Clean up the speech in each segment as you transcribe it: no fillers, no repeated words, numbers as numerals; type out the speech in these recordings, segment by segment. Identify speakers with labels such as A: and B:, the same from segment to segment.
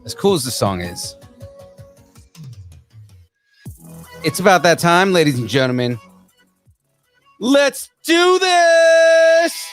A: as cool as the song is, it's about that time, ladies and gentlemen. Let's do this!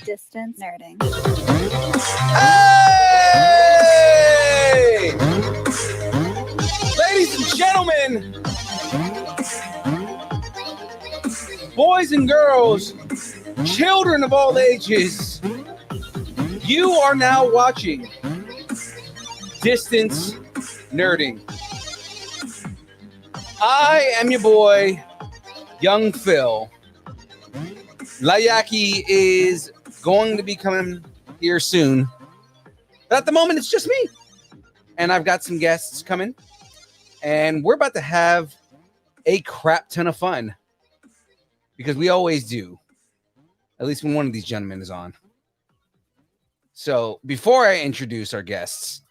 B: Distance nerding.
A: Hey! Ladies and gentlemen, boys and girls, children of all ages, you are now watching Distance Nerding. I am your boy, Young Phil. Layaki is going to be coming here soon. But at the moment, it's just me. And I've got some guests coming. And we're about to have a crap ton of fun. Because we always do. At least when one of these gentlemen is on. So before I introduce our guests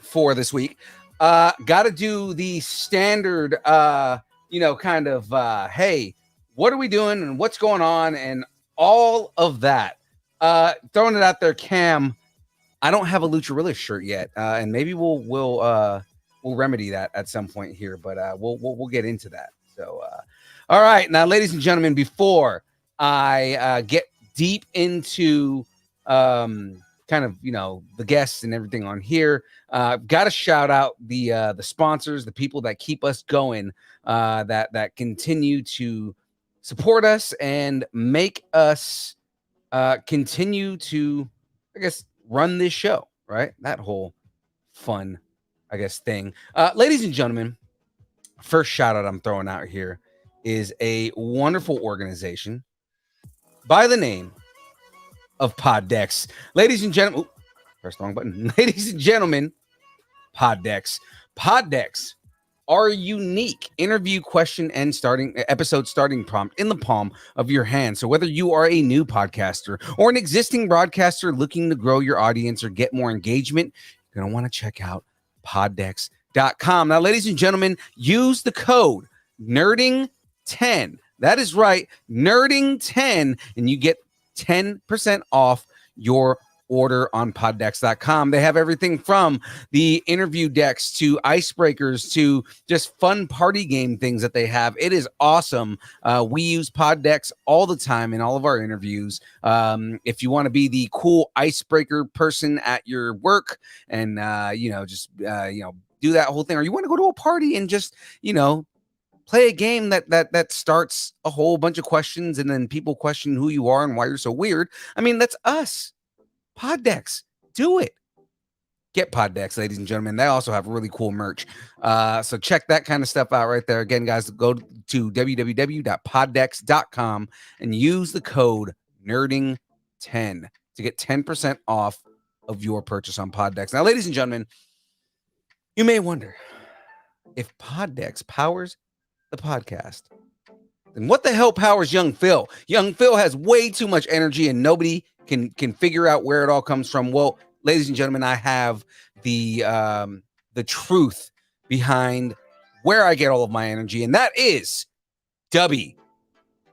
A: for this week, got to do the standard, hey, what are we doing and what's going on and all of that. Throwing it out there, Cam. I don't have a Lucharillas shirt yet, and maybe we'll remedy that at some point here, but we'll get into that. So, all right, now, ladies and gentlemen, before I get deep into the guests and everything on here, got to shout out the sponsors, the people that keep us going, that continue to support us and make us continue to, I guess, run this show, right? That whole fun, I guess, thing. Ladies and gentlemen, first shout out I'm throwing out here is a wonderful organization by the name of Poddex. Ladies and gentlemen, press the wrong button. Ladies and gentlemen, Poddex. Poddex, our unique interview question and episode starting prompt in the palm of your hand. So whether you are a new podcaster or an existing broadcaster looking to grow your audience or get more engagement, you're going to want to check out poddex.com. Now, ladies and gentlemen, use the code NERDING10. That is right, NERDING10, and you get 10% off your order on poddex.com. They have everything from the interview decks to icebreakers to just fun party game things that they have. It is awesome. We use Poddex all the time in all of our interviews. If you want to be the cool icebreaker person at your work and do that whole thing, or you want to go to a party and just play a game that starts a whole bunch of questions and then people question who you are and why you're so weird. I mean, that's us. Poddex, do it. Get Poddex, ladies and gentlemen. They also have really cool merch. So check that kind of stuff out right there. Again, guys, go to www.poddex.com and use the code NERDING10 to get 10% off of your purchase on Poddex. Now, ladies and gentlemen, you may wonder if Poddex powers the podcast, then what the hell powers Young Phil? Young Phil has way too much energy and nobody can figure out where it all comes from. Well, ladies and gentlemen, I have the truth behind where I get all of my energy, and that is Dubby.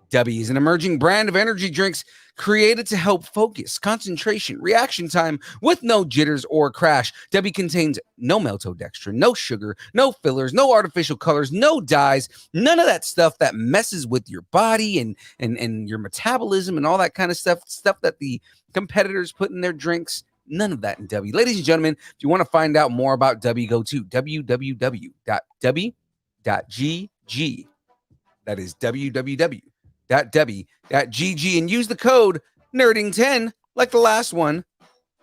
A: Dubby is an emerging brand of energy drinks created to help focus, concentration, reaction time with no jitters or crash. Dubby contains no maltodextrin, no sugar, no fillers, no artificial colors, no dyes, none of that stuff that messes with your body and your metabolism and all that kind of stuff that the competitors put in their drinks. None of that in Dubby. Ladies and gentlemen, if you want to find out more about Dubby, go to www.dubby.gg. That is www.dubby.gg and use the code NERDING10 like the last one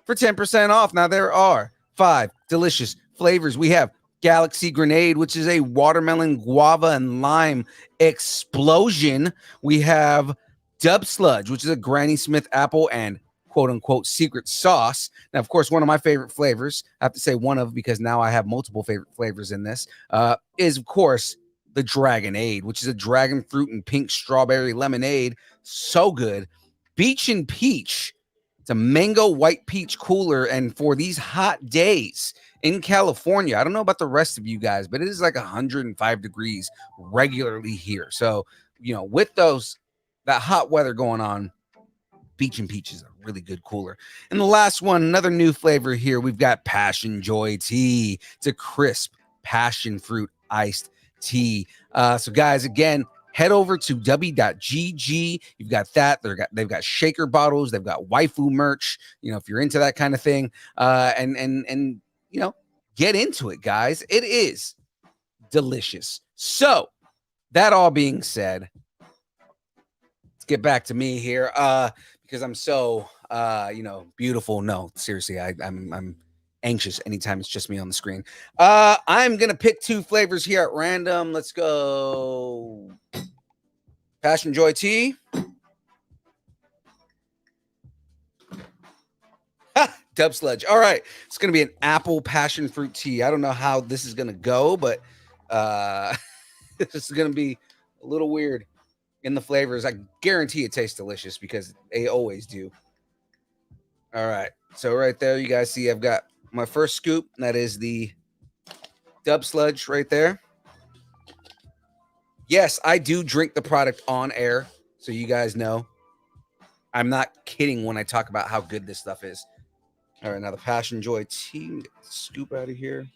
A: for 10% off. Now, there are 5 delicious flavors. We have Galaxy Grenade, which is a watermelon, guava, and lime explosion. We have Dub Sludge, which is a Granny Smith apple and quote-unquote secret sauce. Now, of course, one of my favorite flavors, I have to say one of because now I have multiple favorite flavors in this, is, of course, the Dragonade, which is a dragon fruit and pink strawberry lemonade. So good. Beach and Peach. It's a mango white peach cooler. And for these hot days in California, I don't know about the rest of you guys, but it is like 105 degrees regularly here. So, with that hot weather going on, Beach and Peach is a really good cooler. And the last one, another new flavor here. We've got Passion Joy Tea. It's a crisp passion fruit iced tea. So guys, again, head over to w.gg. You've got that. They've got shaker bottles. They've got waifu merch. If you're into that kind of thing, and get into it, guys. It is delicious. So that all being said, let's get back to me here. Because I'm so beautiful. No, seriously, I'm anxious anytime it's just me on the screen. I'm gonna pick 2 flavors here at random. Let's go. Passion Joy Tea. Dub Sludge. All right, it's gonna be an apple passion fruit tea. I don't know how this is gonna go, but this is gonna be a little weird in the flavors. I guarantee it tastes delicious because they always do. All right, so right there, you guys see I've got my first scoop. And that is the Dub Sludge right there. Yes, I do drink the product on air, so you guys know. I'm not kidding when I talk about how good this stuff is. All right, now the Passion Joy Tea. Get the scoop out of here.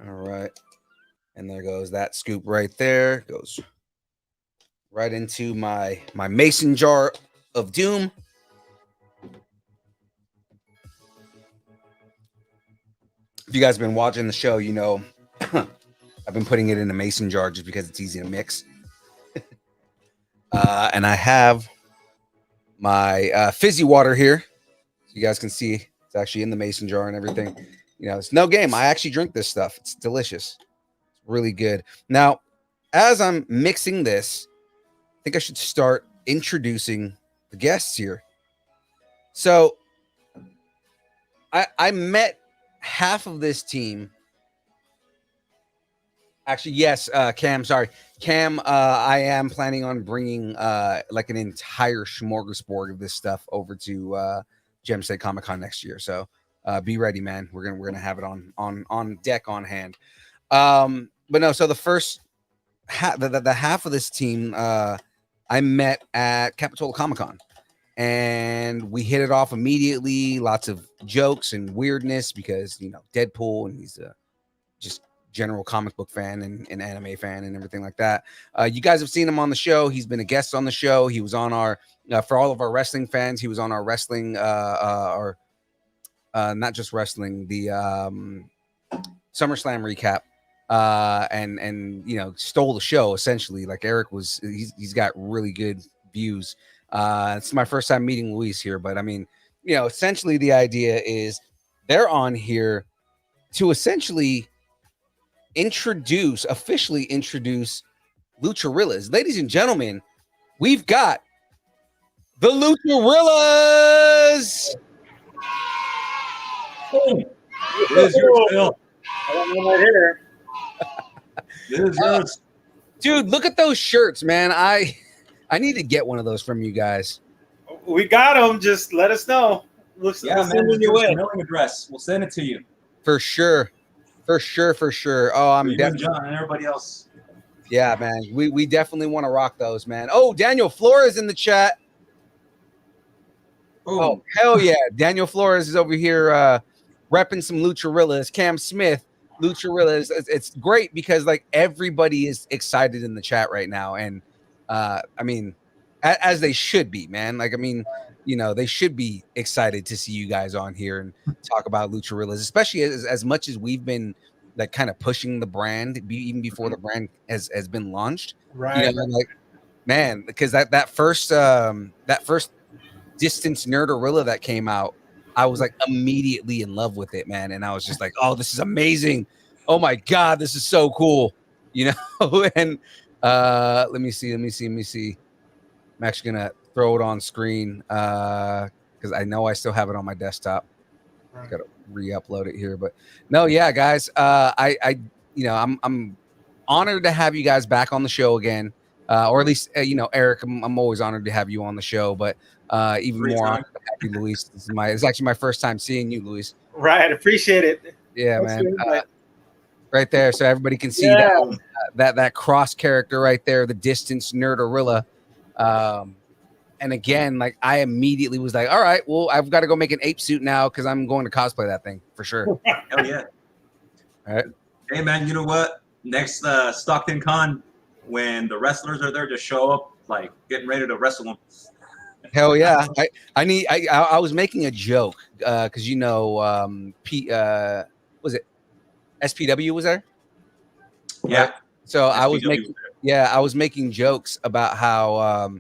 A: All right. And there goes that scoop right there. Goes right into my mason jar of doom. If you guys have been watching the show, I've been putting it in a mason jar just because it's easy to mix. And I have my fizzy water here. So you guys can see it's actually in the mason jar and everything. It's no game. I actually drink this stuff. It's delicious. It's really good. Now, as I'm mixing this, I think I should start introducing the guests here. So I met half of this team. Actually, yes, Cam, sorry. Cam, I am planning on bringing like an entire smorgasbord of this stuff over to Gem State Comic Con next year. So be ready, man. We're gonna have it on deck, on hand. But no, so the first the half of this team I met at Capitola Comic Con, and we hit it off immediately. Lots of jokes and weirdness because Deadpool, and he's just general comic book fan and anime fan and everything like that. You guys have seen him on the show. He's been a guest on the show. He was on our for all of our wrestling fans. He was on our wrestling not just wrestling, the SummerSlam recap. And stole the show essentially. Like Eric was, he's got really good views. It's my first time meeting Luis here, but I mean, essentially the idea is they're on here to essentially officially introduce Lucharillas. Ladies and gentlemen, we've got the Lucharillas.
C: This is yours, Phil. I don't know right here. This is yours.
A: Dude, look at those shirts, man. I need to get one of those from you guys.
C: We got them. Just let us know. We'll
D: man,
C: send it your way.
D: Mailing address. We'll send it to you.
A: For sure. Oh, I'm
D: definitely John and everybody else.
A: Yeah, man. We definitely want to rock those, man. Oh, Daniel Flores in the chat.
D: Ooh.
A: Oh, hell yeah. Daniel Flores is over here repping some Lucharillas. Cam Smith, Lucharillas. It's great because like everybody is excited in the chat right now. And I mean, as they should be, man. Like, I mean, they should be excited to see you guys on here and talk about Lucharillas, especially as much as we've been like kind of pushing the brand even before the brand has been launched.
C: Right.
A: Like, man, because that first Distance Nerdorilla that came out, I was like immediately in love with it, man. And I was just like, oh, this is amazing. Oh my God, this is so cool. And let me see. I'm actually gonna throw it on screen because I know I still have it on my desktop. Right. Gotta re-upload it here. But no, yeah, guys. I'm honored to have you guys back on the show again. or at least Eric. I'm always honored to have you on the show, but even more honored to have you, Luis. It's actually my first time seeing you, Luis.
E: Right, appreciate it.
A: Yeah,
E: Thanks for
A: man.
E: the invite.
A: Right there, so everybody can see
E: Yeah.
A: that cross character right there, the distance nerdorilla. And again, like I immediately was like, all right, well, I've got to go make an ape suit now because I'm going to cosplay that thing for sure.
D: Hell yeah.
A: All right.
D: Hey man, you know what? Next Stockton Con, when the wrestlers are there, just show up like getting ready to wrestle them.
A: Hell yeah. I was making a joke because was it SPW was there?
D: Yeah.
A: Right? So I was
D: SPW
A: I was making jokes about how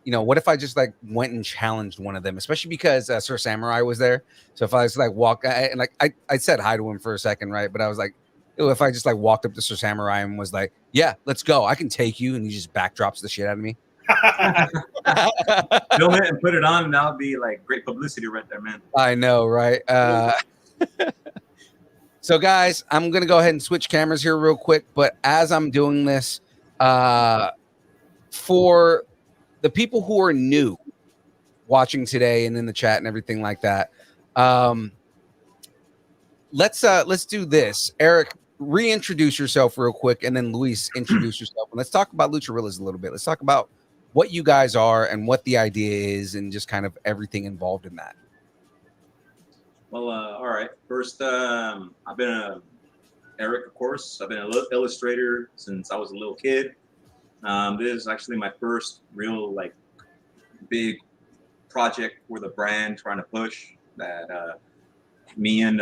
A: what if I just like went and challenged one of them, especially because Sir Samurai was there. So if I was like I said hi to him for a second, right? But I was like, if I just like walked up to Sir Samurai and was like, yeah, let's go, I can take you, and he just backdrops the shit out of me.
D: Film it and put it on, and that would be like great publicity right there, man.
A: I know, right? So guys, I'm gonna go ahead and switch cameras here real quick, but as I'm doing this, for the people who are new watching today and in the chat and everything like that, let's do this. Eric, reintroduce yourself real quick, and then Luis, introduce yourself, and let's talk about Lucharillas a little bit. Let's talk about what you guys are and what the idea is, and just kind of everything involved in that.
D: Well, all right. First, I've been Eric, of course. I've been an illustrator since I was a little kid. This is actually my first real like big project for the brand, trying to push that me and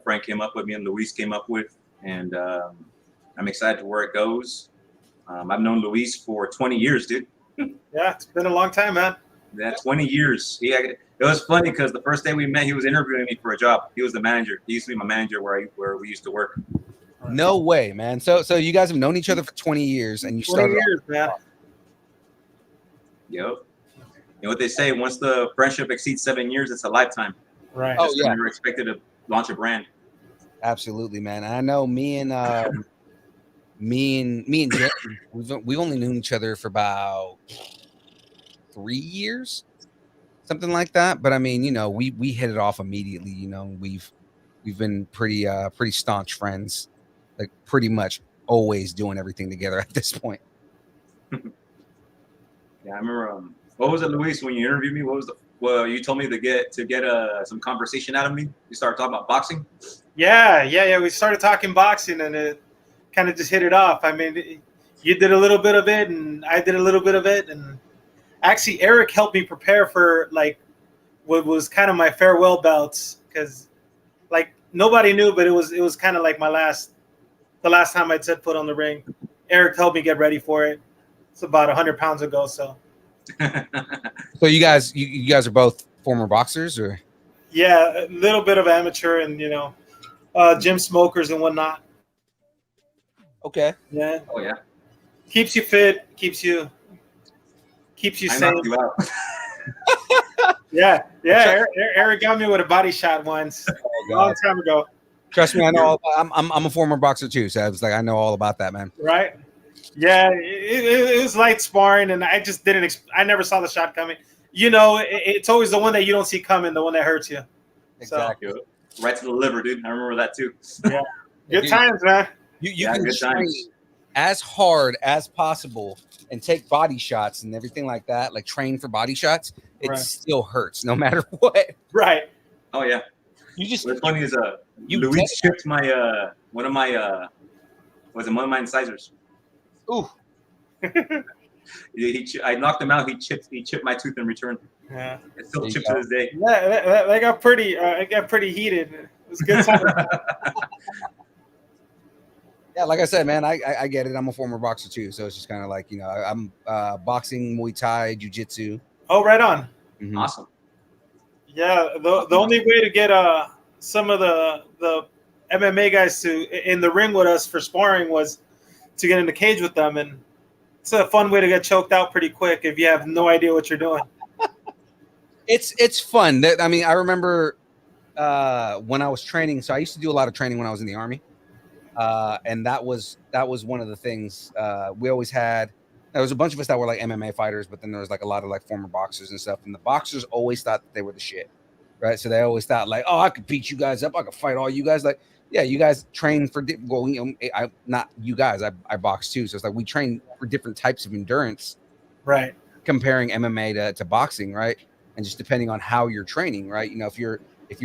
D: Frank came up with, me and Luis came up with, and I'm excited to where it goes. I've known Luis for 20 years, dude.
E: Yeah, it's been a long time, man.
D: Yeah, 20 years. It was funny because the first day we met, he was interviewing me for a job. He was the manager. He used to be my manager where we used to work.
A: No way, man. So you guys have known each other for 20 years, and you
E: 20
A: started.
E: years, man.
D: Yep. You know what they say? Once the friendship exceeds 7 years, it's a lifetime.
E: Right.
A: Oh, yeah.
D: You're expected to launch a brand.
A: Absolutely, man. I know me and Jen, we've only known each other for about 3 years, something like that. But I mean, we hit it off immediately. We've been pretty staunch friends, like pretty much always doing everything together at this point.
D: Yeah, I remember. What was it, Luis? When you interviewed me, what was you told me to get some conversation out of me? You started talking about boxing.
E: Yeah. We started talking boxing, and it kind of just hit it off. I mean, you did a little bit of it, and I did a little bit of it, and actually, Eric helped me prepare for like what was kind of my farewell bouts, because like nobody knew, but it was kind of like the last time I'd set foot on the ring. Eric helped me get ready for it. It's about 100 pounds ago, so.
A: So you guys are both former boxers, or?
E: Yeah, a little bit of amateur, and gym smokers and whatnot.
A: Okay.
E: Yeah.
D: Oh yeah.
E: Keeps you fit, keeps you
D: I
E: sane.
D: knocked you out.
E: Yeah. Eric got me with a body shot once, a long time ago.
A: Trust me, I know. I'm a former boxer too, so I was like, I know all about that, man.
E: Right? Yeah, it was light sparring, and I just didn't. I never saw the shot coming. It's always the one that you don't see coming, the one that hurts you.
A: Exactly.
D: So, right to the liver, dude. I remember that too.
E: Yeah. Good times, man.
A: You can train as hard as possible and take body shots and everything like that, like train for body shots. It still hurts no matter what.
E: Right.
D: Oh yeah. What's funny is Luis chipped my one of my incisors.
A: Ooh.
D: I knocked him out. He chipped my tooth in return.
E: Yeah.
D: It's still chipped to this day.
E: Yeah, that got pretty. It got pretty heated. It was good time.
A: Yeah, like I said, man, I get it. I'm a former boxer too, so it's just kind of like I'm boxing, Muay Thai, Jiu-Jitsu.
E: Oh, right on.
A: Mm-hmm.
D: Awesome.
E: Yeah, the only way to get some of the MMA guys to in the ring with us for sparring was to get in the cage with them, and it's a fun way to get choked out pretty quick if you have no idea what you're doing.
A: It's fun. I mean, I remember when I was training. So I used to do a lot of training when I was in the Army, and that was one of the things we always had. There was a bunch of us that were like MMA fighters, but then there was like a lot of like former boxers and stuff. And the boxers always thought that they were the shit, right? So they always thought like, oh, I could beat you guys up. I could fight all you guys. Like, yeah, you guys train for well, you know, I not you guys. I box too, so it's like we train for different types of endurance.
E: Right.
A: Comparing MMA to boxing, right? And just depending on how you're training, right? You know, if you're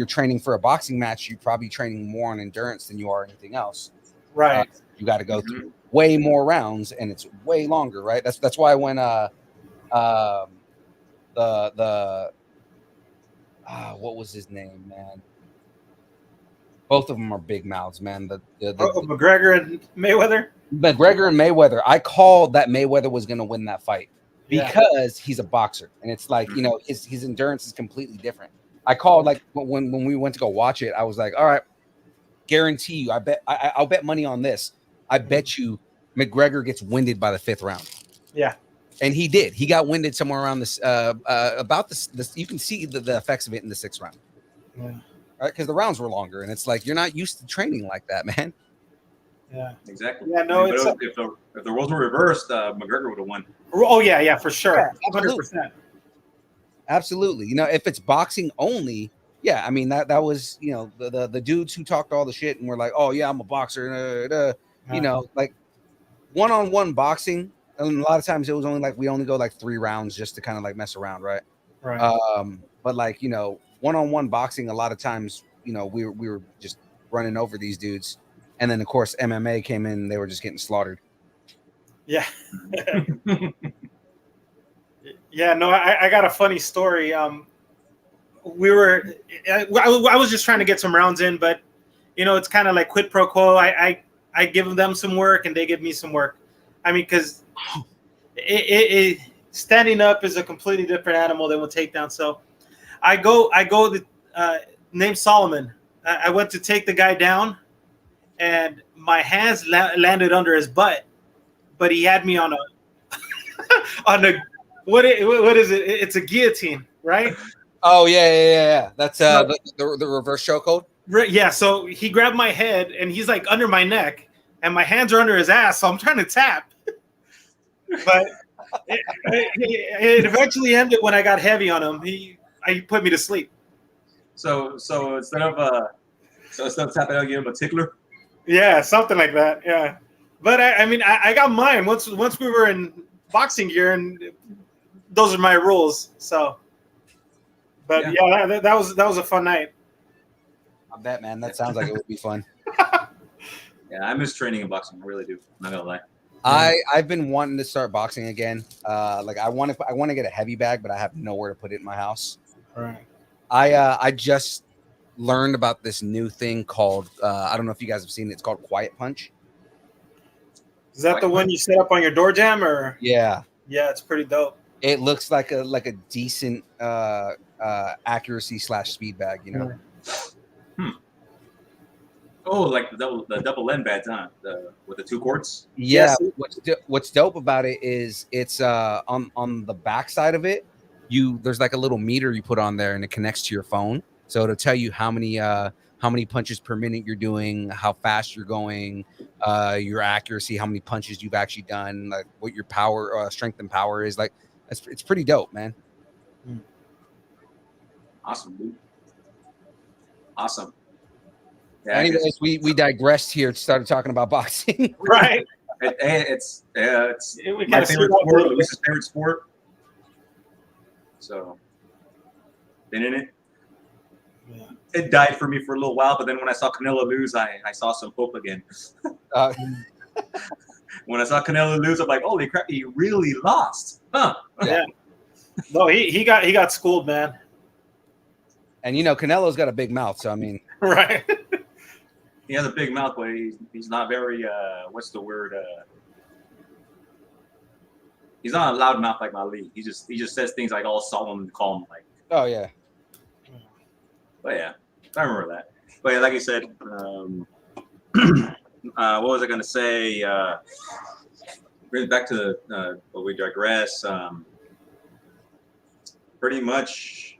A: training for a boxing match, you're probably training more on endurance than you are anything else.
E: Right.
A: You got to go through way more rounds, and it's way longer, right? That's why when what was his name, man? Both of them are big mouths, man. The
E: McGregor and Mayweather.
A: McGregor and Mayweather. I called that Mayweather was going to win that fight because he's a boxer, and it's like, you know, his endurance is completely different. I called like when we went to go watch it. I was like, all right, guarantee you. I'll bet money on this. I bet you McGregor gets winded by the 5th round.
E: Yeah.
A: And he did. He got winded somewhere around this, about this. You can see the effects of it in the 6th round.
E: Yeah.
A: Right? Because the rounds were longer, and it's like you're not used to training like that, man.
E: Yeah.
D: Exactly.
E: Yeah. No.
D: If the roles were reversed, McGregor would have won.
E: Oh yeah, for sure.
A: Yeah,
E: 100%.
A: Absolutely. You know, if it's boxing only, yeah, I mean that was, you know, the dudes who talked all the shit and were like, oh yeah, I'm a boxer. You know, like one-on-one boxing, and a lot of times it was only like we only go like 3 rounds just to kind of like mess around, right?
E: Right.
A: But like, you know, one-on-one boxing, a lot of times, you know, we were just running over these dudes, and then of course MMA came in, and they were just getting slaughtered.
E: Yeah. Yeah. No, I got a funny story. I was just trying to get some rounds in, but you know, it's kind of like quid pro quo. I give them some work and they give me some work. I mean, because standing up is a completely different animal than with takedown. So I go to named Solomon. I went to take the guy down, and my hands landed under his butt, but he had me on a on a what is it? It's a guillotine, right?
A: Oh yeah. That's the reverse chokehold.
E: Yeah. So he grabbed my head and he's like under my neck, and my hands are under his ass. So I'm trying to tap, but it eventually ended when I got heavy on him. He put me to sleep.
D: So instead of tapping out, you give him a tickler.
E: Yeah, something like that. Yeah, but I mean, I got mine once we were in boxing gear, and those are my rules. So, but yeah, that was a fun night.
A: I bet, man. That sounds like it would be fun.
D: Yeah, I miss training in boxing. I really do. I'm not gonna lie.
A: I've been wanting to start boxing again. Like I want to get a heavy bag, but I have nowhere to put it in my house.
E: All right.
A: I just learned about this new thing called I don't know if you guys have seen it. It's called Quiet Punch.
E: Is that the one you set up on your door jam, or?
A: Yeah.
E: Yeah, it's pretty dope.
A: It looks like a decent accuracy / speed bag, you know.
D: Oh, like the double end pads, huh? With the 2 quarts.
A: Yeah.
E: Yes.
A: What's dope about it is it's on the back side of it. There's like a little meter you put on there, and it connects to your phone, so it'll tell you how many punches per minute you're doing, how fast you're going, your accuracy, how many punches you've actually done, like what your power, strength and power is. Like it's pretty dope, man.
D: Awesome, dude. Awesome. Yeah,
A: anyways, we digressed here. Started talking about boxing.
E: Right.
D: It's my favorite sport. Luis's favorite sport. So, been in it.
E: Yeah.
D: It died for me for a little while, but then when I saw Canelo lose, I saw some hope again. When I saw Canelo lose, I'm like, holy crap, he really lost, huh?
E: Yeah. No, he got schooled, man.
A: And you know, Canelo's got a big mouth, so I mean,
E: right.
D: He has a big mouth, but he's not very what's the word? He's not a loud mouth like Ali. He just says things like all solemn and calm, like.
A: Oh yeah.
D: But yeah, I remember that. But yeah, like you said, what was I gonna say? Brings back to what we digress. Pretty much,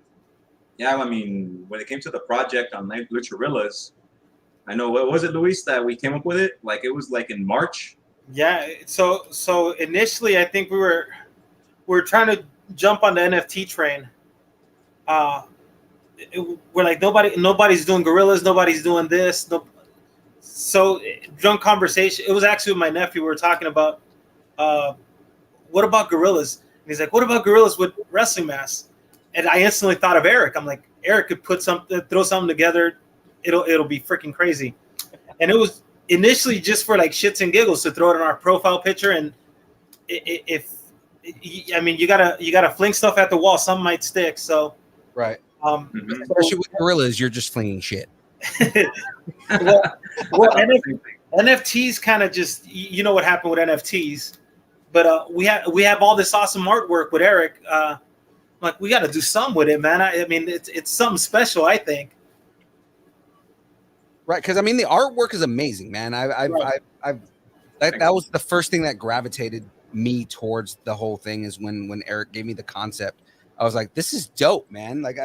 D: yeah. I mean, when it came to the project on Lucharillas, I know what was it, Luis, that we came up with it. Like it was like in March.
E: Yeah. So initially, I think we were trying to jump on the NFT train. We're like nobody's doing gorillas, nobody's doing this. No, so drunk conversation. It was actually with my nephew. We were talking about what about gorillas? And he's like, what about gorillas with wrestling masks? And I instantly thought of Eric. I'm like, Eric could throw something together. It'll be freaking crazy. And it was initially just for like shits and giggles to throw it in our profile picture. And if I mean, you gotta fling stuff at the wall. Some might stick. So
A: Right.
D: Mhm.
A: Especially with gorillas, you're just flinging shit.
E: well, NFTs kind of just you know what happened with NFTs, but we have all this awesome artwork with Eric. Like we got to do something with it, man. I mean, it's something special, I think.
A: Right, because I mean the artwork is amazing, man. That was the first thing that gravitated me towards the whole thing is when Eric gave me the concept. I was like, this is dope, man. Like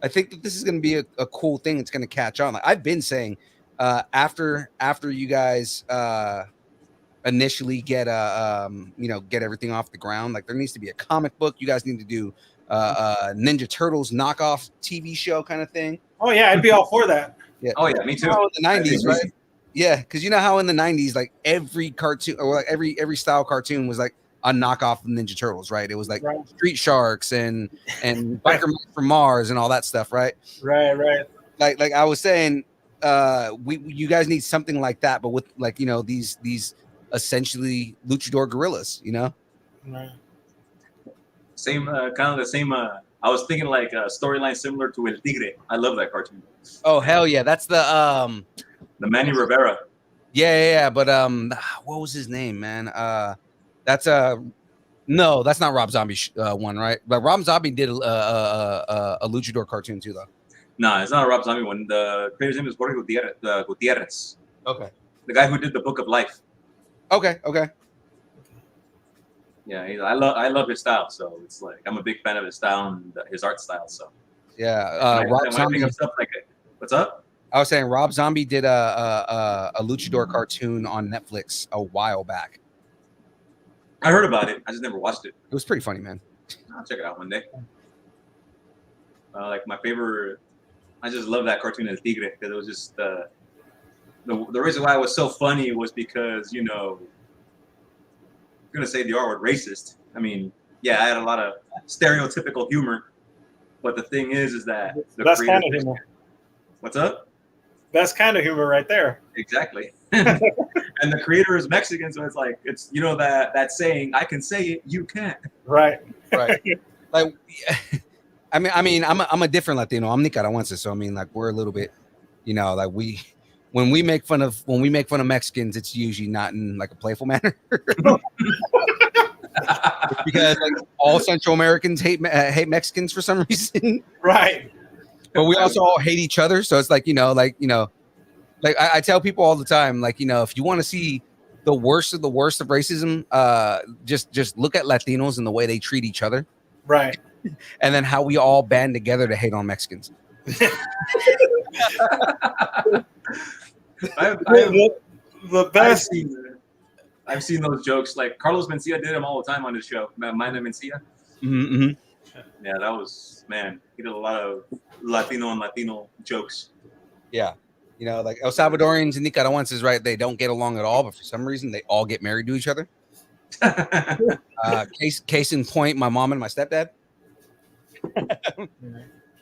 A: I think that this is going to be a cool thing. It's going to catch on. Like I've been saying, after you guys initially get get everything off the ground, like there needs to be a comic book. You guys need to do Ninja Turtles knockoff TV show kind of thing.
E: Oh yeah, I'd be all for that.
A: Yeah.
D: Oh yeah, me too.
A: In the 90s,
D: That's
A: right? Yeah, because you know how in the 90s, like every cartoon or like every style cartoon was like a knockoff of Ninja Turtles, right? It was like
E: Right.
A: Street Sharks and Biker Man from Mars and all that stuff, right?
E: Right.
A: Like I was saying, you guys need something like that, but with like these essentially luchador gorillas,
E: Right.
D: Same kind of the same. I was thinking like a storyline similar to El Tigre. I love that cartoon.
A: Oh hell yeah, that's the
D: Manny Rivera.
A: yeah. But what was his name, man? That's no, that's not Rob Zombie one, right? But Rob Zombie did a luchador cartoon too, though.
D: Nah, it's not a Rob Zombie one. The creator's name is Jorge Gutierrez.
A: Okay.
D: The guy who did the Book of Life.
A: Okay.
D: Yeah, I love his style. So it's like I'm a big fan of his style and his art style. So
A: Yeah. Rob
D: when I
A: Zombie.
D: think of stuff like it. What's up?
A: I was saying Rob Zombie did a luchador cartoon on Netflix a while back.
D: I heard about it. I just never watched it.
A: It was pretty funny, man.
D: I'll check it out one day. Like my favorite, I just love that cartoon El Tigre because it was just the reason why it was so funny was because I'm gonna say the R word, racist. I mean, yeah, I had a lot of stereotypical humor, but the thing is that the
E: That's kind of
D: creators-
E: humor.
D: What's up?
E: That's kind of humor right there.
D: Exactly. And the creator is Mexican, so it's like that saying, I can say it, you can't.
E: Right.
A: Right. Like, I mean, I'm a different Latino. I'm Nicaragüense, so I mean, like we're a little bit, like when we make fun of Mexicans, it's usually not in like a playful manner. Because like all Central Americans hate Mexicans for some reason.
E: Right.
A: But we also all hate each other, so it's like like I tell people all the time, like if you want to see the worst of racism, just look at Latinos and the way they treat each other,
E: Right.
A: and then how we all band together to hate on Mexicans.
E: The best.
D: I've seen those jokes. Like Carlos Mencia did them all the time on his show. Mina Mencia.
A: Mm-hmm.
D: Yeah, that was, man. He did a lot of Latino on Latino jokes.
A: Yeah, like El Salvadorians and Nicaraguenses, right? They don't get along at all, but for some reason they all get married to each other. Case in point, my mom and my stepdad.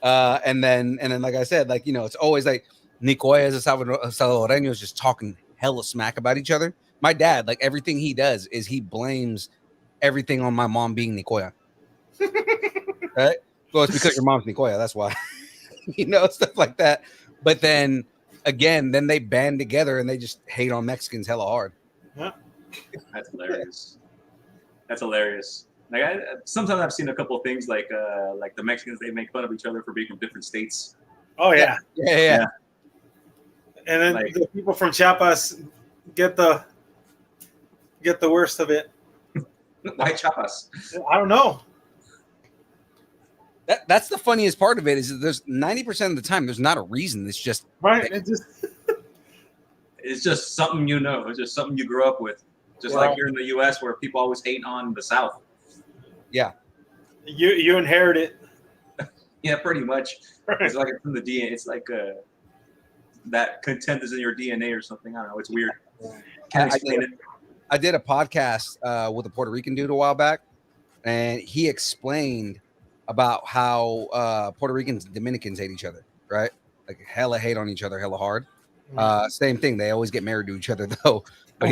A: And then like I said, like it's always like Nicoyas and Salvadoreños just talking hella smack about each other. My dad, like everything he does is he blames everything on my mom being Nicoya. Right? Well, it's because your mom's Nicoya, that's why. Stuff like that. But then again, they band together and they just hate on Mexicans hella hard.
E: Yeah.
D: That's hilarious. Like sometimes I've seen a couple of things like the Mexicans, they make fun of each other for being from different states.
E: Oh yeah.
A: Yeah.
E: And then
D: Like-
E: the people from Chiapas get the worst of it.
D: Why Chiapas?
E: I don't know.
A: That's the funniest part of it is that there's 90% of the time there's not a reason. It's just
E: Right. It just
D: It's just something It's just something you grew up with. Just like here in the U.S., where people always hate on the South.
A: Yeah.
E: You inherit it.
D: Yeah, pretty much. It's like from the DNA. It's like that content is in your DNA or something. I don't know. It's weird. Can't explain it.
A: I did a podcast with a Puerto Rican dude a while back, and he explained about how Puerto Ricans and Dominicans hate each other, right? Like hella hate on each other, hella hard. Same thing. They always get married to each other though. But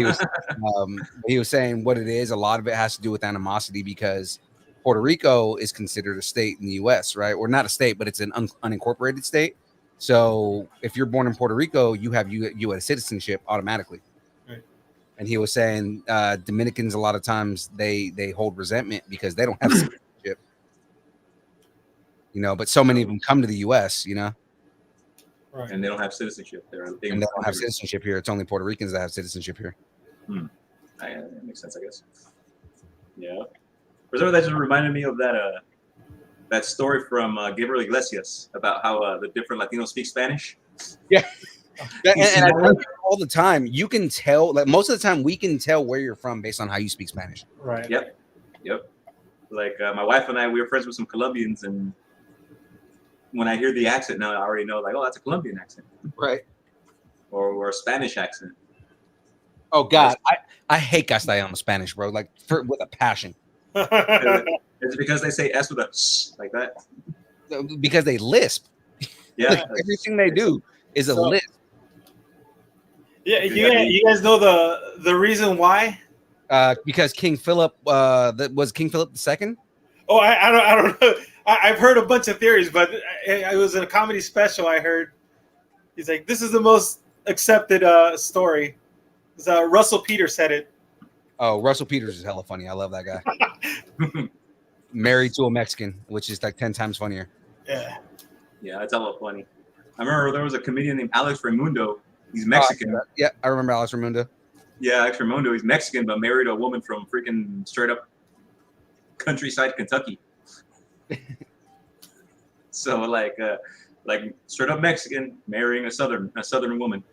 A: he was saying what it is. A lot of it has to do with animosity because Puerto Rico is considered a state in the U.S., right? Or not a state, but it's an unincorporated state. So if you're born in Puerto Rico, you have U.S. citizenship automatically.
E: Right.
A: And he was saying Dominicans a lot of times they hold resentment because they don't have citizenship. You know, but so many of them come to the U.S., you know.
E: Right.
D: And they don't have citizenship there.
A: And they don't have citizenship here. It's only Puerto Ricans that have citizenship here.
D: That makes sense, I guess. Yeah. For some, that just reminded me of that story from Gabriel Iglesias about how the different Latinos speak Spanish.
A: Yeah. And I tell you all the time, you can tell, like most of the time, we can tell where you're from based on how you speak Spanish.
E: Right.
D: Yep. Like my wife and I, we were friends with some Colombians, and when I hear the accent now, I already know, like, oh, that's a Colombian accent.
A: Right.
D: Or a Spanish accent.
A: Oh, God. I hate Castellano Spanish, bro. Like, with a passion.
D: Is it because they say S with a sh like that?
A: Because they lisp.
D: Yeah.
A: Like, everything they do is a lisp.
E: Yeah, you guys know the reason why?
A: Because King Philip was King Philip II.
E: Oh, I don't know. I've heard a bunch of theories, but it was in a comedy special. I heard he's like, this is the most accepted story. Russell Peters said it.
A: Oh, Russell Peters is hella funny. I love that guy. Married to a Mexican, which is like 10 times funnier.
E: Yeah.
D: Yeah, that's hella funny. I remember there was a comedian named Alex Raimundo. He's Mexican.
A: Yeah, I remember Alex Raimundo.
D: Yeah, Alex Raimundo. He's Mexican, but married a woman from freaking straight up countryside Kentucky. So like straight up Mexican marrying a southern woman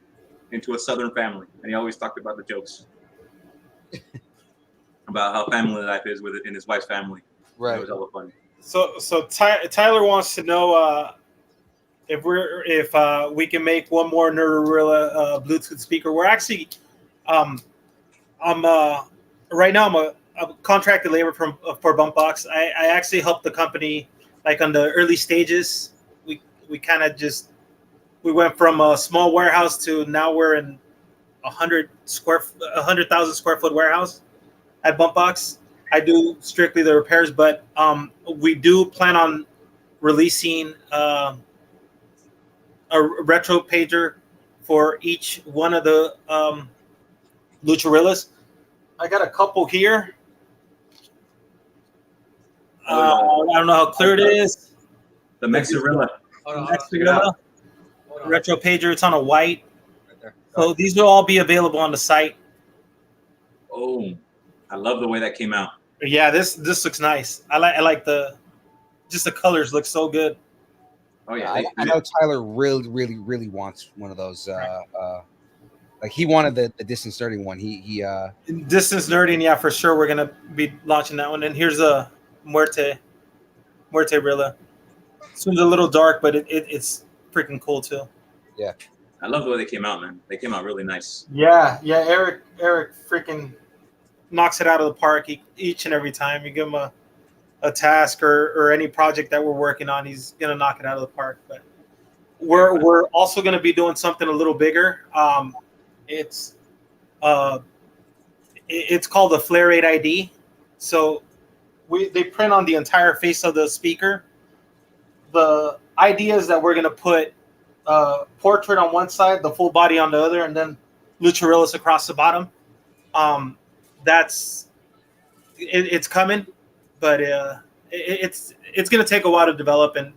D: into a southern family, and he always talked about the jokes about how family life is with it in his wife's family.
A: Right.
D: That was hella funny.
E: So Tyler wants to know if we can make one more Nerdorilla Bluetooth speaker. We're actually I'm right now I'm a contracted labor for Bumpbox. I actually helped the company like on the early stages. We kind of we went from a small warehouse to now we're in 100,000 square foot warehouse at Bumpbox. I do strictly the repairs, but we do plan on releasing a retro pager for each one of the Lucharillas. I got a couple here. I don't know how clear it is.
D: The Mexarilla.
E: Retro pager. It's on a white.
A: Right there.
E: So these will all be available on the site.
D: Oh, I love the way that came out.
E: Yeah, this looks nice. I like the colors look so good.
D: Oh yeah,
A: I know Tyler really wants one of those. Like he wanted the distance nerding one. He
E: Distance nerding, yeah, for sure. We're gonna be launching that one. And here's a Muerte Rilla. This one's a little dark, but it's freaking cool too.
A: Yeah,
D: I love the way they came out, man. They came out really nice.
E: Yeah. Eric freaking knocks it out of the park each and every time. You give him a task or any project that we're working on, he's gonna knock it out of the park. But we're also gonna be doing something a little bigger. It's called the Flare 8 ID. So they print on the entire face of the speaker. The idea is that we're gonna put portrait on one side, the full body on the other, and then Lucharillas across the bottom. It's coming, but it's gonna take a while to develop and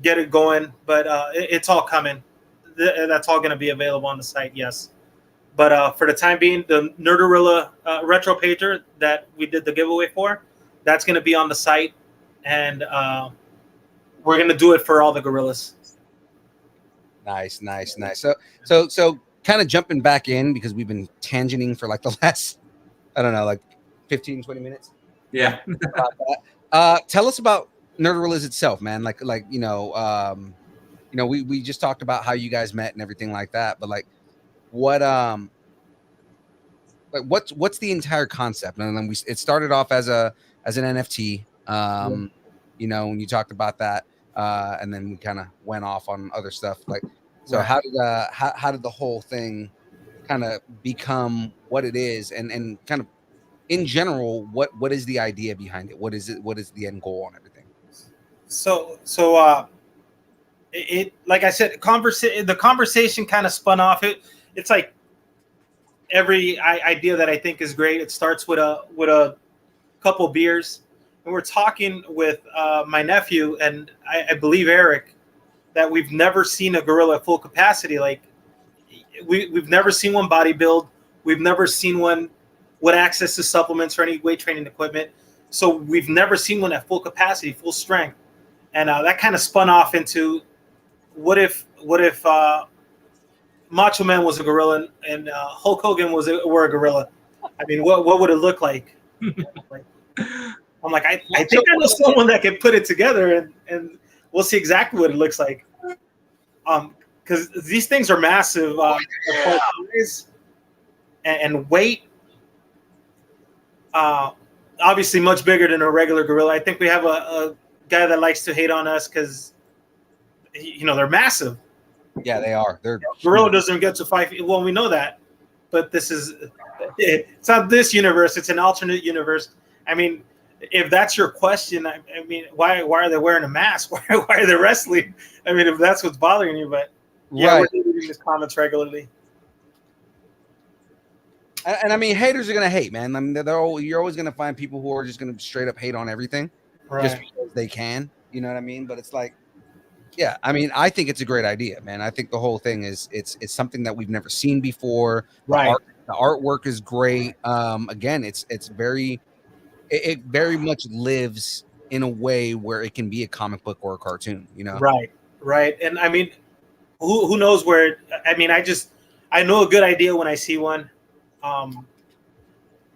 E: get it going. But it's all coming. That's all gonna be available on the site. Yes. But for the time being, the Nerdorilla retro pager that we did the giveaway for, that's going to be on the site, and we're going to do it for all the gorillas.
A: nice. So kind of jumping back in because we've been tangenting for like the last I don't know, like 15, 20 minutes.
D: Yeah.
A: About that. Tell us about Lucharillas itself, man. Like we just talked about how you guys met and everything like that, but like what what's the entire concept? And then it started off as an NFT. When you talked about that, and then we kind of went off on other stuff. Like, so
E: Right.
A: how did the whole thing kind of become what it is, and kind of in general, what is the idea behind it? What is it? What is the end goal on everything?
E: So it like I said, the conversation kind of spun off. It's like every idea that I think is great. It starts with a couple beers, and we're talking with my nephew and I believe Eric that we've never seen a gorilla at full capacity. Like we've never seen one bodybuild. We've never seen one with access to supplements or any weight training equipment. So we've never seen one at full capacity, full strength. And that kind of spun off into what if Macho Man was a gorilla and Hulk Hogan were a gorilla? I mean, what would it look like? I'm like, I think I know someone that can put it together, and we'll see exactly what it looks like. Because these things are massive, size and weight. Obviously, much bigger than a regular gorilla. I think we have a guy that likes to hate on us because they're massive.
A: Yeah, they are. They're
E: gorilla doesn't get to 5 feet. Well, we know that, but it's not this universe. It's an alternate universe. I mean, if that's your question, I mean, why are they wearing a mask? Why are they wrestling? I mean, if that's what's bothering you, but yeah,
A: right.
E: we're reading these comments regularly.
A: And I mean, haters are gonna hate, man. I mean, you're always gonna find people who are just gonna straight up hate on everything, just because they can. You know what I mean? But it's like, yeah, I mean, I think it's a great idea, man. I think the whole thing is it's something that we've never seen before.
E: Right.
A: The artwork is great. Again, it very much lives in a way where it can be a comic book or a cartoon.
E: Right. And I mean, who knows where? I mean, I know a good idea when I see one.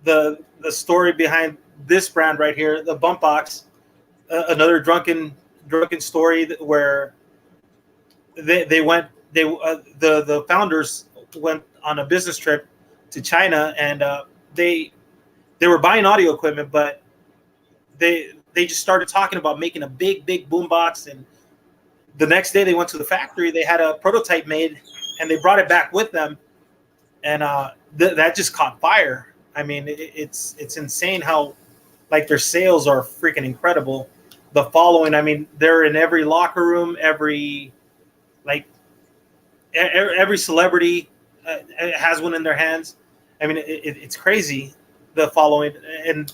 E: The story behind this brand right here, the Bump Box, another drunken story where the founders went on a business trip to China, and they were buying audio equipment, but they just started talking about making a big boom box. And the next day they went to the factory, they had a prototype made, and they brought it back with them, and that just caught fire. I mean, it's insane how like their sales are freaking incredible. The following, I mean, they're in every locker room, every celebrity has one in their hands. I mean, it's crazy, the following. And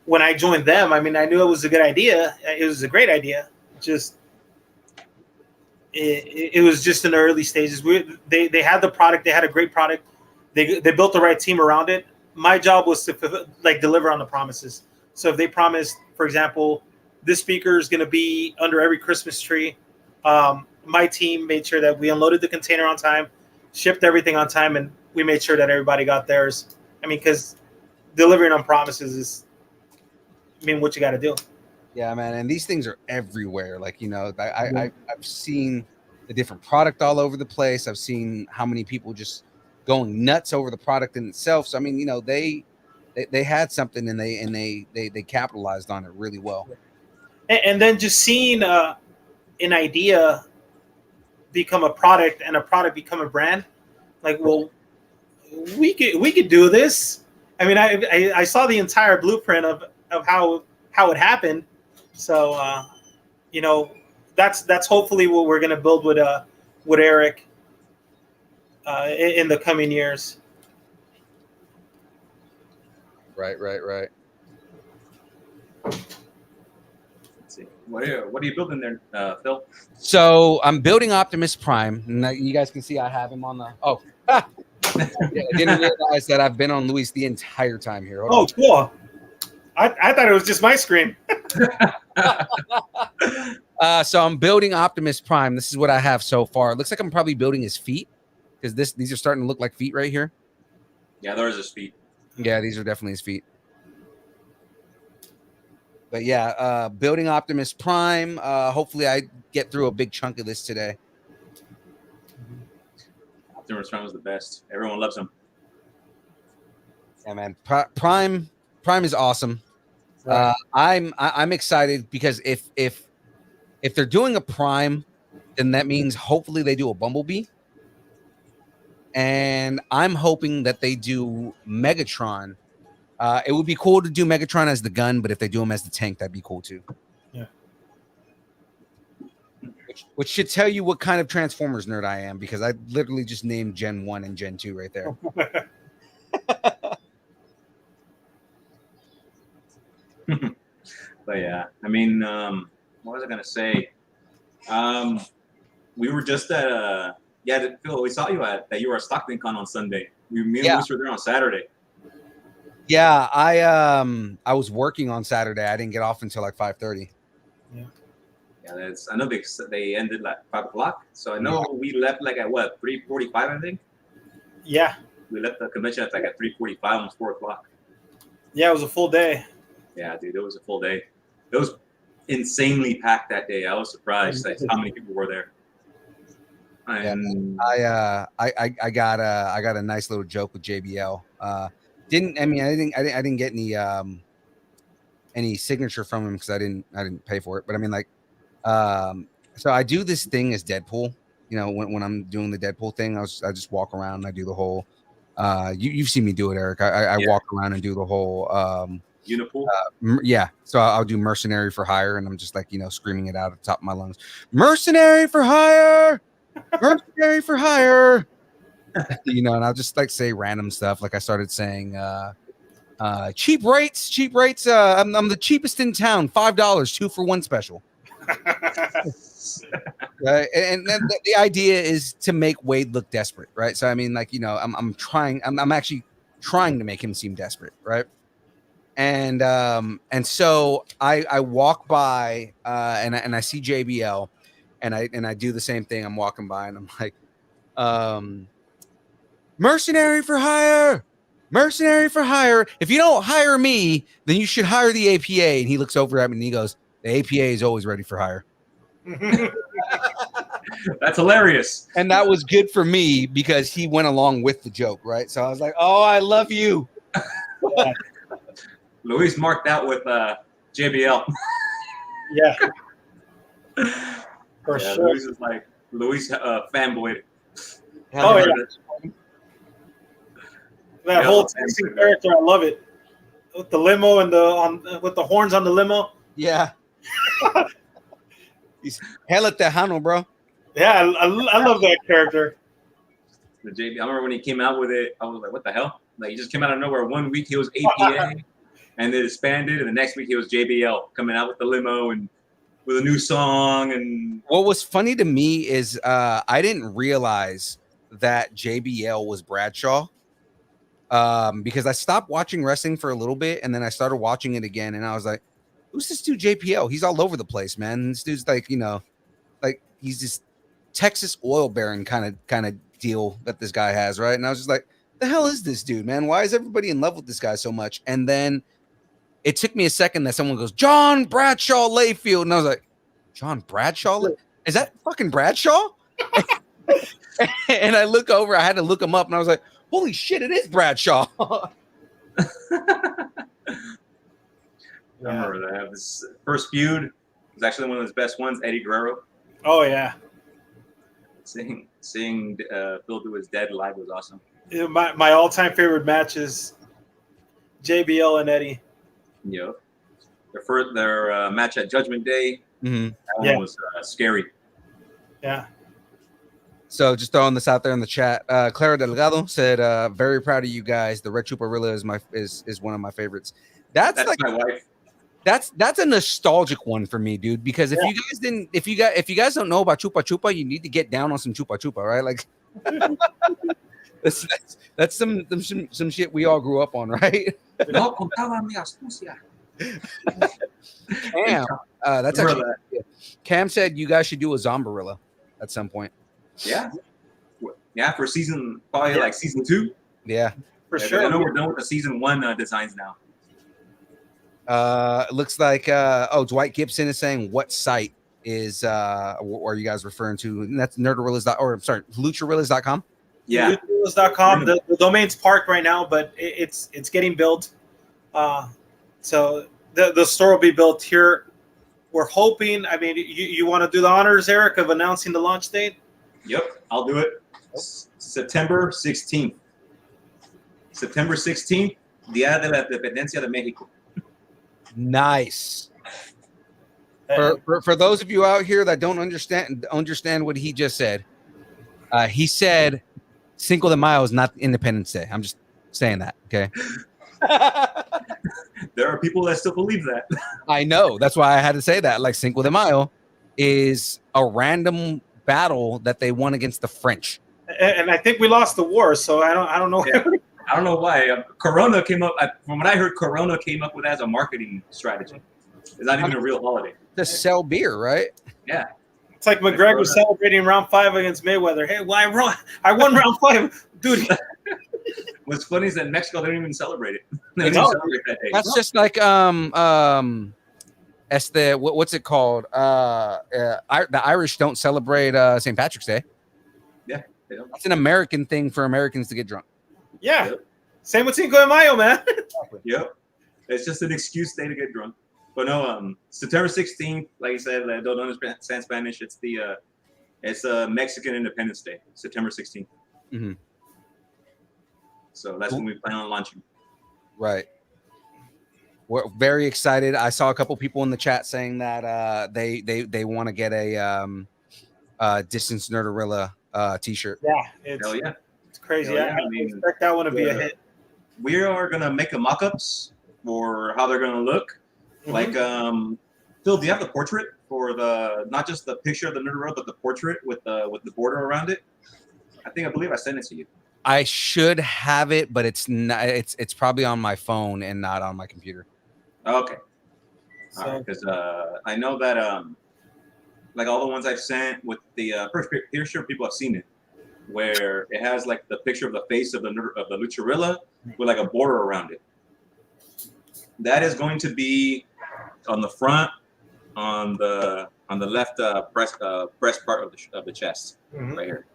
E: when I joined them, I mean, I knew it was a good idea. It was a great idea. Just it was just in the early stages. They had the product. They had a great product. They built the right team around it. My job was to deliver on the promises. So if they promised, for example, this speaker is going to be under every Christmas tree, my team made sure that we unloaded the container on time, shipped everything on time, and we made sure that everybody got theirs. I mean, because delivering on promises is, what you got to do.
A: Yeah, man. And these things are everywhere. Like, I've seen the different product all over the place. I've seen how many people just going nuts over the product in itself. So, I mean, they had something, and they capitalized on it really well.
E: And then just seeing an idea become a product and a product become a brand, like, well, we could do this. I mean, I saw the entire blueprint of how it happened. So, that's hopefully what we're going to build with Eric in the coming years.
A: Right.
D: Let's see. What are you building there, Phil?
A: So I'm building Optimus Prime. And you guys can see I have him on the. Oh, I didn't realize that I've been on Luis the entire time here. Hold on.
E: Cool. I thought it was just my screen.
A: So I'm building Optimus Prime. This is what I have so far. It looks like I'm probably building his feet, because these are starting to look like feet right here.
D: Yeah, there's his feet.
A: Yeah, these are definitely his feet. But yeah, building Optimus Prime. Hopefully, I get through a big chunk of this today.
D: Optimus Prime was the best. Everyone loves him.
A: Yeah, man. Prime is awesome.
E: Right.
A: I'm excited because if they're doing a Prime, then that means hopefully they do a Bumblebee. And I'm hoping that they do Megatron. It would be cool to do Megatron as the gun, but if they do him as the tank, that'd be cool too.
E: Yeah.
A: Which should tell you what kind of Transformers nerd I am, because I literally just named Gen 1 and Gen 2 right there.
D: But yeah, I mean, what was I gonna say? We were just at Phil. We saw you at that. You were at Stockton Con on Sunday. Me and Luis were there on Saturday.
A: Yeah, I was working on Saturday. I didn't get off until like 5:30.
D: Yeah, I know they ended like 5 o'clock. So I know we left like at what 3:45, I think.
E: Yeah.
D: We left the convention at like at 3:45, almost 4 o'clock.
E: Yeah, it was a full day.
D: Yeah, dude, it was a full day. It was insanely packed that day. I was surprised at how many people were there. And
A: I got a nice little joke with JBL. I didn't get any signature from him because I didn't pay for it. But I mean, like, so I do this thing as Deadpool. You know, when I'm doing the Deadpool thing, I just walk around and I do the whole. You've seen me do it, Eric. I walk around and do the whole.
D: Unipool.
A: Yeah, so I'll do mercenary for hire, and I'm just like, screaming it out at the top of my lungs, mercenary for hire, mercenary for hire. And I'll just like say random stuff. Like I started saying, cheap rates. I'm the cheapest in town, $5, 2-for-1 special. Right, and then the idea is to make Wade look desperate, right? So I mean, like, I'm actually trying to make him seem desperate, right? And so I walk by and I see JBL, and I do the same thing. I'm walking by and I'm like, mercenary for hire. If you don't hire me, then you should hire the APA. And he looks over at me and he goes, the APA is always ready for hire.
D: That's hilarious.
A: And that was good for me because he went along with the joke, right? So I was like, oh, I love you.
D: Luis marked out with JBL.
E: Yeah. For sure.
D: Luis is like fanboy.
E: Oh yeah. That whole Texan character, I love it. With the limo and with the horns on the limo.
A: Yeah. He's hella tejano, bro.
E: Yeah, I love that character.
D: The JBL. I remember when he came out with it, I was like, what the hell? Like, he just came out of nowhere. 1 week he was APA. And then expanded, and the next week he was JBL coming out with the limo and with a new song. And
A: what was funny to me is I didn't realize that JBL was Bradshaw, because I stopped watching wrestling for a little bit, and then I started watching it again, and I was like, "Who's this dude JBL? He's all over the place, man. This dude's like, like he's this Texas oil baron kind of deal that this guy has, right?" And I was just like, "The hell is this dude, man? Why is everybody in love with this guy so much?" And then it took me a second that someone goes, John Bradshaw Layfield. And I was like, John Bradshaw? Is that fucking Bradshaw? And I look over, I had to look him up, and I was like, holy shit, it is Bradshaw.
D: I remember that. This first feud was actually one of his best ones, Eddie Guerrero.
E: Oh, yeah.
D: Seeing Phil do his dead live was awesome.
E: Yeah, my all-time favorite match is JBL and Eddie.
D: Yeah, their match at Judgment Day.
A: Mm-hmm.
D: That one was scary.
E: Yeah.
A: So just throwing this out there in the chat. Clara Delgado said, "Very proud of you guys. The Red Chuparilla is one of my favorites." That's like
D: my wife.
A: That's a nostalgic one for me, dude. Because if you guys don't know about Chupa Chupa, you need to get down on some Chupa Chupa, right? Like that's some shit we all grew up on, right? Cam, that's actually Cam said you guys should do a Zombarilla at some point.
D: Yeah, for season 2.
A: Yeah,
E: For
D: Yeah,
E: sure.
D: I know we're done with the season 1 designs now.
A: It looks like Dwight Gibson is saying what site is are you guys referring to? And that's nerdarillas. Or I'm sorry, lucharillas.com.
D: Yeah.
E: Lucharillas.com. The domain's parked right now, but it's getting built. So the store will be built here. We're hoping. I mean, you want to do the honors, Eric, of announcing the launch date?
D: Yep, I'll do it. September 16th. September 16th, Día de la Dependencia de México.
A: Nice. For those of you out here that don't understand what he just said, he said Cinco de Mayo is not Independence Day. I'm just saying that, okay?
D: There are people that still believe that.
A: I know. That's why I had to say that. Like Cinco de Mayo is a random battle that they won against the French.
E: And I think we lost the war, so I don't know.
D: Yeah. I don't know why. Corona came up, from what I heard, Corona came up with as a marketing strategy. It's not even a real holiday.
A: To sell beer, right?
D: Yeah.
E: It's like McGregor celebrating round 5 against Mayweather. Hey, why I won round 5, dude.
D: What's funny is that in Mexico they don't even celebrate it. They don't
E: No.
D: even celebrate that day.
A: That's just like what's it called? The Irish don't celebrate St. Patrick's Day.
D: Yeah, they don't.
A: That's an American thing for Americans to get drunk.
E: Yeah.
D: Yep.
E: Same with Cinco de Mayo, man.
D: Yep. It's just an excuse day to get drunk. But no, September 16th, like I said, I don't understand Spanish. It's it's Mexican Independence Day, September 16th.
A: Mm-hmm.
D: So that's when we plan on launching.
A: Right. We're very excited. I saw a couple people in the chat saying that they want to get a Distance Nerdorilla t-shirt.
E: Yeah,
D: Hell yeah.
E: it's crazy.
D: Hell yeah.
E: I expect that one to be a hit.
D: We are gonna make a mock-ups for how they're gonna look.
E: Mhm.
D: Like, Phil, do you have the portrait for not just the picture of the Nerdorilla, but the portrait with the border around it? I believe I sent it to you.
A: I should have it, but it's not. It's probably on my phone and not on my computer.
D: Okay.
E: So,
D: Because I know that like all the ones I've sent with the here, sure people have seen it, where it has like the picture of the face of the Lucharilla with like a border around it. That is going to be on the front, on the left breast part of the chest,
E: Mhm.
D: right here,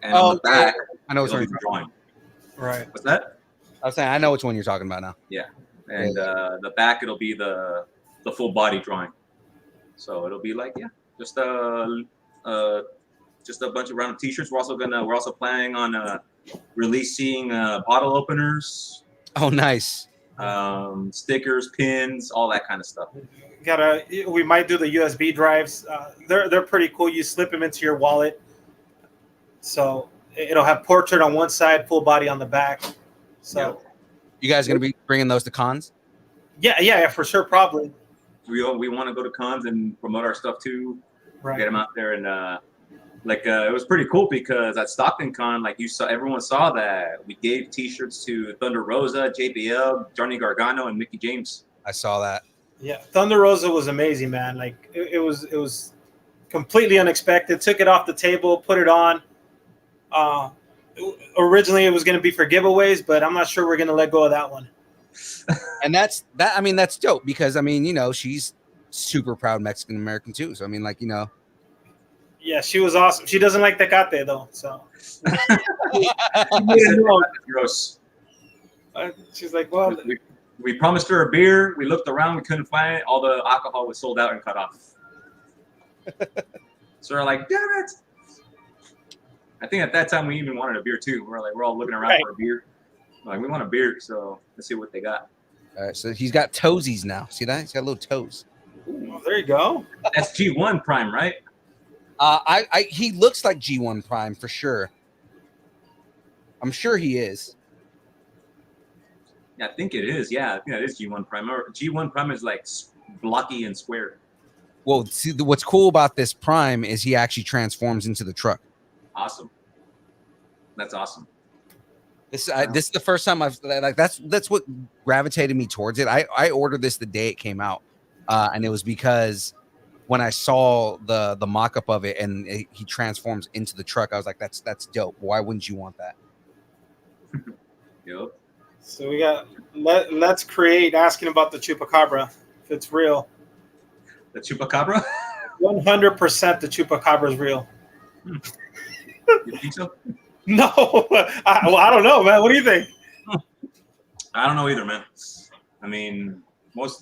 D: and on the back,
A: I know which
D: it'll
A: one
D: be
A: you're
D: the drawing.
E: right.
D: What's that?
A: I was saying I know which one you're talking about now.
D: And the back, it'll be the full body drawing. So it'll be like just a bunch of random T-shirts. We're also planning on releasing bottle openers,
A: Oh, nice.
D: stickers, pins, all that kind of stuff.
E: We might do the USB drives. They're pretty cool. You slip them into your wallet, so it'll have portrait on one side, full body on the back. So
A: You guys gonna be bringing those to cons?
E: yeah, for sure, probably.
D: We want to go to cons and promote our stuff too.
E: Right.
D: Get them out there, and it was pretty cool because at Stockton Con, like everyone saw that we gave T-shirts to Thunder Rosa, JBL, Johnny Gargano, and Mickey James.
A: I saw that.
E: Yeah, Thunder Rosa was amazing, man. Like it was completely unexpected. Took it off the table, put it on. Originally, it was going to be for giveaways, but I'm not sure we're going to let go of that one.
A: And that's dope because she's super proud Mexican American too. So
E: Yeah, she was awesome. She doesn't like Tecate though, so
D: Gross.
E: she's like, well,
D: We promised her a beer. We looked around. We couldn't find it. All the alcohol was sold out and cut off. So we're like, damn it. I think at that time we even wanted a beer too. We're all looking around for a beer. Like, we want a beer, so let's see what they got.
A: all right. So he's got toesies now. See that? He's got little toes.
E: oh, there you go.
D: That's G1 Prime, right?
A: He looks like G1 Prime for sure. I'm sure he is.
D: Yeah, I think it is. Yeah, it is G1 Prime. G1 Prime is like blocky and square.
A: Well, see, what's cool about this Prime is he actually transforms into the truck.
D: Awesome. That's awesome.
A: This is the first time I've that's what gravitated me towards it. I ordered this the day it came out, and it was because when I saw the mock-up of it and he transforms into the truck, I was like, that's dope. Why wouldn't you want that?
D: Yep.
E: So we got let's create asking about the chupacabra if it's real.
D: The chupacabra.
E: 100% the chupacabra is real.
D: You think so?
E: No, I don't know, man. What do you think?
D: I don't know either, man. I mean,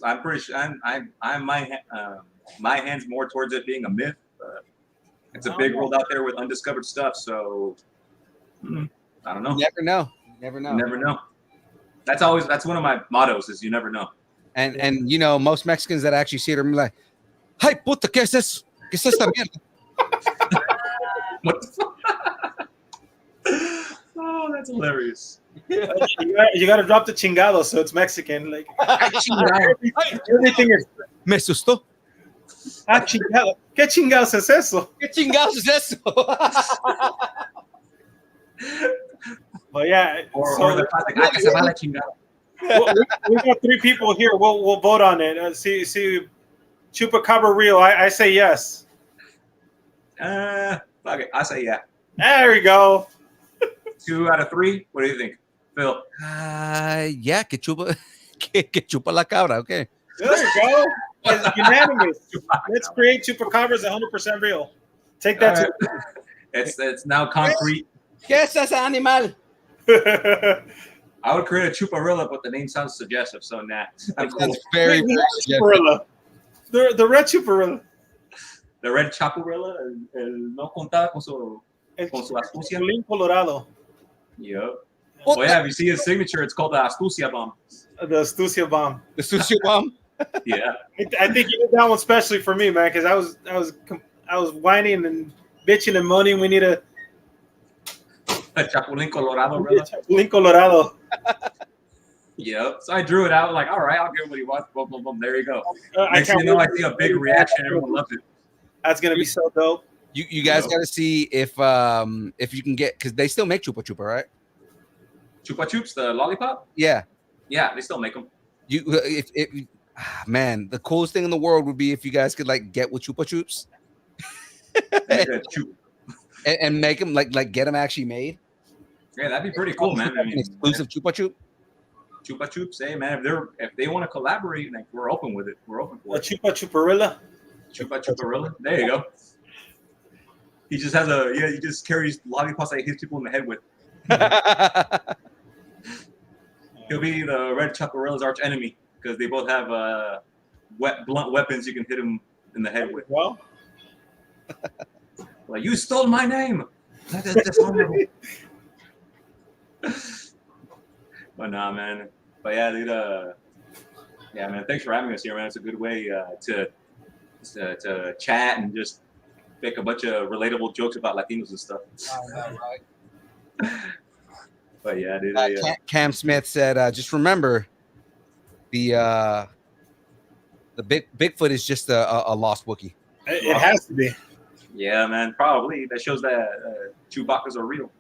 D: I'm pretty sure I'm my hand's more towards it being a myth. But it's a big world out there with undiscovered stuff, so I don't know.
A: You never know. You never know.
D: You never know. That's one of my mottos is you never know.
A: And you know, most Mexicans that actually see it are like, "Hey, puta, ¿qué es eso? ¿Qué es esta mierda?"
D: What the fuck? Oh, that's hilarious.
E: You got to drop the chingado, so it's Mexican. Like everything is.
A: Me asustó.
E: Ah, chingado. ¿Qué chingados es eso?
A: ¿Qué chingados es eso?
E: But yeah,
D: Or the classic, "Ah, que se va la chingada."
E: we got 3 people here. We'll vote on it. See, chupacabra real. I say yes.
D: Fuck it. I say yeah.
E: There we go.
D: 2 out of 3. What do you think, Phil?
A: Yeah, que chupa la cabra. Okay.
E: There you go. It's unanimous. Let's create chupacabras 100% real. Take that.
D: All right. It's now concrete.
A: ¿Qué es ese animal?
D: I would create a chuparilla, but the name sounds suggestive, so nah. I'm cool.
A: That's very,
E: Wait,
A: very
E: chuparilla. The red chuparilla.
D: The red chaparilla, no contaba con su astucia.
E: Chapulín Colorado.
D: Yep. Oh yeah, if you see his signature, it's called the Astucia bomb.
E: The Astucia bomb.
A: The sushi bomb.
D: Yeah.
E: I think you did that one especially for me, man, because I was whining and bitching and moaning. We need a
D: Chapulín Colorado, brother.
E: Chapulín Colorado.
D: Yep. So I drew it out, like, all right, I'll give him what he wants. Boom, boom, boom. There you go.
E: I
D: Next thing
E: can't
D: you know, I
E: wait.
D: see a big reaction. Everyone loved it.
E: That's gonna be so dope.
A: You guys
D: Yep.
A: got to see if you can get, because they still make Chupa Chupa, right?
D: Chupa Chups, the lollipop?
A: Yeah.
D: Yeah, they still make them.
A: Man, the coolest thing in the world would be if you guys could like get with Chupa Chups and make them like get them actually made.
D: Yeah, that'd be pretty cool, man. I
A: An
D: mean,
A: exclusive Chupa Chup.
D: Chupa Chups, hey man, if they want to collaborate, like we're open with it. We're open for
E: A
D: it.
E: chuparilla.
D: Chupa Chuparilla. There you go. He just he just carries lollipops that he hits people in the head with. He'll be the red Chuparilla's arch enemy because they both have blunt weapons you can hit him in the head with.
E: Well,
D: Like, you stole my name. That's horrible. But nah, man. But yeah, dude. Yeah, man. Thanks for having us here, man. It's a good way to chat and just make a bunch of relatable jokes about Latinos and stuff. But yeah, dude.
A: Cam Smith said, just remember the Bigfoot is just a lost Wookiee.
E: it has to be.
D: Yeah, man. Probably that shows that Chewbacca's are real.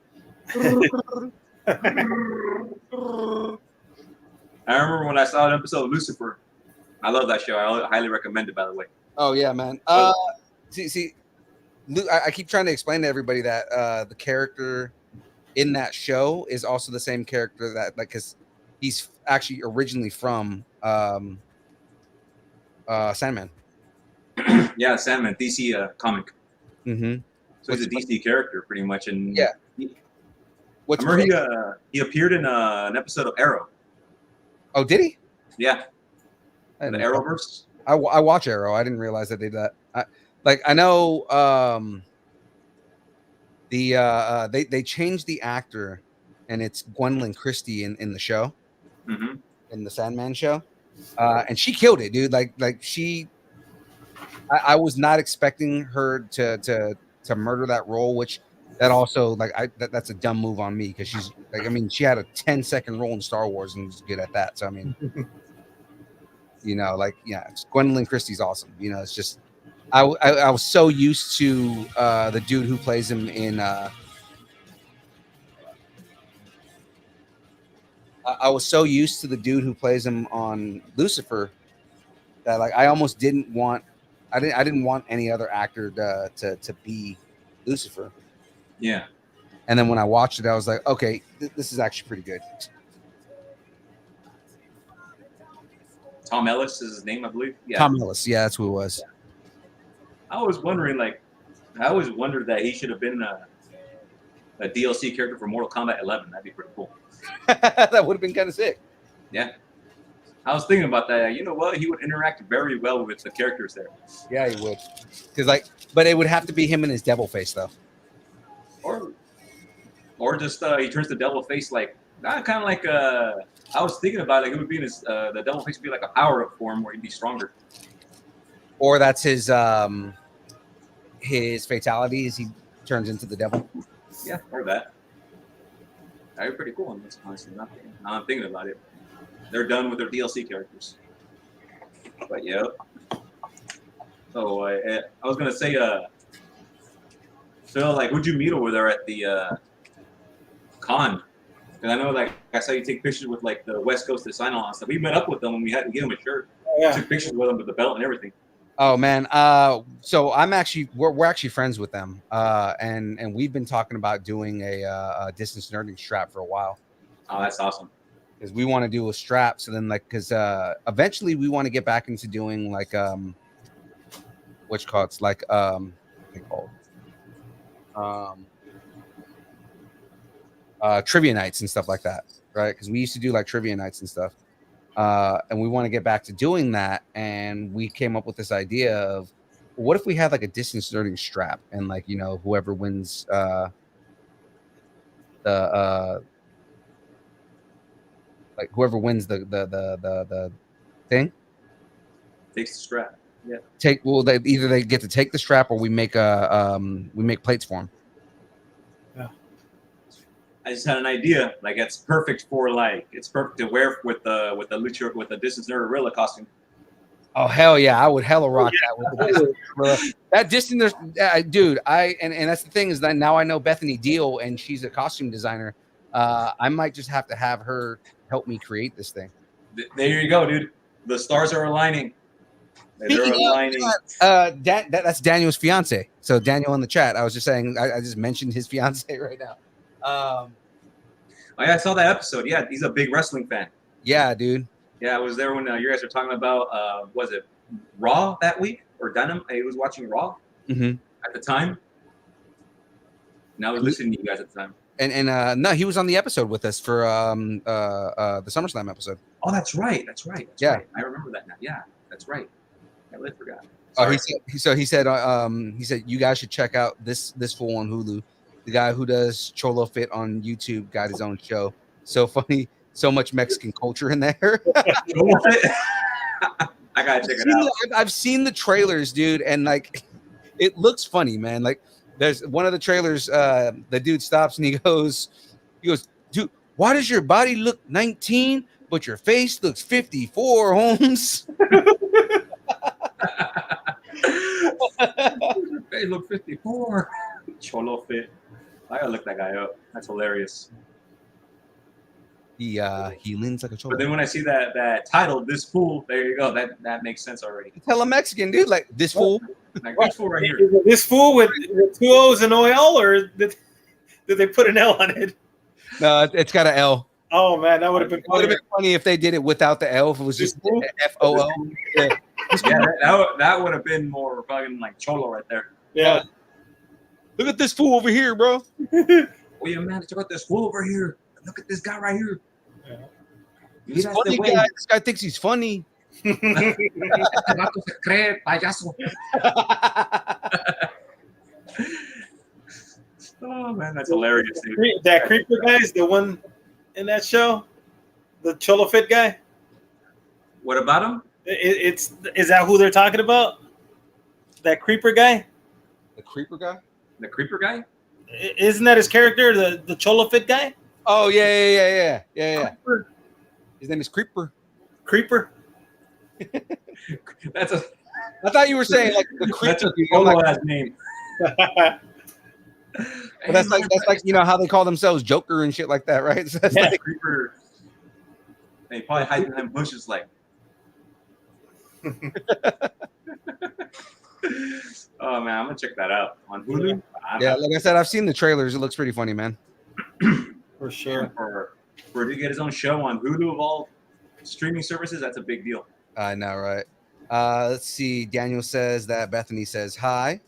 D: I remember when I saw an episode of Lucifer. I love that show. I highly recommend it, by the way.
A: Oh yeah, man. See, I keep trying to explain to everybody that the character in that show is also the same character that, like, because he's actually originally from Sandman.
D: Yeah, Sandman, DC comic.
A: Mm-hmm.
D: So he's a DC character, pretty much. And
A: Yeah.
D: I remember he appeared in an episode of Arrow.
A: Oh, did he?
D: Yeah,
A: I
D: the
A: didn't know.
D: Arrowverse.
A: I watch Arrow. I didn't realize they did that. I know they changed the actor, and it's Gwendolyn Christie in the show,
D: Mm-hmm.
A: in the Sandman show, and she killed it, dude. I was not expecting her to murder that role, which that also that's a dumb move on me because she's like, I mean, she had a 10-second role in Star Wars and was good at that. So I mean, Gwendolyn Christie's awesome. It's just I was so used to the dude who plays him in. I was so used to the dude who plays him on Lucifer that I almost didn't want. I didn't want any other actor to be Lucifer.
D: Yeah.
A: And then when I watched it, I was like, okay, this is actually pretty good.
D: Tom Ellis is his name, I believe. Yeah.
A: Tom Ellis. Yeah, that's who it was.
D: I was wondering, like, I always wondered that he should have been a DLC character for Mortal Kombat 11. That'd be pretty cool.
A: That would have been kind of sick.
D: Yeah. I was thinking about that. You know what? He would interact very well with the characters there.
A: Yeah, he would. Because but it would have to be him in his devil face though.
D: Or just he turns the devil face like kind of like I was thinking about it, like it would be in his the devil face would be like a power up form where he'd be stronger.
A: Or that's his fatality is he turns into the devil.
D: Yeah, or that. That'd be pretty cool. Honestly, now I'm thinking about it. They're done with their DLC characters. But yeah. So I was gonna say, Phil, like, who'd you meet over there at the con? Because I know, like, I saw you take pictures with like the West Coast design and stuff. We met up with them and we had to give them a shirt.
E: Yeah.
D: Took pictures with them with the belt and everything.
A: Oh man, so we're actually friends with them, and we've been talking about doing a distance nerding strap for a while.
D: Oh, that's awesome.
A: Because we want to do a strap, so then because eventually we want to get back into doing like which cards like they called trivia nights and stuff like that, right? Because we used to do like trivia nights and stuff. And we want to get back to doing that, and we came up with this idea of what if we had like a distance learning strap, and like whoever wins whoever wins the thing
D: Takes the strap. Yeah.
A: Either they get to take the strap or we make plates for them.
D: I just had an idea. Like it's perfect for it's perfect to wear with the distance Lucharillas costume.
A: Oh hell yeah, I would hella rock that with the distance Lucharillas. That distance, dude. And that's the thing is that now I know Bethany Deal and she's a costume designer. I might just have to have her help me create this thing.
D: There you go, dude. The stars are aligning. They're aligning.
A: That's Daniel's fiance. So Daniel in the chat. I was just saying. I just mentioned his fiance right now.
D: Oh yeah, I saw that episode. Yeah, he's a big wrestling fan.
A: Yeah, dude.
D: Yeah, I was there when you guys were talking about was it Raw that week or Dunham? He was watching Raw at the time. And I was listening to you guys at the time.
A: And no, he was on the episode with us for the SummerSlam episode.
D: Oh, that's right. That's right. Right. I remember that now. Yeah, that's right. I really forgot. Sorry.
A: He said you guys should check out this fool on Hulu. The guy who does Cholo Fit on YouTube got his own show. So funny, so much Mexican culture in there.
D: I gotta check it out.
A: I've seen the trailers, dude, and like it looks funny, man. Like there's one of the trailers, the dude stops and he goes, dude, why does your body look 19, but your face looks 54, Holmes?
D: Your face look 54. Cholo Fit. I gotta look that guy up. That's hilarious.
A: He leans like a cholo.
D: But then when I see that title, this fool, there you go. That makes sense already.
A: Tell a Mexican dude like this fool.
D: Like this fool right here.
E: This fool with 2 O's and oil, or did they put an L on it?
A: No, it's got an L.
E: Oh man, that would have been
A: funny if they did it without the L. If it was just FOO.
D: Yeah, that would have been more fucking like cholo right there.
E: Yeah.
A: Look at this fool over here, bro.
D: Oh yeah, man, check out this fool over here. Look at this guy right here. Yeah.
A: He's funny guy. This guy thinks he's funny.
D: Oh man, that's hilarious, dude.
E: That creeper guy is the one in that show, the Cholo Fit guy.
D: What about him?
E: Is that who they're talking about? That creeper guy?
A: The creeper guy?
D: The creeper guy?
E: Isn't that his character, the Cholo Fit guy?
A: Oh yeah. Creeper. His name is Creeper.
E: Creeper.
D: I
A: thought you were saying like the creeper.
D: That's a Cholo ass name.
A: But that's like how they call themselves Joker and shit like that, right? So that's like
D: Creeper. They probably hide behind bushes like. Oh man, I'm gonna check that out on Hulu.
A: Yeah, like I said, I've seen the trailers. It looks pretty funny, man.
E: For sure.
D: For to get his own show on Hulu of all streaming services, that's a big deal.
A: I know, right? Let's see. Daniel says that Bethany says hi.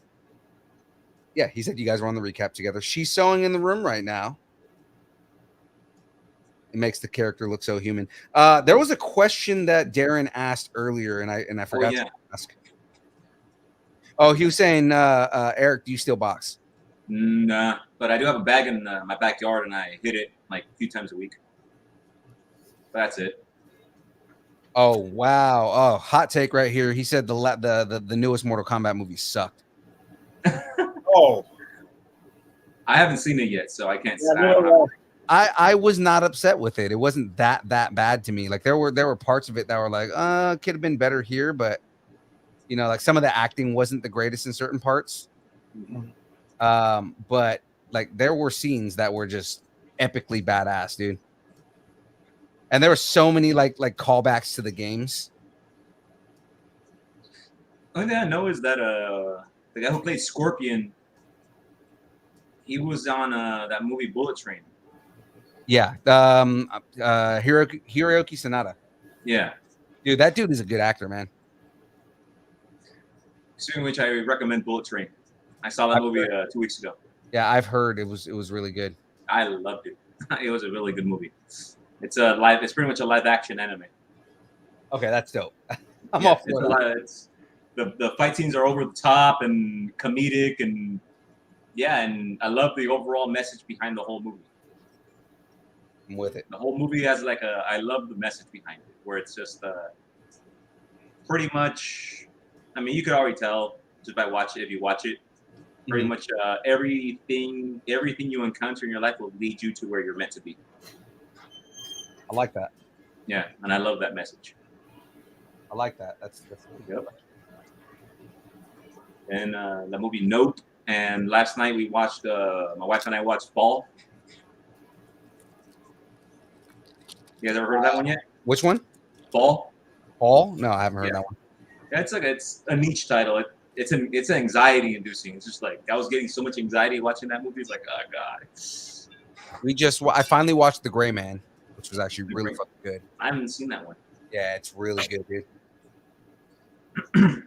A: Yeah, he said you guys were on the recap together. She's sewing in the room right now. It makes the character look so human. There was a question that Darren asked earlier, and I forgot to ask. Oh, he was saying, Eric, do you still box?
D: Nah, but I do have a bag in my backyard, and I hit it like a few times a week. That's it.
A: Oh wow! Oh, hot take right here. He said the newest Mortal Kombat movie sucked.
E: Oh,
A: I
D: haven't seen it yet, so I can't say.
A: I was not upset with it. It wasn't that bad to me. Like there were parts of it that were like, could have been better here, but you know, like some of the acting wasn't the greatest in certain parts. But like there were scenes that were just epically badass, dude. And there were so many like callbacks to the games.
D: The only thing I know is that the guy who played Scorpion, he was on that movie Bullet Train.
A: Yeah. Hiroki Sanada.
D: Yeah.
A: Dude, that dude is a good actor, man.
D: Speaking of which, I recommend Bullet Train. I saw that movie 2 weeks ago.
A: Yeah, I've heard it was really good.
D: I loved it. It was a really good movie. It's pretty much a live action anime.
A: Okay, that's dope. I'm all for that.
D: The fight scenes are over the top and comedic, and and I love the overall message behind the whole movie.
A: I'm with it.
D: The whole movie has I love the message behind it, where it's just pretty much. I mean, you could already tell just by watching if you watch it. Pretty much everything you encounter in your life will lead you to where you're meant to be.
A: I like that.
D: Yeah, and I love that message.
A: I like that. That's
D: yep. And the movie Nope. And last night we watched. My wife and I watched Fall. You guys ever heard of that one yet?
A: Which one?
D: Fall.
A: Fall? No, I haven't heard that one.
D: Yeah, it's a niche title. It's anxiety inducing. It's just like I was getting so much anxiety watching that movie. It's like, oh god.
A: I finally watched The Gray Man, which was actually really fucking good.
D: I haven't seen that one.
A: Yeah, it's really good, dude.
D: I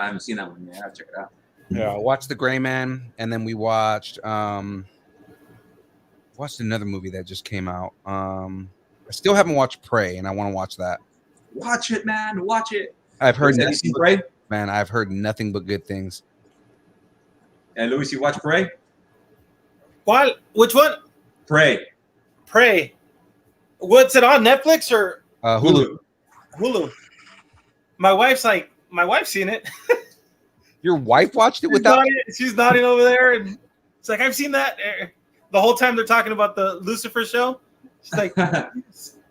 D: haven't seen that one yet. I have to check it out.
A: Yeah, I watched The Gray Man, and then we watched another movie that just came out. I still haven't watched Prey, and I want to watch that.
D: Watch it, man. Watch it.
A: I've heard
D: Have you seen Prey?
A: Man, I've heard nothing but good things.
D: And Luis, you watch Prey?
E: what? Which one?
D: Prey.
E: What's it on, Netflix or
A: Hulu?
E: Hulu. My wife's seen it.
A: Your wife watched it without?
E: She's nodding over there, and it's like, I've seen that. The whole time they're talking about the Lucifer show, she's like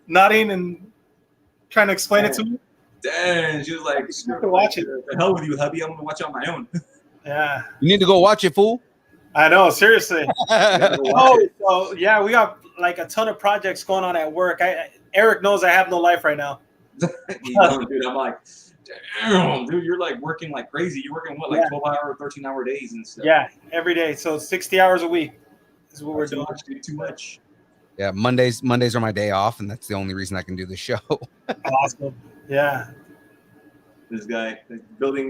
E: nodding and trying to explain it to me.
D: Damn, she was like,
E: I have to watch it.
D: The hell with you, hubby. I'm gonna watch it on my own.
E: Yeah.
A: You need to go watch it, fool.
E: I know, seriously. So yeah, we got like a ton of projects going on at work. Eric knows I have no life right now.
D: Dude, I'm like, damn, dude, you're like working like crazy. You're working 12-hour, 13-hour days and stuff.
E: Yeah, every day. So 60 hours a week is what we're doing.
D: Too much.
A: Yeah, Mondays are my day off, and that's the only reason I can do the show.
E: Awesome. Yeah.
D: This guy,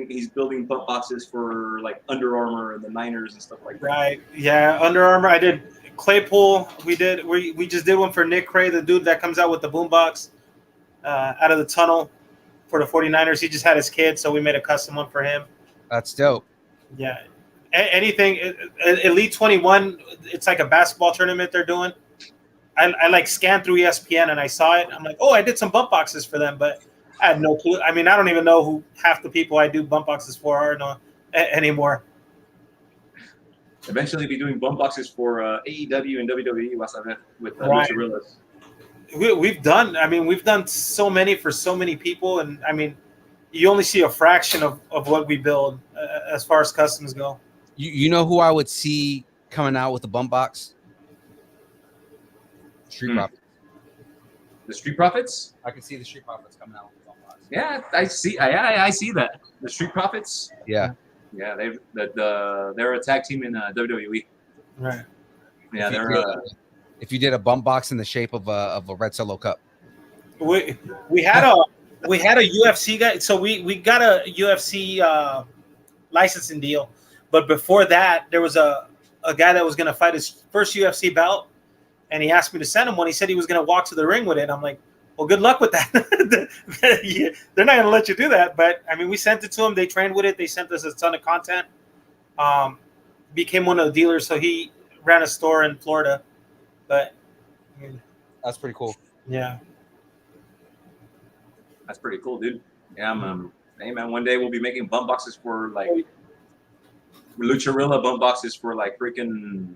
D: he's building bump boxes for like Under Armour and the Niners and stuff like that.
E: Right. Yeah. Under Armour. I did Claypool. We just did one for Nick Cray, the dude that comes out with the boombox out of the tunnel for the 49ers. He just had his kid, so we made a custom one for him.
A: That's dope.
E: Yeah. Anything Elite 21, it's like a basketball tournament they're doing. I like scanned through ESPN and I saw it. I'm like, oh, I did some bump boxes for them, but I had no clue. I mean, I don't even know who half the people I do bump boxes for are anymore.
D: Eventually be doing bump boxes for AEW and WWE with Lucharillas.
E: We've done so many for so many people, and I mean, you only see a fraction of what we build as far as customs go.
A: You know who I would see coming out with a bump box? Street Profits.
D: The Street Profits?
A: I can see the Street Profits coming out with a bump box.
D: Yeah, I see that. The Street Profits.
A: Yeah.
D: Yeah, they're a tag team in WWE.
E: Right.
D: Yeah,
A: if you did a bump box in the shape of a red Solo cup.
E: we had a UFC guy. So we got a UFC licensing deal, but before that, there was a guy that was going to fight his first UFC belt, and he asked me to send him one. He said he was going to walk to the ring with it. I'm like, well, good luck with that. They're not going to let you do that. But I mean, we sent it to him. They trained with it. They sent us a ton of content. Became one of the dealers, so he ran a store in Florida. But I mean,
A: That's pretty cool.
E: yeah.
D: That's pretty cool, dude. Yeah, hey man, one day we'll be making bump boxes for like Lucharilla bump boxes for like freaking,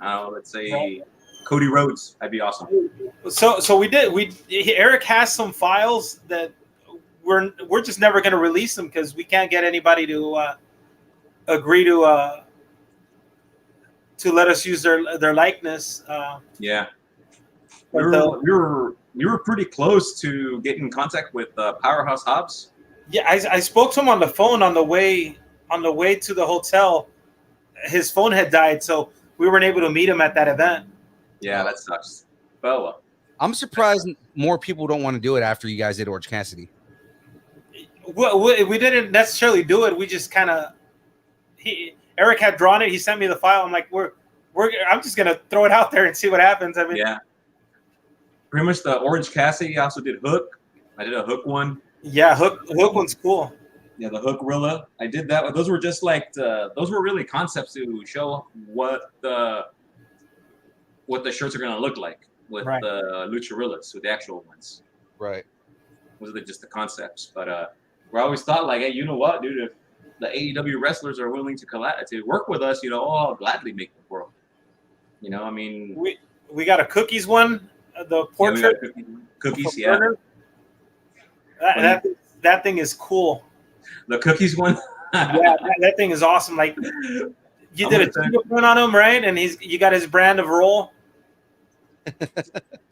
D: let's say Cody Rhodes. That'd be awesome.
E: So we did. Eric has some files that we're just never going to release them because we can't get anybody to agree to let us use their likeness.
D: Yeah, we were pretty close to getting in contact with Powerhouse Hobbs.
E: Yeah, I spoke to him on the phone on the way to the hotel. His phone had died, so we weren't able to meet him at that event.
D: Yeah, that sucks. Fella.
A: I'm surprised more people don't want to do it after you guys did Orange Cassidy.
E: We didn't necessarily do it. We just kind of Eric had drawn it. He sent me the file. I'm like, I'm just gonna throw it out there and see what happens. I mean,
D: yeah. Pretty much the Orange Cassidy. I also did Hook. I did a Hook one.
E: Yeah, Hook one's cool.
D: Yeah, the Hook Rilla. I did that. Those were just like those were really concepts to show what the shirts are gonna look like with the Lucharillas, with the actual ones.
A: Right.
D: Those are just the concepts. But we always thought like, hey, you know what, dude? If the AEW wrestlers are willing to work with us, I'll gladly make them for them. I mean,
E: we got a cookies one, the portrait
D: cookies, yeah.
E: That thing is cool.
D: The cookies one.
E: Yeah, that thing is awesome. Like you did a fingerprint on him, right? And you got his brand of roll.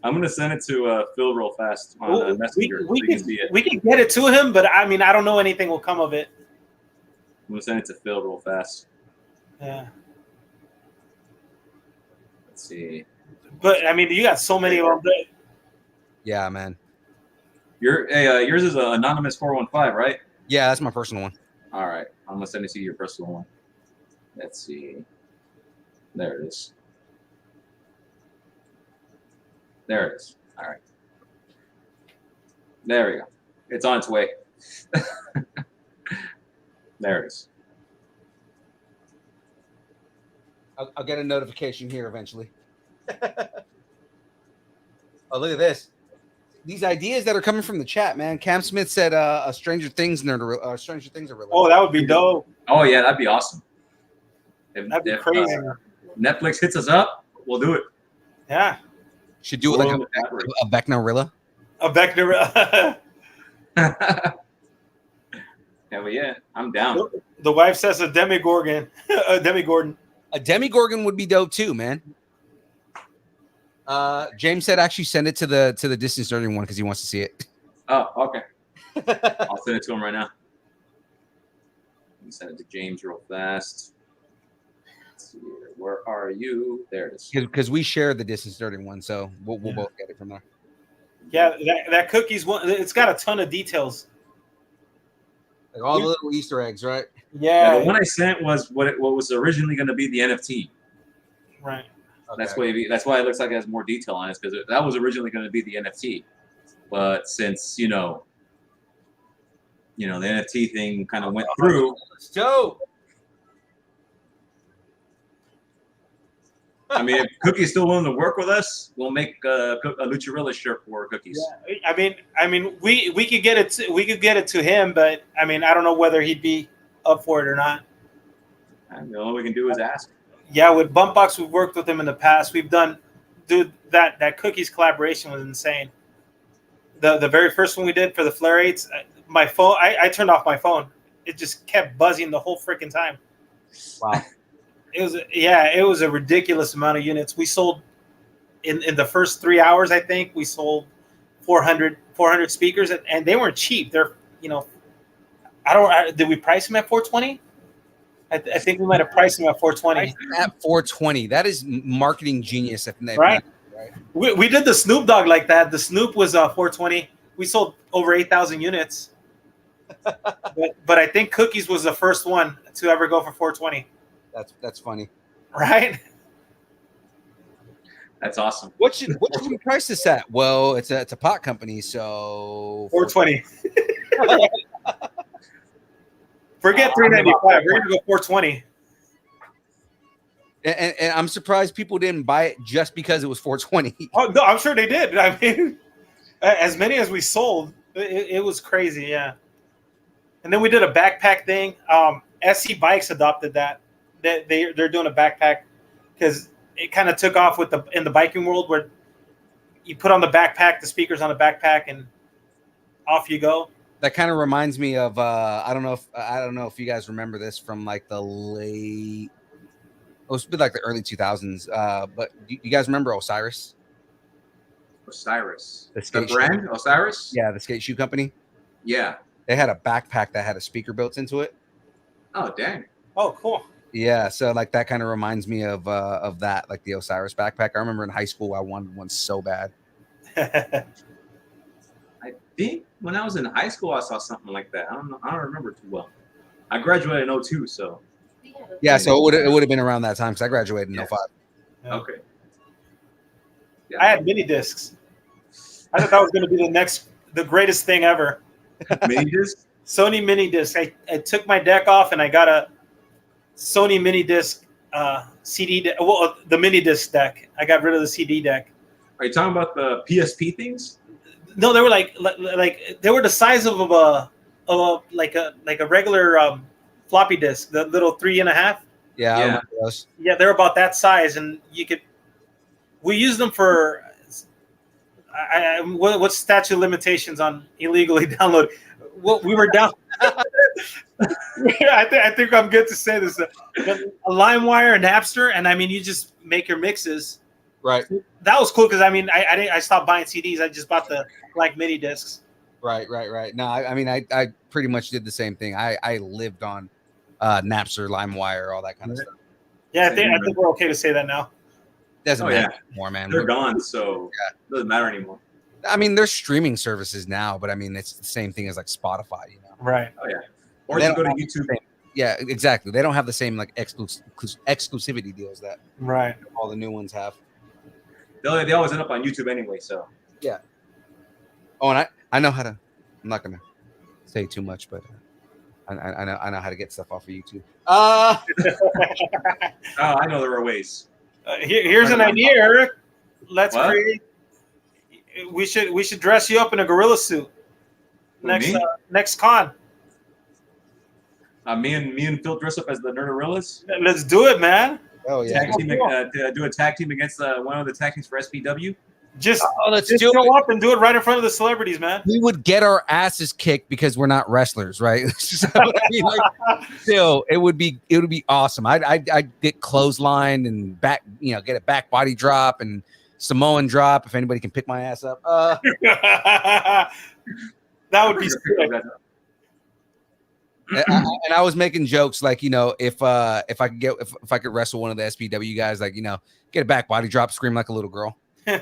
D: I'm gonna send it to Phil real fast on Messenger.
E: We can get it to him, but I mean, I don't know anything will come of it.
D: I'm gonna send it to Phil real fast.
E: Yeah.
D: Let's see.
E: But I mean, you got so many of them.
A: Yeah, man.
D: Yours is a anonymous 415, right?
A: Yeah, that's my personal one.
D: All right, I'm gonna send it to your personal one. Let's see. There it is. There it is. All right. There we go. It's on its way. There it is.
A: I'll get a notification here eventually. Oh, look at this. These ideas that are coming from the chat, man. Cam Smith said Stranger Things are related.
E: Oh, that would be dope.
D: Oh, yeah, that'd be awesome.
E: That'd be crazy.
D: Netflix hits us up, we'll do it.
E: Yeah.
A: Should do it like a Vecna-rilla.
E: A Vecna.
D: Yeah, but yeah, I'm down.
E: The wife says a Demigorgon. A Demigorgon.
A: A Demigorgon would be dope too, man. James said actually send it to the Distance Learning one because he wants to see it.
D: Oh, okay. I'll send it to him right now. Let me send it to James real fast. Let's see here. Where are you? There it is.
A: Because we share the Distance Learning one, so we'll both get it from there.
E: Yeah, that cookies one. It's got a ton of details.
A: Like all the little Easter eggs, right?
E: Yeah.
D: The one I sent was what was originally going to be the NFT.
E: Right.
A: Okay.
D: That's why it looks like it has more detail on it, because that was originally going to be the NFT, but since the NFT thing kind of went through.
A: So,
D: I mean, if Cookie's still willing to work with us, we'll make a Lucharilla shirt for Cookies.
E: Yeah. I mean, we could get it. We could get it to him, but I mean, I don't know whether he'd be up for it or not.
D: And all we can do is ask.
E: Yeah, with Bumpbox, we've worked with him in the past. We've done, dude, that Cookies collaboration was insane. The very first one we did for the Flare 8s, my phone, I turned off my phone. It just kept buzzing the whole freaking time.
A: wow.
E: It was a ridiculous amount of units. We sold in the first 3 hours, I think, we sold 400 speakers, and they weren't cheap. They're, did we price them at 420? I think we might have priced them at 420.
A: At 420. That is marketing genius.
E: Right.
A: Right.
E: We did the Snoop Dogg like that. The Snoop was 420. We sold over 8,000 units. but I think Cookies was the first one to ever go for 420.
A: That's funny.
E: Right?
D: That's awesome.
A: What should we price this at? Well, it's a pot company, so
E: 420. Forget 395. We're gonna go 420.
A: And I'm surprised people didn't buy it just because it was 420.
E: Oh no, I'm sure they did. I mean, as many as we sold, it was crazy. Yeah. And then we did a backpack thing. SC Bikes adopted that. They're doing a backpack because it kind of took off in the biking world where you put on the backpack, the speakers on the backpack, and off you go.
A: That kind of reminds me of I don't know if you guys remember this from like the late. It was like the early 2000s. But you guys remember Osiris?
D: Osiris.
A: The
D: brand? Osiris?
A: Yeah, the skate shoe company.
D: Yeah.
A: They had a backpack that had a speaker built into it.
D: Oh, dang.
E: Oh, cool.
A: Yeah, so like that kind of reminds me of that, like the Osiris backpack. I remember in high school I wanted one so bad.
D: I think when I was in high school, I saw something like that. I don't know. I don't remember too well. I graduated in 02, so.
A: Yeah, so it would have been around that time because I graduated in 05.
E: Yeah.
D: Okay.
E: I had mini discs. I thought that was going to be the greatest thing ever.
D: Mini disc?
E: Sony mini disc. I took my deck off and I got a Sony mini disc CD. Well, the mini disc deck. I got rid of the CD deck.
D: Are you talking about the PSP things?
E: No, they were like they were the size of a regular floppy disk, the little 3.5.
A: Yeah, I remember those.
E: Yeah, they're about that size, and we used them for. What statute of limitations on illegally download? What we were down. I think I'm good to say this. A LimeWire, a Napster, and I mean, you just make your mixes.
A: Right.
E: That was cool because I mean, I stopped buying CDs. I just bought the mini discs.
A: Right. No, I mean, I pretty much did the same thing. I lived on Napster, LimeWire, all that kind of stuff.
E: Yeah, I think we're okay to say that now.
A: Doesn't matter anymore, man.
D: They're gone, so it doesn't matter anymore.
A: I mean, there's streaming services now, but I mean, it's the same thing as like Spotify, you know?
E: Right.
D: Oh, yeah. Or you go to YouTube.
A: Yeah, exactly. They don't have the same like exclusivity deals that all the new ones have.
D: They always end up on YouTube anyway, so.
A: Yeah. Oh, and I know how to. I'm not gonna say too much, but I know how to get stuff off of YouTube.
D: Oh, I know there are ways.
E: Here's an idea, Eric. Let's create. We should dress you up in a gorilla suit. Next con.
D: Me and Phil dress up as the Lucharillas.
E: Let's do it, man.
A: Oh yeah.
D: Do a tag team against one of the tag teams for SPW.
E: Just
A: let's
E: go up and do it right in front of the celebrities, man.
A: We would get our asses kicked because we're not wrestlers, right? So, I mean, like, still, it would be awesome. I'd get clotheslined and back, get a back body drop and Samoan drop if anybody can pick my ass up.
E: That would be sick.
A: And I was making jokes like, if I could wrestle one of the SPW guys, like, get a back body drop, scream like a little girl.
D: You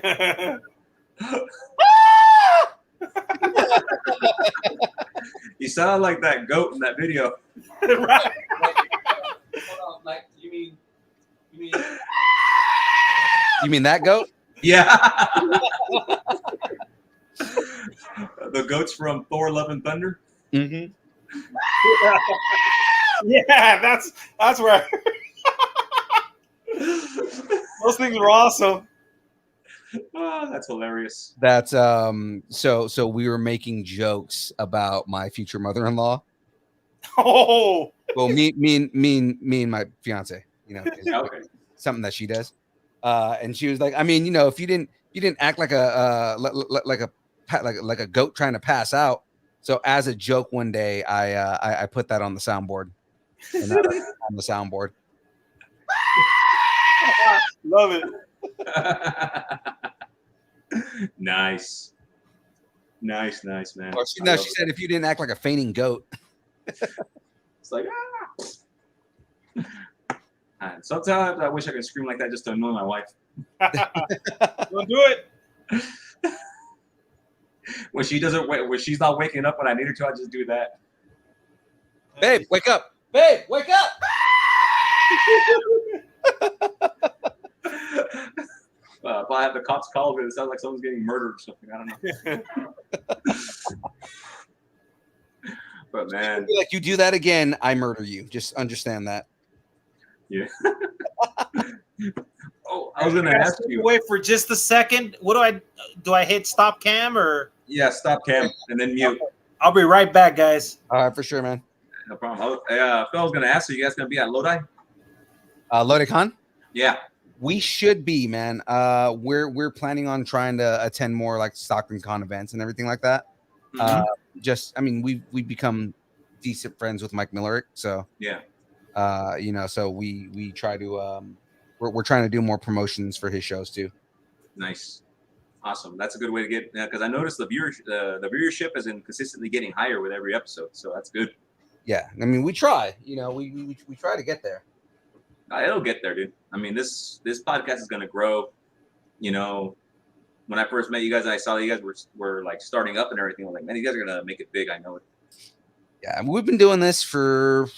D: sound like that goat in that video.
E: Right.
A: Hold on, like, you mean that goat?
D: Yeah. The goats from Thor: Love and Thunder.
A: Mm-hmm.
E: Yeah, that's where those things were awesome.
D: Oh, that's hilarious.
A: That's so we were making jokes about my future mother-in-law.
E: Oh,
A: Well, me and my fiance,
D: Okay.
A: something that she does. And she was like, I mean, if you didn't act like a goat trying to pass out. So as a joke one day, I put that on the soundboard. And on the soundboard.
E: love it.
D: Nice, man.
A: Or she said if you didn't act like a fainting goat.
D: It's like And sometimes I wish I could scream like that just to annoy my wife.
E: Don't do it.
D: When she doesn't, when she's not waking up when I need her to, I just do that.
A: Babe, wake up. Babe, wake up.
D: If I have the cops call me, it sounds like someone's getting murdered or something. I don't know. But man,
A: Like you do that again, I murder you. Just understand that.
D: yeah. Oh, I was gonna ask you.
E: Wait for just a second. What do? I hit stop cam or?
D: Yeah, stop cam and then mute.
E: I'll be right back, guys.
A: All right, for sure, man.
D: No problem. Phil, I was gonna ask you guys gonna be at Lodi?
A: Lodicon?
D: Yeah.
A: We should be, man. We're planning on trying to attend more like Stockton Con events and everything like that. I mean, we've become decent friends with Mike Millerick, so
D: yeah.
A: So we try to we're trying to do more promotions for his shows too.
D: Nice, awesome. That's a good way to get because I noticed the viewership is consistently getting higher with every episode, so that's good.
A: Yeah, I mean, we try. We try to get there.
D: It'll get there, dude. I mean, this podcast is gonna grow. When I first met you guys, I saw that you guys were like starting up and everything. I was like, man, you guys are gonna make it big. I know it.
A: Yeah, we've been doing this for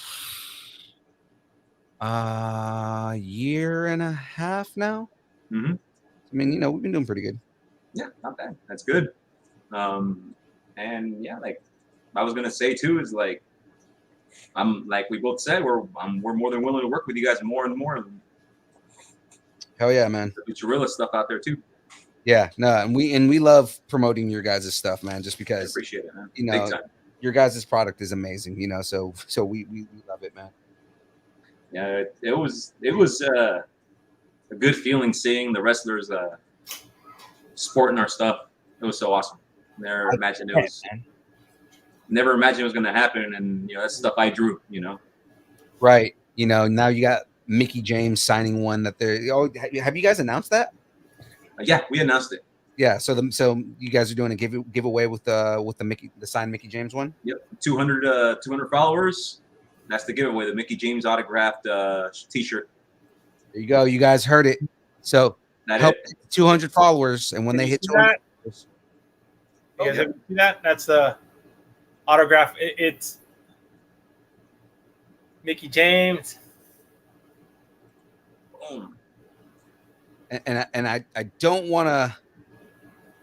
A: a year and a half now.
D: Mm-hmm.
A: I mean, we've been doing pretty good.
D: Yeah, not bad. That's good. And yeah, like I was gonna say too is like I'm like we both said we're more than willing to work with you guys more and more.
A: Hell yeah, man.
D: The Lucharillas stuff out there too.
A: Yeah, no, and we love promoting your guys' stuff, man. Just because
D: I appreciate it, man.
A: Big time. Your guys' product is amazing, so we love it, man.
D: Yeah, it was a good feeling seeing the wrestlers sporting our stuff. It was so awesome. Never imagined it was going to happen, and that's stuff I drew.
A: Right. Now you got Mickey James signing one that they're. Oh, have you guys announced that?
D: Yeah, we announced it.
A: Yeah, so you guys are doing a giveaway with the signed Mickey James one.
D: Yep, 200 followers. That's the giveaway, the Mickey James autographed T-shirt.
A: There you go. You guys heard it. So help 200 followers, and when they hit 200,
E: you guys ever see that? That's the autograph. It's Mickey James.
D: Boom.
A: And I don't want to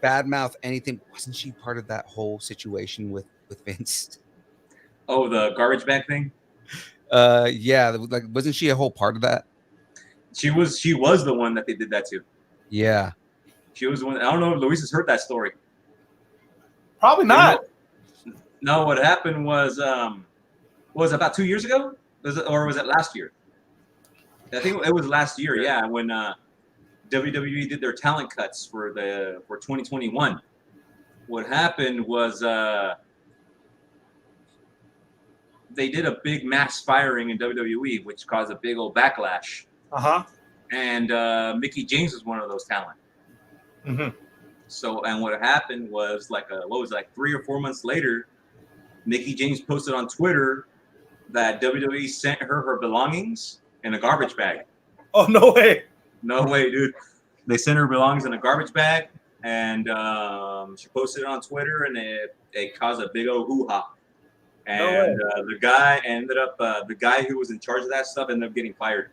A: badmouth anything. Wasn't she part of that whole situation with Vince?
D: Oh, the garbage bag thing.
A: Yeah, like wasn't she a whole part of that?
D: She was the one that they did that to.
A: Yeah,
D: she was the one. I don't know if Luis has heard that story.
E: Probably not.
D: No, what happened was about 2 years ago, was it last year? I think it was last year. Yeah, when WWE did their talent cuts for 2021. What happened was they did a big mass firing in WWE, which caused a big old backlash. And Mickey James was one of those talent.
E: Mm-hmm.
D: So, and what happened was 3 or 4 months later, Mickey James posted on Twitter that WWE sent her belongings in a garbage bag.
E: Oh, no way.
D: No way, dude. They sent her belongings in a garbage bag, and she posted it on Twitter, and it caused a big old hoo-ha. And the guy who was in charge of that stuff ended up getting fired.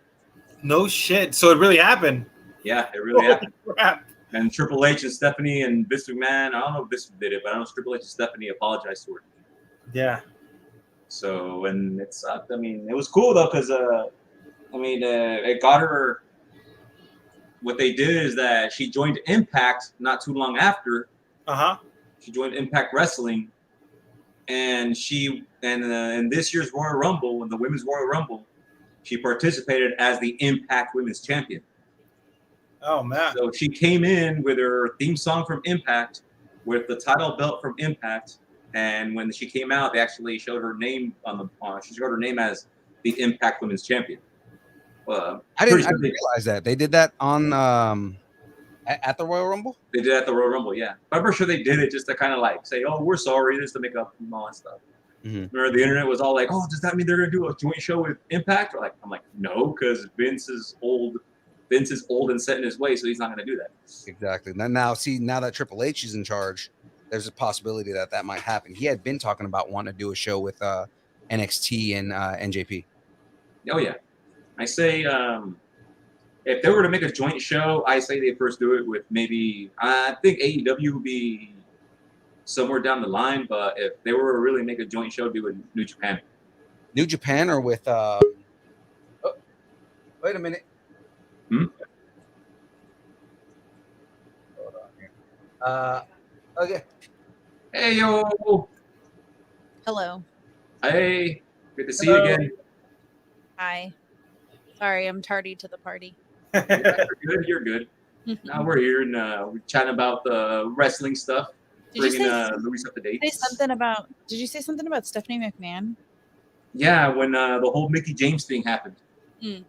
E: No shit. So it really happened.
D: Yeah, it really happened.
E: Crap.
D: And Triple H and Stephanie and Vince McMahon, I don't know if Vince did it, but I know Triple H and Stephanie apologized to her.
E: Yeah.
D: So, and it sucked. I mean, it was cool though, because it got her. What they did is that she joined Impact not too long after. She joined Impact Wrestling, and in this year's Royal Rumble, in the Women's Royal Rumble, she participated as the Impact Women's Champion.
E: Oh man!
D: So she came in with her theme song from Impact, with the title belt from Impact, and when she came out, they actually showed her name she showed her name as the Impact Women's Champion.
A: I didn't realize that they did that on at the Royal Rumble.
D: They did it at the Royal Rumble, yeah. But I'm sure they did it just to kind of like say, "Oh, we're sorry," just to make up and all that stuff. Mm-hmm. Remember, the internet was all like, "Oh, does that mean they're gonna do a joint show with Impact?" I'm like, no, because Vince's old Vince is old and set in his way, so he's not going to do that.
A: Exactly. Now that Triple H is in charge, there's a possibility that might happen. He had been talking about wanting to do a show with NXT and NJP.
D: Oh yeah, I say if they were to make a joint show, I say they first do it with maybe I think AEW would be somewhere down the line, but if they were to really make a joint show, do it New Japan.
A: New Japan or with wait a minute.
D: Hmm?
A: Hold on here. Okay.
D: Hey yo,
B: Hello.
D: hey, good to see you again.
B: Hi. Sorry, I'm tardy to the party.
D: You're good. Now we're here and we're chatting about the wrestling stuff.
B: Did you
D: Bringing
B: say,
D: Luis up to date.
B: Did you say something about Stephanie McMahon?
D: Yeah, when the whole Mickey James thing happened.
B: Mm.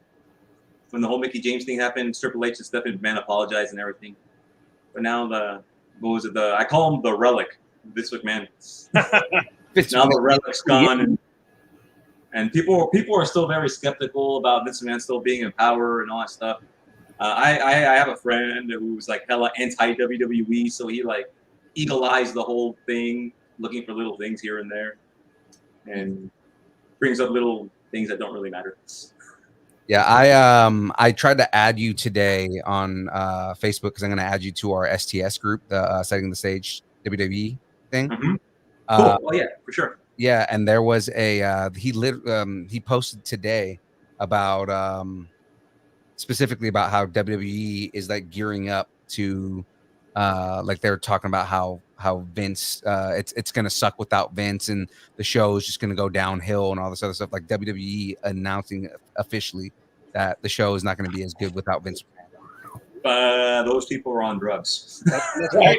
D: When the whole Mickey James thing happened, Triple H and Stephanie McMahon apologized and everything. But now I call him the relic, Vince McMahon. Now the relic's gone, and people are still very skeptical about Vince McMahon still being in power and all that stuff. I have a friend who's like hella anti WWE, so he like eagle eyes the whole thing, looking for little things here and there, and brings up little things that don't really matter.
A: Yeah, I tried to add you today on Facebook because I'm going to add you to our STS group, the Setting the Stage WWE thing.
D: Mm-hmm. Cool. Oh yeah, for sure.
A: Yeah, and there was a he posted today about specifically about how WWE is like gearing up to like they're talking about how Vince it's gonna suck without Vince and the show is just gonna go downhill and all this other stuff, like WWE announcing officially that the show is not gonna be as good without Vince.
D: Those people are on drugs.
A: That's right.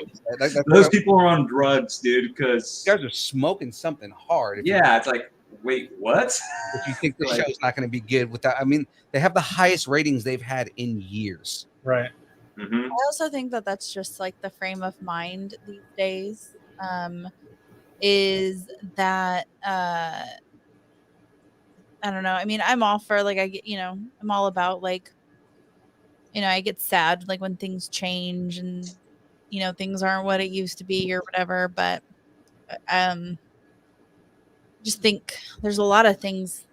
D: Those people are on drugs, dude, because
A: you guys are smoking something hard.
D: Yeah, it's like, wait, what?
A: If you think the show's not going to be good without, I mean, they have the highest ratings they've had in years.
E: Right.
D: Mm-hmm.
B: I also think that that's just like the frame of mind these days. Is that I don't know. I mean, I'm all for like I'm all about like I get sad like when things change and things aren't what it used to be or whatever. But just think there's a lot of things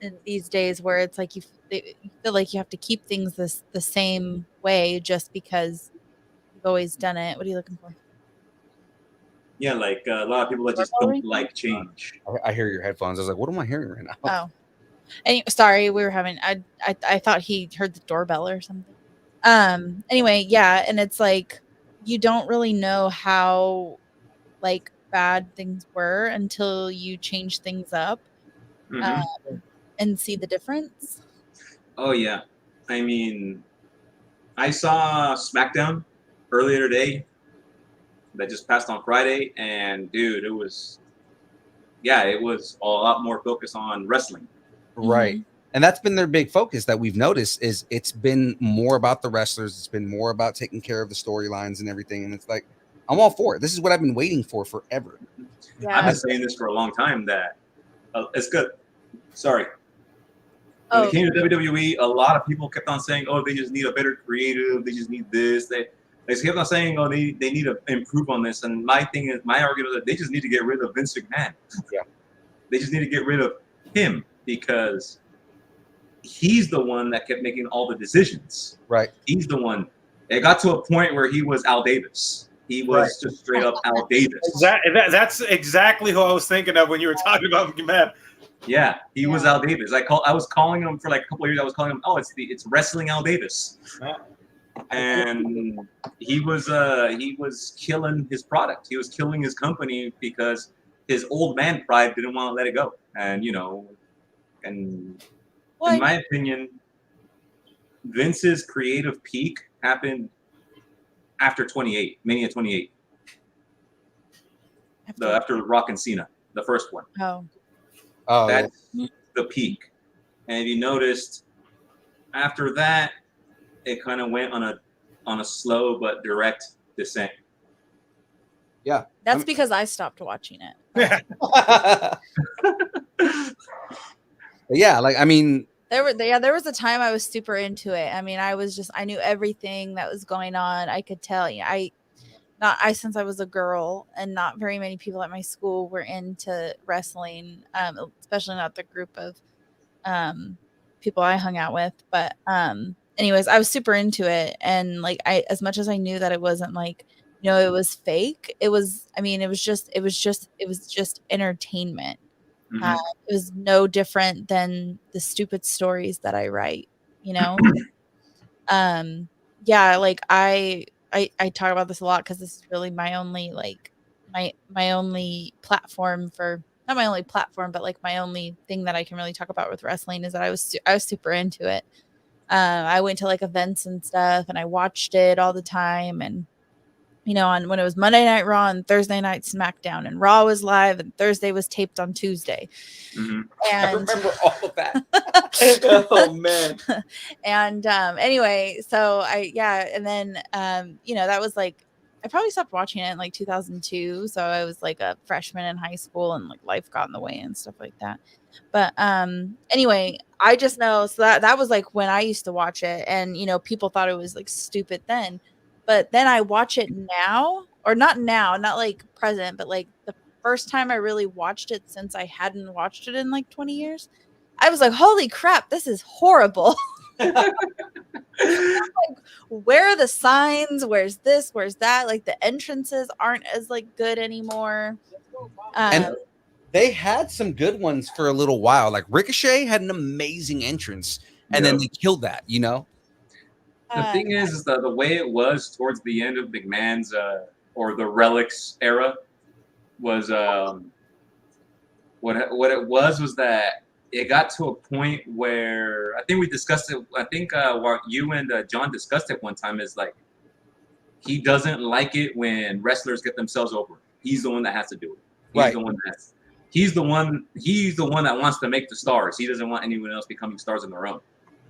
B: in these days where it's like you feel like you have to keep things the same way just because you've always done it. What are you looking for?
D: Yeah, like a lot of people that just don't like change.
A: I hear your headphones. I was like, what am I hearing right now?
B: Oh, anyway, sorry, we were having. I thought he heard the doorbell or something. Anyway, yeah, and it's like you don't really know how like bad things were until you change things up.
D: Mm-hmm.
B: And see the difference.
D: Oh yeah, I mean, I saw SmackDown earlier today that just passed on Friday, and dude, it was a lot more focused on wrestling.
A: Right.
B: Mm-hmm.
A: And that's been their big focus that we've noticed is it's been more about the wrestlers. It's been more about taking care of the storylines and everything. And it's like, I'm all for it. This is what I've been waiting for forever.
B: Yeah.
D: I've been saying this for a long time that it's good. Sorry. When it came to WWE, a lot of people kept on saying, "Oh, they just need a better creative. They just need this." They kept on saying, "Oh, they need to improve on this." And my argument is that they just need to get rid of Vince McMahon.
A: Yeah,
D: they just need to get rid of him because he's the one that kept making all the decisions.
A: Right.
D: He's the one. It got to a point where he was Al Davis. He was just straight up Al Davis.
E: That's exactly who I was thinking of when you were talking about McMahon.
D: Yeah, he was Al Davis. I was calling him for like a couple of years. I was calling him, it's wrestling Al Davis, and he was killing his product. He was killing his company because his old man pride didn't want to let it go. And in my opinion, Vince's creative peak happened after Mania 28, after Rock and Cena, the first one.
B: Oh.
D: That's the peak. And if you noticed, after that, it kind of went on a slow but direct descent.
A: Yeah.
B: That's because I stopped watching it.
A: Yeah, like I mean,
B: there was a time I was super into it. I mean, I knew everything that was going on. I could tell you. Since I was a girl, and not very many people at my school were into wrestling, especially not the group of people I hung out with. But anyways, I was super into it, and like as much as I knew that it wasn't like, it was fake. It was just entertainment.
D: Mhm.
B: It was no different than the stupid stories that I write, you know? Yeah, like I talk about this a lot because this is really my only like my only platform for not my only platform, but like my only thing that I can really talk about with wrestling is that I was super into it. I went to like events and stuff, and I watched it all the time, and on when it was Monday Night Raw and Thursday Night SmackDown, and Raw was live and Thursday was taped on Tuesday.
D: Mhm.
A: I
B: And
A: remember all of that.
C: Oh man.
B: and anyway, so and then that was like I probably stopped watching it in like 2002, so I was like a freshman in high school, and like life got in the way and stuff like that. But anyway, I just know, so that was like when I used to watch it, and people thought it was like stupid then, but then I watch it now, or not now, not like present, but like the first time I really watched it since I hadn't watched it in like 20 years. I was like, holy crap, this is horrible. Like, where are the signs? Where's this? Where's that? Like the entrances aren't as like good anymore.
A: And they had some good ones for a little while. Like Ricochet had an amazing entrance, and then
D: Yeah.
A: they killed that,
D: The thing is that the way it was towards the end of McMahon's or the Relics era was what it was that it got to a point where I think we discussed it. I think what you and John discussed it one time is like he doesn't like it when wrestlers get themselves over. He's the one that has to do it. He's
A: Right.
D: the one that's he's the one that wants to make the stars. He doesn't want anyone else becoming stars on their own.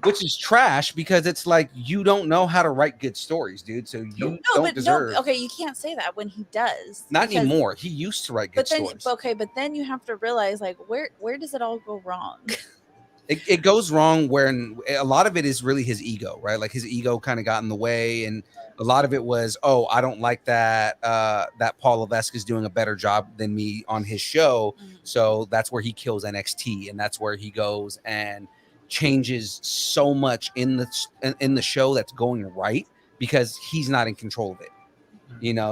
A: which is trash because it's like you don't know how to write good stories, dude. So you don't deserve.
B: Okay, you can't say that when he does.
A: Not anymore. He used to write good stories.
B: But then you have to realize like where does it all go wrong?
A: It goes wrong when a lot of it is really his ego, right? Like his ego kind of got in the way, and a lot of it was, oh, I don't like that that Paul Levesque is doing a better job than me on his show. So that's where he kills NXT, and that's where he goes and changes so much in the show that's going right because he's not in control of it.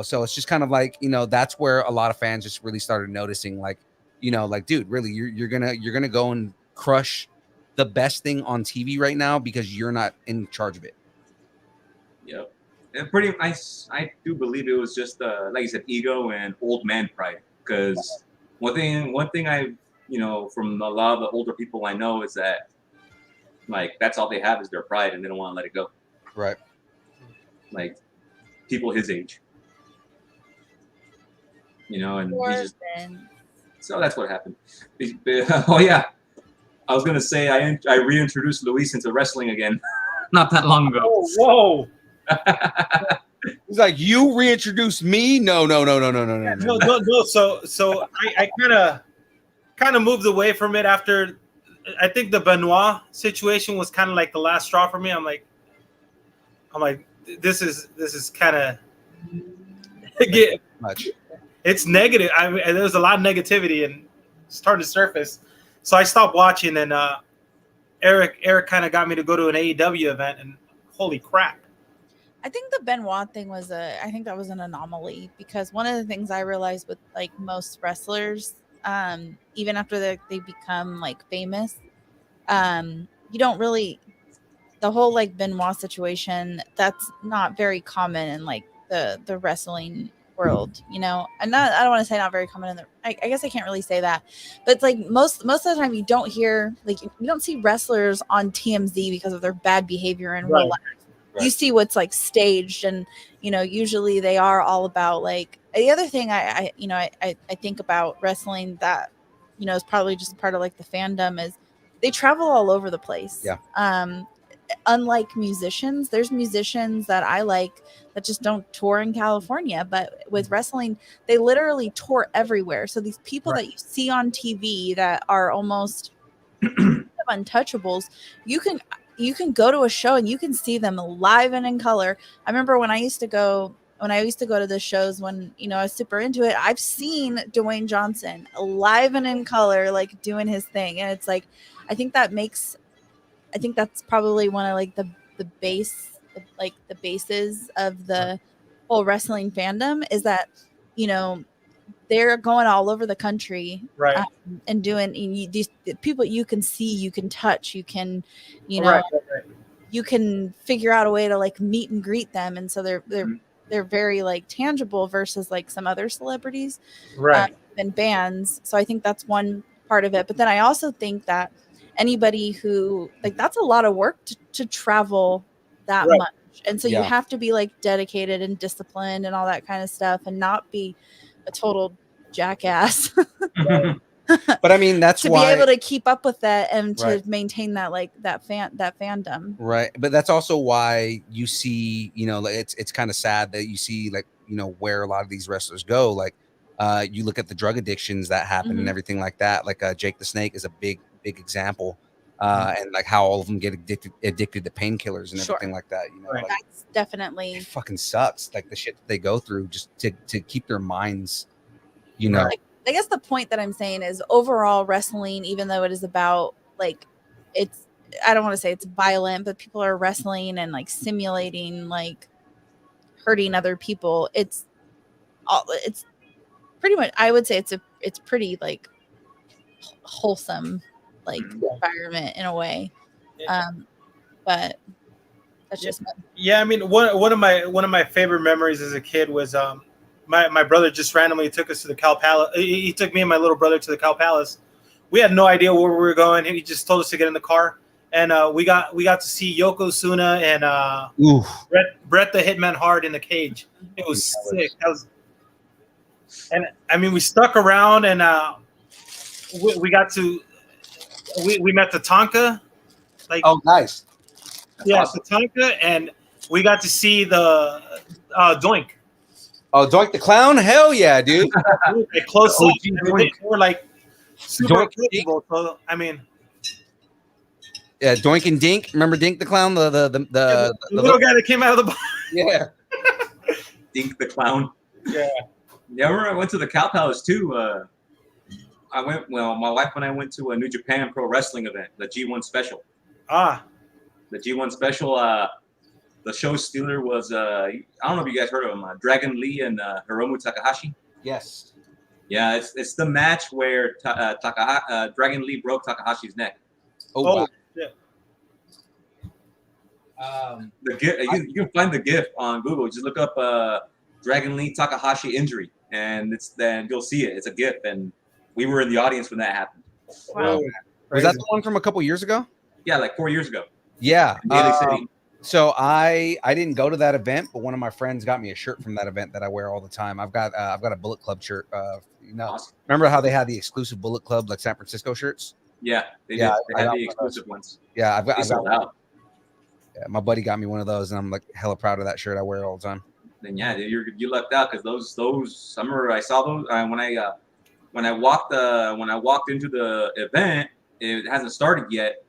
A: So it's just kind of like, that's where a lot of fans just really started noticing, like, like, dude, really, you're gonna go and crush the best thing on TV right now because you're not in charge of it.
D: Yep. And pretty nice. I do believe it was just like you said, ego and old man pride. Because one thing I from a lot of the older people I know is that like that's all they have is their pride, and they don't want to let it go.
A: Right.
D: Like people his age. And he's just so that's what happened. Oh yeah. I was gonna say I reintroduced Luis into wrestling again, not that long ago.
E: Whoa!
A: He's like, you reintroduced me? No.
E: No. So I kind of moved away from it after. I think the Benoit situation was kind of like the last straw for me. I'm like, this is kind of
A: much.
E: It's negative. I mean, there's a lot of negativity and starting to surface. So I stopped watching, and Eric kind of got me to go to an AEW event, and holy crap!
B: I think the Benoit thing was I think that was an anomaly, because one of the things I realized with like most wrestlers, even after they become like famous, you don't really, the whole like Benoit situation, that's not very common in like the wrestling world, and I don't want to say not very common in I guess I can't really say that, but it's like most of the time you don't hear, like, you don't see wrestlers on TMZ because of their bad behavior in real life. Right. You see what's like staged, and usually they are all about like the other thing I think about wrestling that is probably just part of like the fandom is they travel all over the place.
A: Yeah.
B: Unlike musicians, there's musicians that I like that just don't tour in California, but with wrestling, they literally tour everywhere. So these people that you see on TV that are almost untouchables, you can go to a show and you can see them live and in color. I remember when I used to go to the shows when, you know, I was super into it. I've seen Dwayne Johnson live and in color, like doing his thing. And it's like, I think that's probably one of like the bases of the whole wrestling fandom is that, you know, they're going all over the country,
E: Right.
B: And doing these people you can see, you can touch, you can, you know,
E: Right.
B: you can figure out a way to like meet and greet them, and so they're very like tangible versus like some other celebrities,
E: Right.
B: and bands. So I think that's one part of it. But then I also think that anybody who like that's a lot of work to travel that
E: Right.
B: much, and so you
A: Yeah.
B: have to be like dedicated and disciplined and all that kind of stuff, and not be a total jackass
A: But I mean, that's
B: to
A: why,
B: be able to keep up with that and to
A: Right.
B: maintain that like that fandom.
A: right. But that's also why you see, you know, like it's kind of sad that you see, like, you know, where a lot of these wrestlers go. Like, you look at the drug addictions that happen and
B: Mhm.
A: everything like that. Like, Jake the Snake is a big example. And like how all of them get addicted to painkillers and
B: Sure.
A: everything like that. You know,
E: Right.
A: like,
B: That's definitely
A: it fucking sucks. Like the shit that they go through just to keep their minds, you know.
E: Right.
B: I guess the point that I'm saying is overall wrestling, even though it is about like it's I don't want to say it's violent, but people are wrestling and like simulating like hurting other people. It's pretty much, I would say it's pretty like wholesome like environment in a way. But that's just
E: Yeah, I mean, one of my favorite memories as a kid was my brother just randomly took us to the Cow Palace. He took me and my little brother to the Cow Palace. We had no idea where we were going. He just told us to get in the car, and we got to see Yokozuna and Bret the Hitman Hart in the cage. It was sick. And I mean, we stuck around, and we got to we met Tatanka. Like,
A: Oh, nice.
E: yeah,
D: awesome.
E: Tatanka, and we got to see the Doink.
A: Oh, Doink the Clown? Hell yeah, dude.
E: Like, close up.
A: OG
E: I mean,
A: Doink.
E: they were like super
A: Doink.
E: approachable. So I mean,
A: Yeah, Doink and Dink. Remember Dink the Clown? The
E: little guy that came out of the box.
A: Yeah.
D: Dink the Clown.
E: Yeah.
D: Yeah, I remember I went to the Cow Palace too. My wife and I went to a New Japan Pro Wrestling event, the G1 Special.
E: Ah.
D: The G1 Special, the show stealer was, I don't know if you guys heard of him, Dragon Lee and Hiromu Takahashi.
A: Yes.
D: Yeah, it's the match where Dragon Lee broke Takahashi's neck.
A: Oh, wow.
E: Yeah.
D: The GIF, you can find the GIF on Google. Just look up Dragon Lee Takahashi injury, and then you'll see it. It's a GIF, and we were in the audience when that happened.
B: wow.
A: Was that the one from a couple years ago?
D: Yeah, like 4 years ago.
A: Yeah.
D: In Daly City.
A: So I didn't go to that event, but one of my friends got me a shirt from that event that I wear all the time. I've got a Bullet Club shirt. You know,
D: Awesome.
A: remember how they had the exclusive Bullet Club like San Francisco shirts?
D: Yeah, they
A: Yeah,
D: did. They
A: I
D: had
A: got
D: the
A: one of
D: exclusive ones.
A: Yeah, I've
D: They
A: got
D: sold out.
A: yeah, my buddy got me one of those, and I'm like hella proud of that shirt. I wear it all the time.
D: Then yeah, you lucked out because those. I remember I saw those when I walked into the event. It hasn't started yet,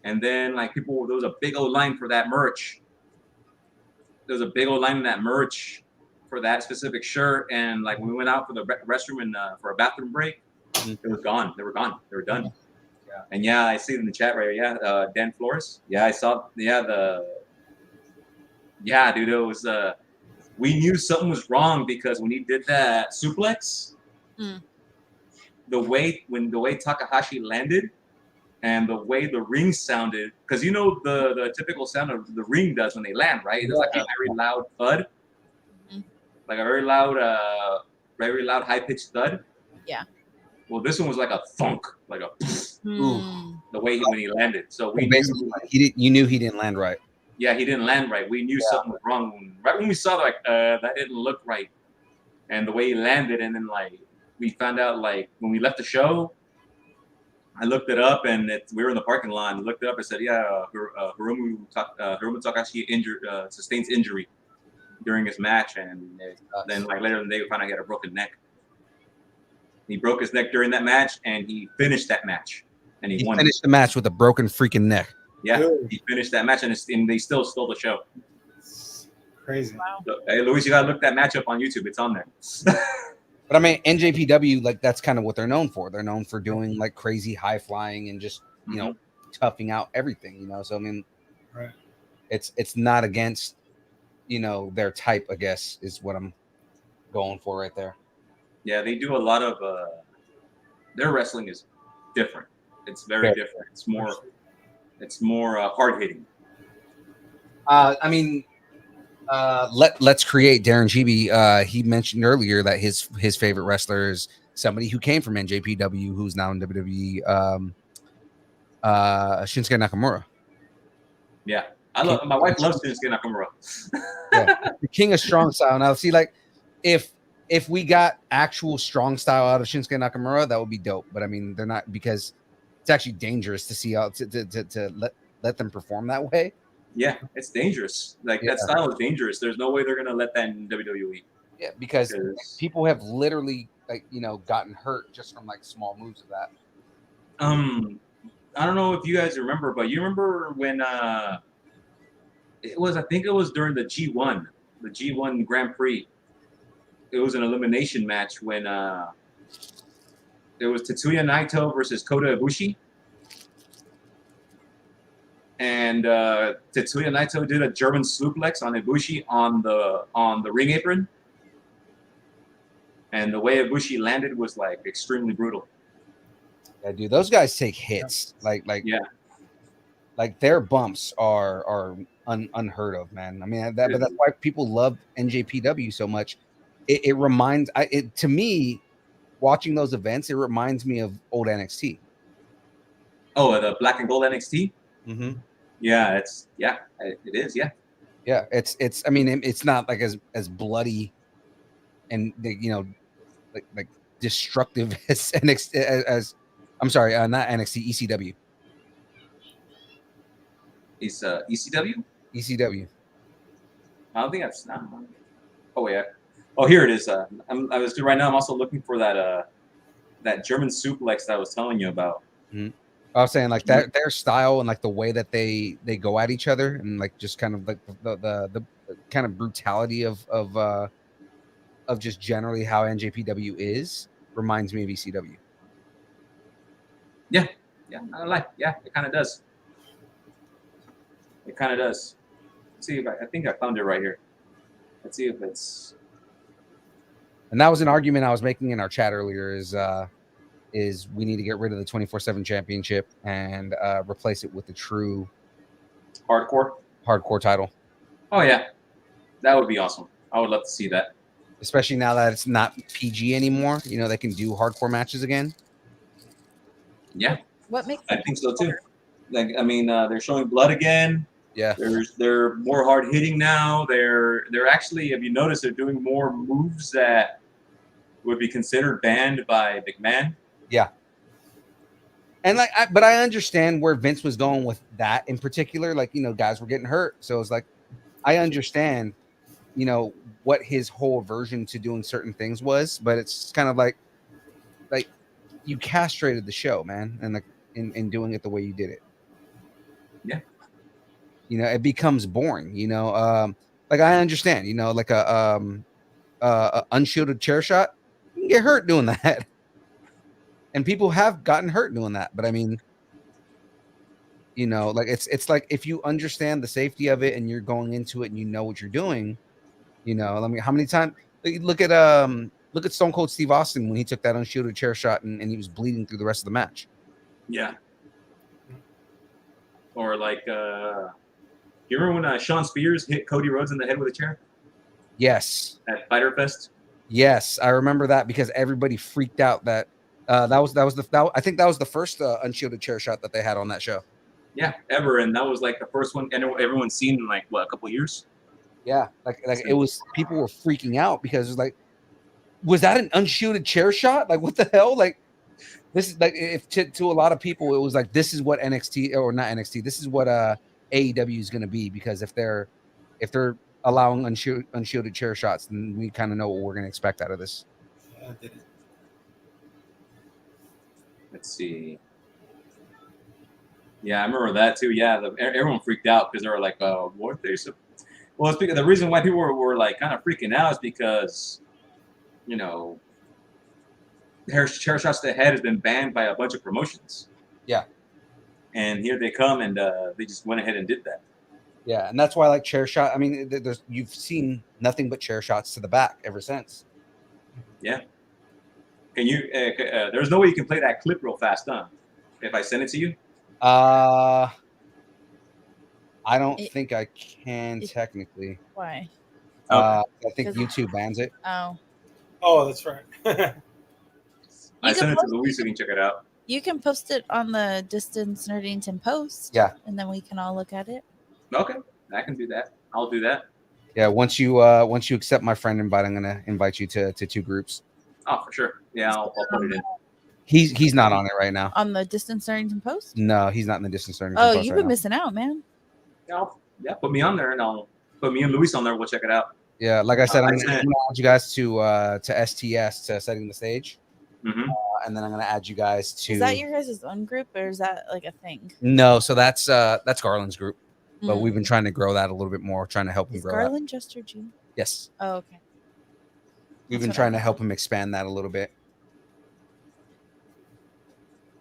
D: and then like there was a big old line for that merch. There was a big old line in that merch for that specific shirt, and like when we went out for the restroom and for a bathroom break, it was gone. They were gone. They were done. Yeah. And yeah, I see it in the chat right here. Yeah, Dan Flores. Yeah, I saw. Yeah, dude, it was. We knew something was wrong because when he did that suplex, the way Takahashi landed, and the way the ring sounded, because you know the typical sound of the ring does when they land, right? It's like a very loud thud, like a very loud high pitched thud.
B: Yeah.
A: Oh,
D: Well, this one was like a thunk, like a the way when he landed. So we
A: basically you knew he didn't land right.
D: Yeah, he didn't land right. We knew something was wrong right when we saw that didn't look right, and the way he landed, and then like we found out like when we left the show. I looked it up, and we were in the parking lot. And looked it up and said, "Yeah, Hiromu Takahashi sustains injury during his match, and then like later in the day, we found out he had a broken neck. He broke his neck during that match, and he finished that match. and
A: He
D: won.
A: finished the match with a broken freaking neck.
D: Yeah,
E: Good.
D: he finished that match, and they still stole the show.
E: Crazy.
D: So, hey, Luis, you gotta look that match up on YouTube. It's on there.
A: But I mean, NJPW, like that's kind of what they're known for. They're known for doing like crazy high flying and just know toughing out everything. So I mean,
E: Right.
A: it's not against their type. I guess is what I'm going for right there.
D: Yeah, they do a lot of. Their wrestling is different. It's very different. It's more hard hitting.
A: I mean, let's create Darren Chibi. He mentioned earlier that his favorite wrestler is somebody who came from NJPW, who's now in WWE. Shinsuke Nakamura.
D: Yeah, my wife loves Shinsuke Nakamura.
A: Yeah, the king of strong style. Now, see, like if we got actual strong style out of Shinsuke Nakamura, that would be dope. But I mean, they're not, because it's actually dangerous to see how to let them perform that way.
D: Yeah, it's dangerous. Like that style is dangerous. There's no way they're gonna let that in WWE.
A: Yeah, because people have literally gotten hurt just from like small moves of that.
D: I don't know if you guys remember, but you remember when it was, I think it was during the G1 Grand Prix. It was an elimination match when it was Tetsuya Naito versus Kota Ibushi. And Tetsuya Naito did a German suplex on Ibushi on the ring apron. And the way Ibushi landed was like extremely brutal.
A: Yeah, dude, those guys take hits. Like their bumps are unheard of, man. I mean, but that's why people love NJPW so much. It reminds to me, watching those events, it reminds me of old NXT.
D: Oh, the black and gold NXT.
A: Mm-hmm.
D: Yeah, it is. Yeah.
A: Yeah, it's. I mean, it's not like as bloody and like destructive as NXT as I'm sorry, not NXT, ECW.
D: It's ECW.
A: ECW.
D: I don't think that's not. Oh yeah. Oh, here it is. I was right now. I'm also looking for that German suplex that I was telling you about.
A: Mm-hmm. I was saying like that their style and like the way that they go at each other and like just kind of like the kind of brutality of just generally how NJPW is reminds me of ECW.
D: Yeah, it kind of does. It kind of does. Let's see if I think I found it right here. Let's see if it's.
A: And that was an argument I was making in our chat earlier. Is we need to get rid of the 24/7 championship and replace it with the true hardcore title.
D: Oh yeah, that would be awesome. I would love to see that.
A: Especially now that it's not PG anymore. They can do hardcore matches again.
D: Yeah.
B: What makes
D: I think so too. Like, I mean, they're showing blood again.
A: Yeah.
D: They're more hard hitting now. They're actually, have you noticed, they're doing more moves that would be considered banned by McMahon.
A: Yeah. And but I understand where Vince was going with that in particular. Like, guys were getting hurt. So it's like, I understand, what his whole aversion to doing certain things was, but it's kind of like you castrated the show, man. And in doing it the way you did it.
D: Yeah.
A: It becomes boring, like I understand, like a unshielded chair shot, you can get hurt doing that. And people have gotten hurt doing that. But I mean, like it's like if you understand the safety of it and you're going into it and you know what you're doing, I mean, how many times look at Stone Cold Steve Austin when he took that unshielded chair shot and he was bleeding through the rest of the match.
D: Yeah. Or like, you remember when Sean Spears hit Cody Rhodes in the head with a chair?
A: Yes.
D: At Fyter Fest?
A: Yes, I remember that because everybody freaked out that I think that was the first unshielded chair shot that they had on that show.
D: Yeah, ever. And that was like the first one everyone's seen in like, what, a couple of years?
A: Yeah, like it was, people were freaking out because it was like, was that an unshielded chair shot? Like, what the hell? Like, this is like, if to a lot of people, it was like, this is what NXT, or not NXT, this is what AEW is going to be, because if they're allowing unshielded chair shots, then we kind of know what we're going to expect out of this.
D: Let's see. Yeah, I remember that too. Yeah, everyone freaked out because they were like, what they said. Well, it's because the reason why people were like kind of freaking out is because, you know, chair shots to the head has been banned by a bunch of promotions.
A: Yeah.
D: And here they come and they just went ahead and did that.
A: Yeah, and that's why like chair shot. I mean, you've seen nothing but chair shots to the back ever since.
D: Yeah. Can you? There's no way you can play that clip real fast, huh? If I send it to you.
A: I don't think I can technically.
B: Why?
A: I think YouTube bans it.
B: Oh,
E: that's right.
D: I sent it to Luis so you can check it out.
B: You can post it on the Distance Nerdington post.
A: Yeah.
B: And then we can all look at it.
D: Okay, I can do that. I'll do that.
A: Yeah, once you accept my friend invite, I'm gonna invite you to 2 groups.
D: Oh, for sure. Yeah, I'll put it in.
A: He's not on it right now.
B: On the Distance Nerdington post?
A: No, he's not in the Distance Nerdington
B: post.
A: post.
B: Oh, you've been missing out, man.
D: Yeah, put me on there, and I'll put me and Luis on there. We'll check it out.
A: Yeah, like I said, I'm gonna add you guys to STS to setting the stage, and then I'm gonna add you guys to.
B: Is that your guys' own group, or is that like a thing?
A: No, so that's Garland's group, but we've been trying to grow that a little bit more, trying to help him grow.
B: Garland just your G?
A: Yes.
B: Oh, okay.
A: We've been trying to help him expand that a little bit.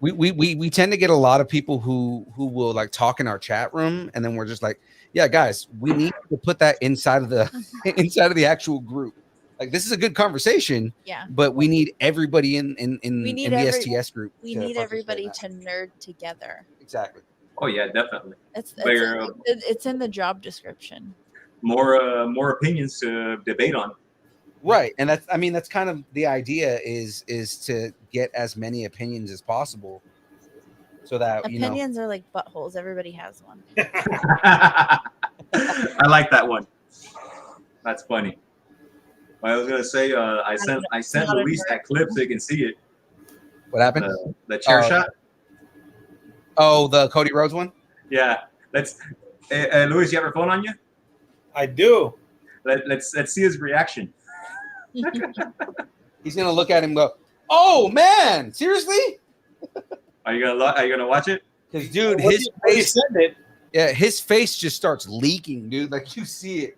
A: We tend to get a lot of people who will like talk in our chat room, and then we're just like, yeah, guys, we need to put that inside of the inside of the actual group. Like, this is a good conversation,
B: yeah,
A: but we need everybody in the STS group.
B: We need everybody to nerd together.
A: Exactly.
D: Oh yeah, definitely.
B: It's in the job description.
D: More opinions to debate on.
A: Right, and that's kind of the idea is to get as many opinions as possible, so that
B: opinions are like buttholes. Everybody has one.
D: I like that one. That's funny. I was gonna say I sent Luis that clip so you can see it.
A: What happened?
D: The chair shot.
A: Oh, the Cody Rhodes one.
D: Yeah, let's. Luis, you have your phone on you?
E: I do.
D: Let's see his reaction.
A: He's gonna look at him and go, "Oh man, seriously?"
D: Are you gonna watch it?
A: Because dude, his face. Yeah, his face just starts leaking, dude. Like, you see it.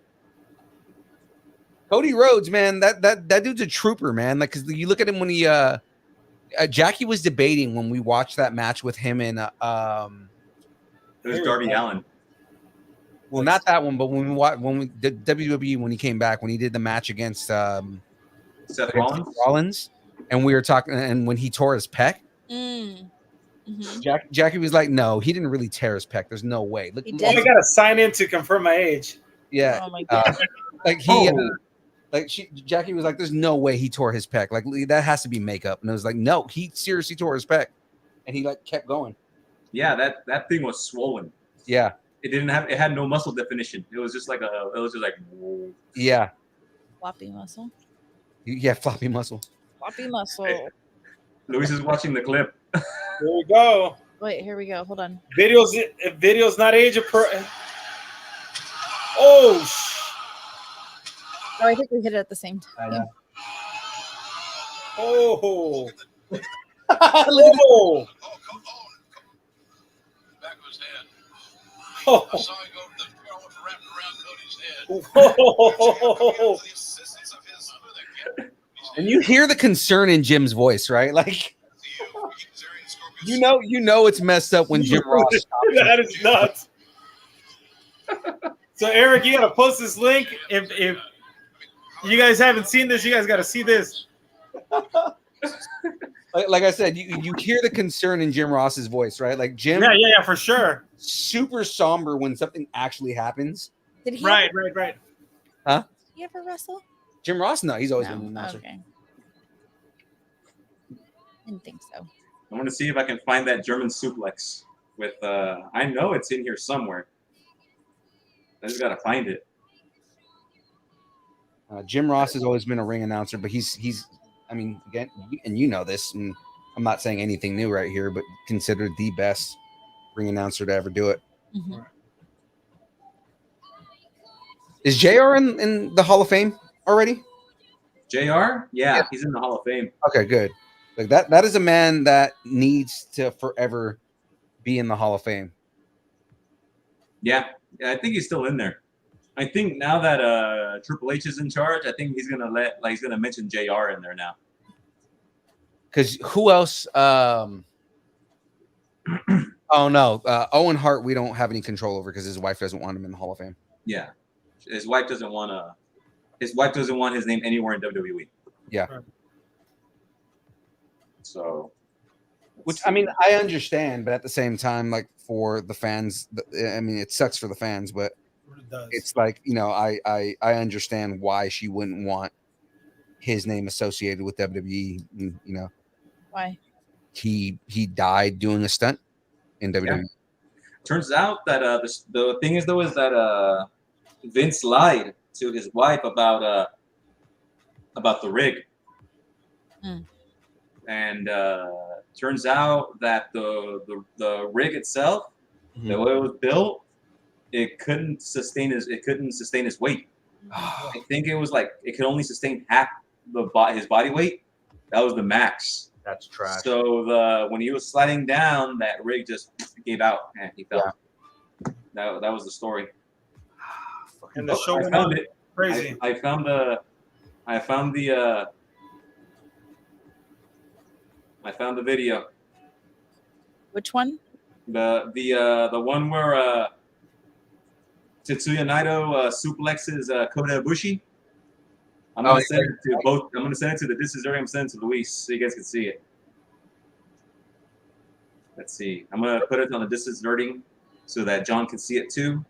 A: Cody Rhodes, man, that dude's a trooper, man. Like, because you look at him when he Jackie was debating when we watched that match with him and
D: it was Darby Allin.
A: Well, not that one, but when we did WWE, when he came back, when he did the match against
D: Seth
A: Rollins, and we were talking, and when he tore his pec, Jackie was like, "No, he didn't really tear his pec. There's no way." Look,
E: I gotta sign in to confirm my age.
A: Yeah,
B: oh my God.
A: Jackie was like, "There's no way he tore his pec. Like, that has to be makeup." And I was like, "No, he seriously tore his pec," and he like kept going.
D: Yeah, that thing was swollen.
A: Yeah.
D: It had no muscle definition. It was just like whoa.
A: Yeah.
B: Floppy muscle.
A: Yeah, floppy muscle.
B: Floppy muscle.
D: Hey, Luis is watching the clip.
E: Here we go.
B: Wait, here we go. Hold on.
E: Videos not age appropriate. Oh.
B: Oh, I think we hit it at the same time.
A: I know.
E: Oh.
F: Oh.
E: Oh.
F: I saw him go to the girl wrapping around Cody's head.
E: Whoa.
A: And you hear the concern in Jim's voice, right? Like, you know it's messed up when Jim Ross stops.
E: That is nuts. So Eric, you gotta post this link. If you guys haven't seen this, you guys gotta see this.
A: Like I said, you hear the concern in Jim Ross's voice, right? Like, Jim,
E: yeah, for sure.
A: Super somber when something actually happens.
B: Did he?
E: Right.
A: Huh?
B: Did he ever wrestle?
A: Jim Ross? No, he's always been an announcer.
B: Okay. Didn't think so.
D: I want to see if I can find that German suplex with. I know it's in here somewhere. I just gotta find it.
A: Jim Ross has always been a ring announcer, but he's. I mean, again, and you know this, and I'm not saying anything new right here, but considered the best ring announcer to ever do it.
B: Mm-hmm.
A: Is JR in the Hall of Fame already?
D: JR? Yeah, he's in the Hall of Fame.
A: Okay, good. Like that is a man that needs to forever be in the Hall of Fame.
D: Yeah, I think he's still in there. I think now that Triple H is in charge, I think he's gonna mention JR in there now.
A: Because who else? Oh no, Owen Hart. We don't have any control over because his wife doesn't want him in the Hall of Fame.
D: Yeah, his wife doesn't want his name anywhere in WWE.
A: Yeah.
D: So,
A: Which I mean, I understand, but at the same time, like for the fans, I mean, it sucks for the fans, but
E: It does.
A: it's like, you know, I understand why she wouldn't want his name associated with WWE. You know,
B: Why?
A: he died doing a stunt in WWE.
D: turns out that the thing is that Vince lied to his wife about the rig. And turns out that the rig itself, the way it was built, it couldn't sustain his weight. I think it was like it could only sustain half his body weight. That was the max.
A: That's trash.
D: So when he was sliding down, that rig just gave out and he fell. Yeah. That was the story.
E: And the show
D: I found it.
E: Crazy.
D: I found the video.
B: Which one?
D: The one where Tetsuya Naito suplexes Kota Ibushi. I'm gonna send it to both. I'm gonna send it to the This Is Dirty. I'm sending it to Luis so you guys can see it. Let's see. I'm gonna put it on the This Is Dirty so that John can see it too.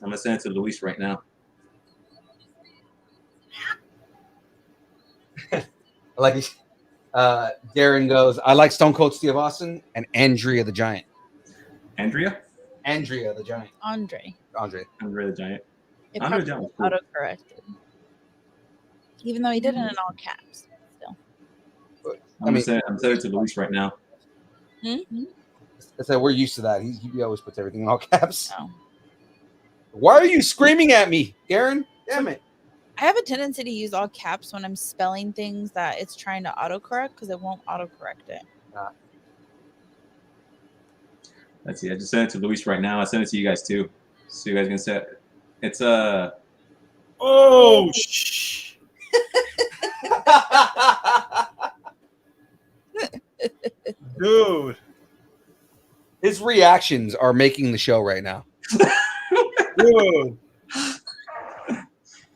D: I'm gonna send it to Luis right now.
A: Like Darren goes, I like Stone Cold Steve Austin and Andrea the Giant.
D: Andrea
A: the Giant.
B: Andre
D: the Giant.
B: It
D: Andre
B: probably
D: the Giant was
B: was
D: cool.
B: auto-corrected. Even though he did it in all caps. Still.
D: I'm sending it to Luis right now.
B: Hmm?
A: I said we're used to that. He always puts everything in all caps.
B: No.
A: Why are you screaming at me, Darren? Damn it.
B: I have a tendency to use all caps when I'm spelling things that it's trying to autocorrect because it won't autocorrect it.
D: Let's see. I just sent it to Luis right now. I sent it to you guys too, so you guys can set. It's
E: Oh shh. Dude.
A: His reactions are making the show right now.
E: Dude.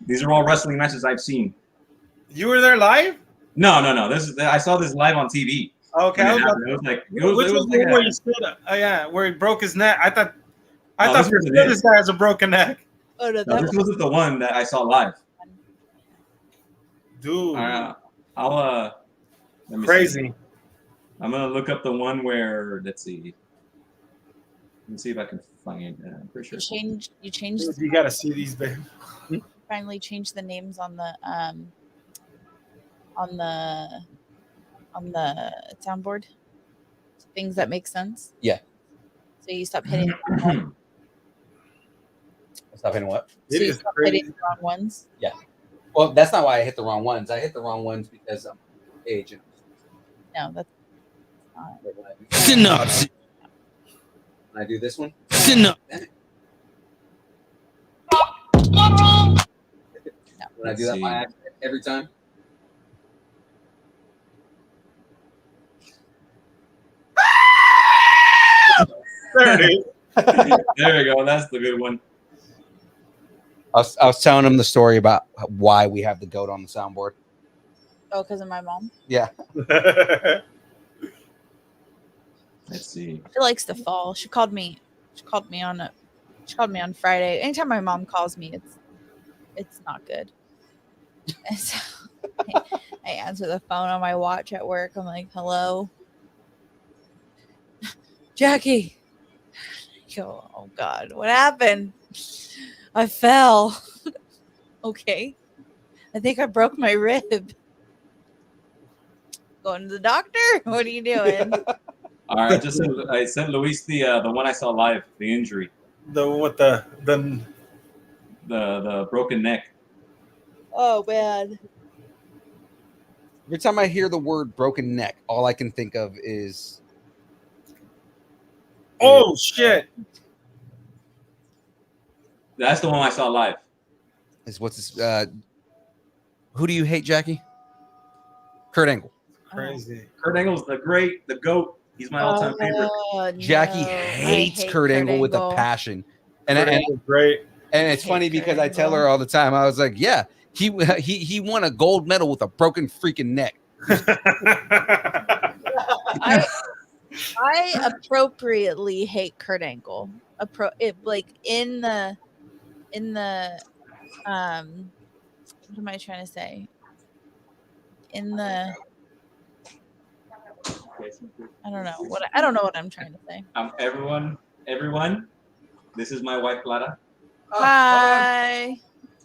D: These are all wrestling matches I've seen.
E: You were there live?
D: No. I saw this live on TV.
E: Okay.
D: It was like
E: Which was the one where you stood where he broke his neck? I thought
D: this
E: for
D: wasn't
E: sure
D: it.
E: this guy has a broken neck.
B: Oh, no,
D: No,
B: that
D: this wasn't the one that I saw live.
E: Dude.
D: I'll let me
E: Crazy.
D: see. I'm gonna look up the one where let's see. Let me see if I can find it. I'm pretty sure.
B: you changed
E: You gotta see these, babe.
B: finally changed the names on the soundboard. Things that make sense.
A: Yeah.
B: So you stop hitting
A: Stop hitting what?
B: so you stop hitting the wrong ones.
A: Well, that's not why I hit the wrong ones. I hit the wrong ones because I'm agent.
B: No, that's
A: Synopsis. Can I do this one?
B: Synopsis.
A: When I do that by accident every time?
E: There it is.
D: There we go. That's the good one.
A: I was telling him the story about why we have the goat on the soundboard.
B: Oh, because of my mom.
A: Yeah.
D: Let's see.
B: She likes to fall. She called me on Friday. Anytime my mom calls me, it's not good. And so I answer the phone on my watch at work. I'm like, hello, Jackie. I go, oh God, what happened? I fell. Okay. I think I broke my rib. Going to the doctor? What are you doing?
D: All right, I sent Luis the one I saw live, the injury,
E: the
D: broken neck.
B: Oh man.
A: Every time I hear the word broken neck, all I can think of is
E: Oh shit!
D: That's the one I saw live.
A: Is what's this? Who do you hate, Jackie? Kurt Angle.
E: Crazy.
D: Kurt Angle's the GOAT. He's my all-time favorite.
A: Jackie
B: No, I
A: hates
B: hate
A: Kurt Angle with a
B: Angle.
A: passion,
E: Kurt
A: and
E: Angle's great.
A: it's
B: hate
A: funny
B: Kurt
A: because I tell
B: Angle.
A: her all the time. I was like, yeah, he won a gold medal with a broken freaking neck.
B: I appropriately hate Kurt Angle. Like in the what am I trying to say? In the I don't know what I'm trying to say.
D: Everyone, this is my wife Clara.
B: Hi.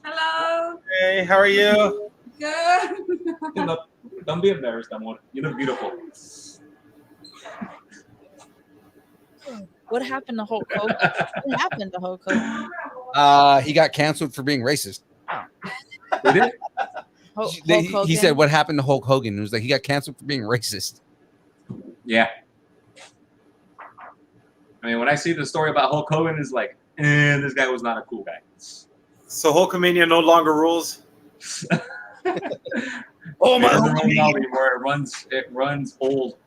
G: Hello.
E: Hey, how are you?
G: Good.
D: Don't be embarrassed, amor. You look beautiful.
B: What happened to Hulk Hogan? What happened to Hulk Hogan?
A: He got canceled for being racist.
D: Who did?
B: Hulk
A: He
B: Hogan?
A: said, "What happened to Hulk Hogan?" It was like he got canceled for being racist.
D: Yeah. I mean, when I see the story about Hulk Hogan, it's like, this guy was not a cool guy.
E: So Hulkamania no longer rules.
A: Oh my!
D: It doesn't run now anymore. It runs old.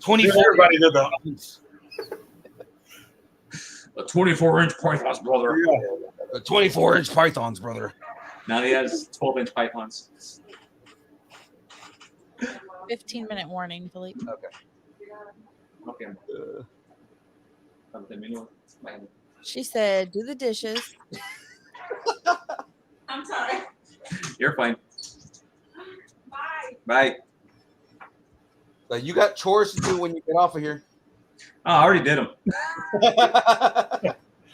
A: 24.
E: Everybody did that.
D: A 24-inch pythons, brother.
A: The 24-inch pythons, brother.
D: Now he has 12-inch pythons.
B: 15-minute warning, Philippe.
D: Okay.
B: She said, "Do the dishes."
G: I'm sorry.
D: You're fine.
G: Bye.
D: Bye.
A: So you got chores to do when you get off of here.
D: Oh, I already did them.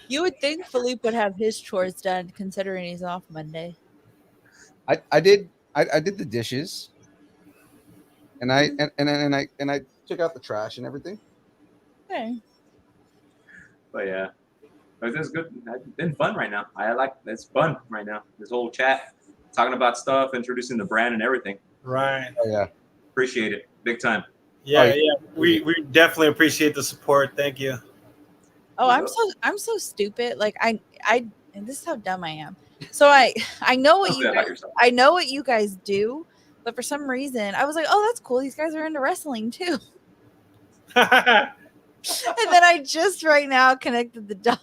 B: You would think Philippe would have his chores done, considering he's off Monday.
A: I did the dishes, and I took out the trash and everything.
B: Okay.
D: But yeah, but it's good. It's been fun right now. It's fun right now. This whole chat, talking about stuff, introducing the brand and everything.
E: Right.
A: Oh yeah.
D: Appreciate it, big time.
E: Yeah,
A: Oh,
E: yeah. We definitely appreciate the support. Thank you.
B: Oh, I'm so stupid. Like and this is how dumb I am. So I know what
D: Don't
B: you
D: say that about
B: guys,
D: yourself.
B: I know what you guys do, but for some reason I was like, oh, that's cool. These guys are into wrestling too. And then I just right now connected the dots.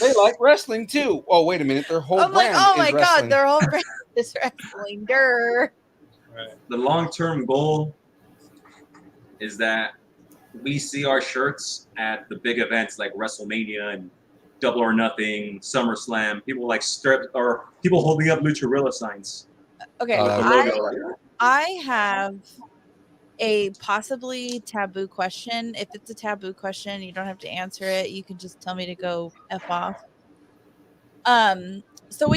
A: They like wrestling too. Oh wait a minute, their whole
B: I'm like,
A: brand
B: oh
A: is
B: my
A: wrestling.
B: god, their whole brand is wrestling. Durr.
D: The long-term goal is that we see our shirts at the big events like WrestleMania and Double or Nothing, SummerSlam. People like people holding up Lucharillas signs.
B: Okay,
A: Oh,
D: With the
A: that's
D: logo.
B: I have a possibly taboo question. If it's a taboo question, you don't have to answer it. You can just tell me to go F off. So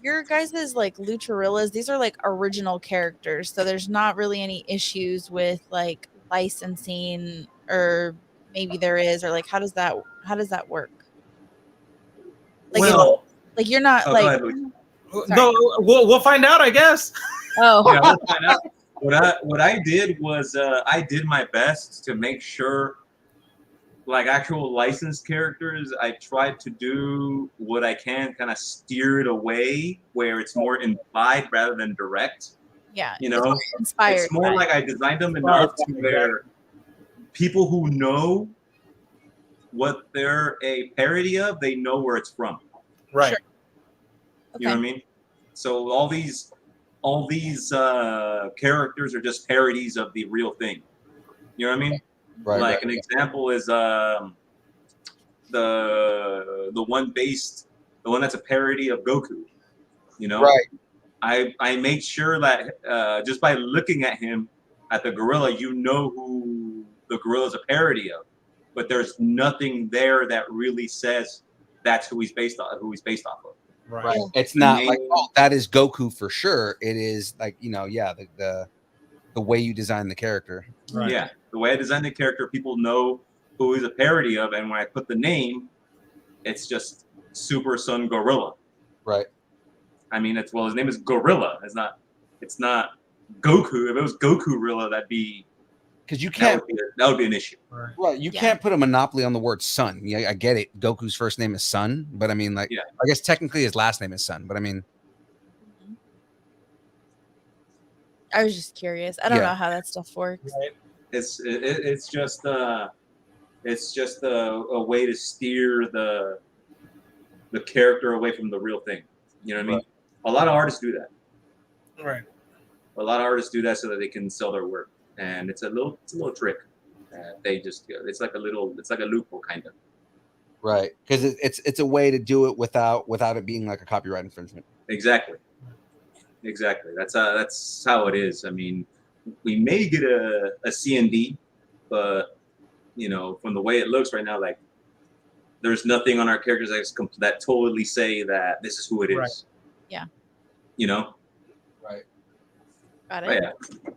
B: your guys' like Lucharillas, these are like original characters, so there's not really any issues with like licensing, or maybe there is, or like how does that work? Like
E: Well,
B: like you're not
D: Oh,
B: like
D: go ahead, Luke.
E: no, we'll find out, I guess.
B: oh
D: Yeah, we'll find out. What I did was I did my best to make sure, like actual licensed characters, I tried to do what I can, kind of steer it away where it's more implied rather than direct.
B: yeah,
D: You
B: it's
D: know,
B: more inspired.
D: it's more
B: by-
D: like I designed them enough to where people who know what they're a parody of, they know where it's from.
E: Right.
B: Sure.
D: You know what I mean? So all these characters are just parodies of the real thing. You know what I mean?
A: right.
D: Like an example is the one that's a parody of Goku. You know,
A: Right.
D: I made sure that just by looking at him, at the gorilla, you know who the gorilla is a parody of, but there's nothing there that really says that's who he's based off of.
A: Right. It's not
D: Name-
A: like, oh, that is Goku for sure. It is like, yeah, the way you design the character.
E: Right.
D: Yeah, the way I designed the character, people know who he's a parody of, and when I put the name, it's just Super Son Gorilla.
A: Right.
D: I mean, his name is Gorilla. It's not Goku. If it was Goku Rilla, that'd be
A: because you
D: That
A: can't.
D: would be an issue.
A: Right, you
B: Yeah.
A: can't put a monopoly on the word Sun. Yeah, I get it. Goku's first name is Sun, but I mean, like,
D: Yeah.
A: I guess technically his last name is Sun, but I mean,
B: I was just curious. I don't
A: Yeah.
B: know how that stuff works.
E: Right.
D: It's just a way to steer the character away from the real thing. You know what I mean? A lot of artists do that.
E: Right.
D: A lot of artists do that so that they can sell their work, and it's a little trick. They just it's like a loophole kind of.
A: right, because it's a way to do it without it being like a copyright infringement.
D: Exactly. That's how it is. I mean, we may get a C&D, but from the way it looks right now, like there's nothing on our characters that totally say that this is who it is.
E: Right.
B: Yeah.
A: Right.
B: Got
D: But
B: it.
D: yeah.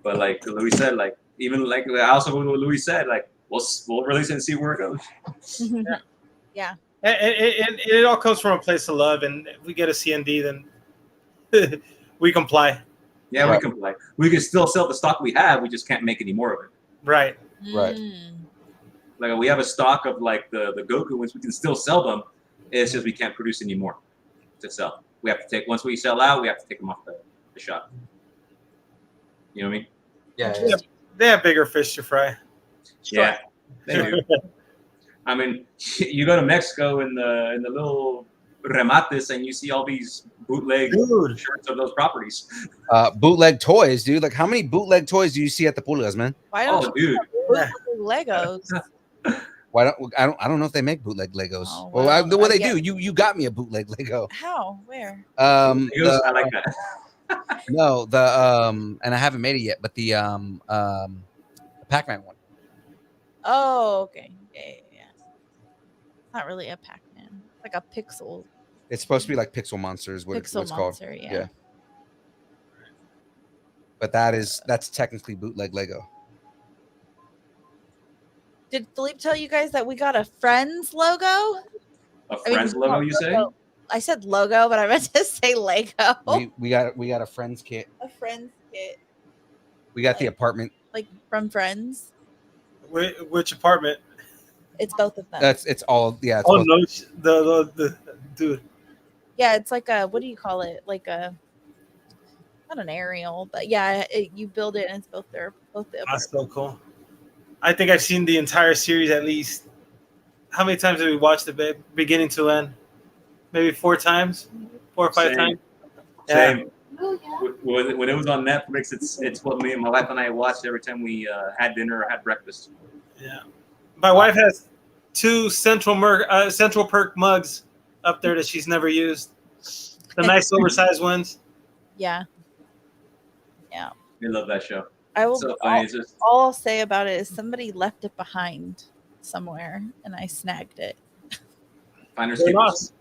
D: But like Louis said, like even like I also what Louis said, like we'll release it and see where it goes.
B: Yeah.
E: And it all comes from a place of love, and if we get a CND, then we comply.
D: Yeah,
A: Right.
D: we comply. We can still sell the stock we have. We just can't make any more of it.
E: Right.
A: Right.
B: Mm.
D: Like we have a stock of like the Goku ones. We can still sell them. It's just we can't produce any more to sell. We have to take once we sell out. We have to take them off the shop. You know what I mean?
A: Yeah.
E: They have bigger fish to fry.
D: Yeah. They do. I mean, you go to Mexico in the little remates and you see all these bootleg
E: Dude.
D: shirts of those properties.
A: Bootleg toys, dude. Like, how many bootleg toys do you see at the pulgas, man?
D: Oh,
B: Why don't
D: dude.
B: you bootleg Legos?
A: Why don't I don't know if they make bootleg Legos.
B: Oh,
A: well,
B: well,
A: well, they
B: yeah.
A: do. You got me a bootleg Lego.
B: How? Where?
D: I like that.
A: No, and I haven't made it yet, but the Pac-Man one.
B: Oh, okay. Yeah. Not really a Pac-Man. It's like a pixel
A: It's supposed to be like Pixel Monsters, what it's called.
B: monster. Yeah.
A: But that's technically bootleg Lego.
B: Did Philippe tell you guys that we got a Friends logo?
D: A Friends logo, you say?
B: I said logo, but I meant to say Lego.
A: We got a Friends kit.
B: A Friends kit,
A: We got the apartment.
B: like from Friends.
E: Which apartment?
B: It's both of them.
A: It's all It's
E: Oh
A: both.
E: no, the dude.
B: Yeah, it's like a, what do you call it? Like a, not an aerial, but yeah, you build it and it's both the
E: That's so cool. I think I've seen the entire series at least. How many times have we watched it, babe? Beginning to end? Maybe 4 times? 4 or 5
D: Same.
E: times?
D: Same. When it was on Netflix, it's what me and my wife and I watched every time we had dinner or had breakfast.
E: Yeah. My wife has 2 Central Perk mugs up there that she's never used. The nice oversized ones.
B: Yeah.
D: We love that show.
B: I will.
D: So funny. It's just
B: All I'll say about it is somebody left it behind somewhere, and I snagged it.
D: finders
E: They're
D: keepers.
E: lost.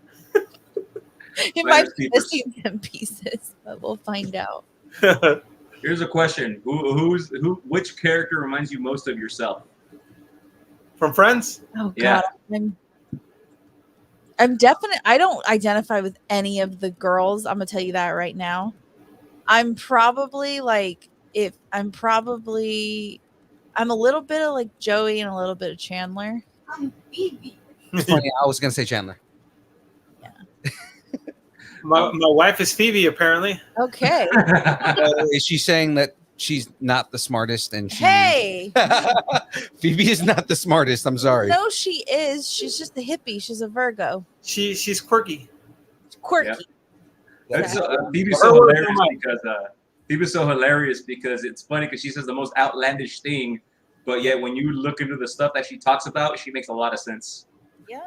B: It might
D: Finders
B: be
D: keepers.
B: missing some pieces, but we'll find out.
D: Here's a question: which character reminds you most of yourself?
E: From Friends?
B: Oh
D: Yeah.
B: God, I'm definitely. I don't identify with any of the girls. I'm gonna tell you that right now. I'm probably like I'm a little bit of like Joey and a little bit of Chandler.
G: I'm Phoebe.
A: Funny, I was gonna say Chandler.
E: My wife is Phoebe, apparently.
B: Okay.
A: Is she saying that she's not the smartest and she
B: Hey.
A: Phoebe is not the smartest, I'm sorry.
B: No, she is. She's just a hippie. She's a Virgo.
E: She's quirky.
B: Quirky.
D: That's, Phoebe's
E: Her
D: so
E: words
D: hilarious
E: are mine.
D: because Phoebe's so hilarious because it's funny because she says the most outlandish thing, but yet when you look into the stuff that she talks about, she makes a lot of sense.
B: Yeah.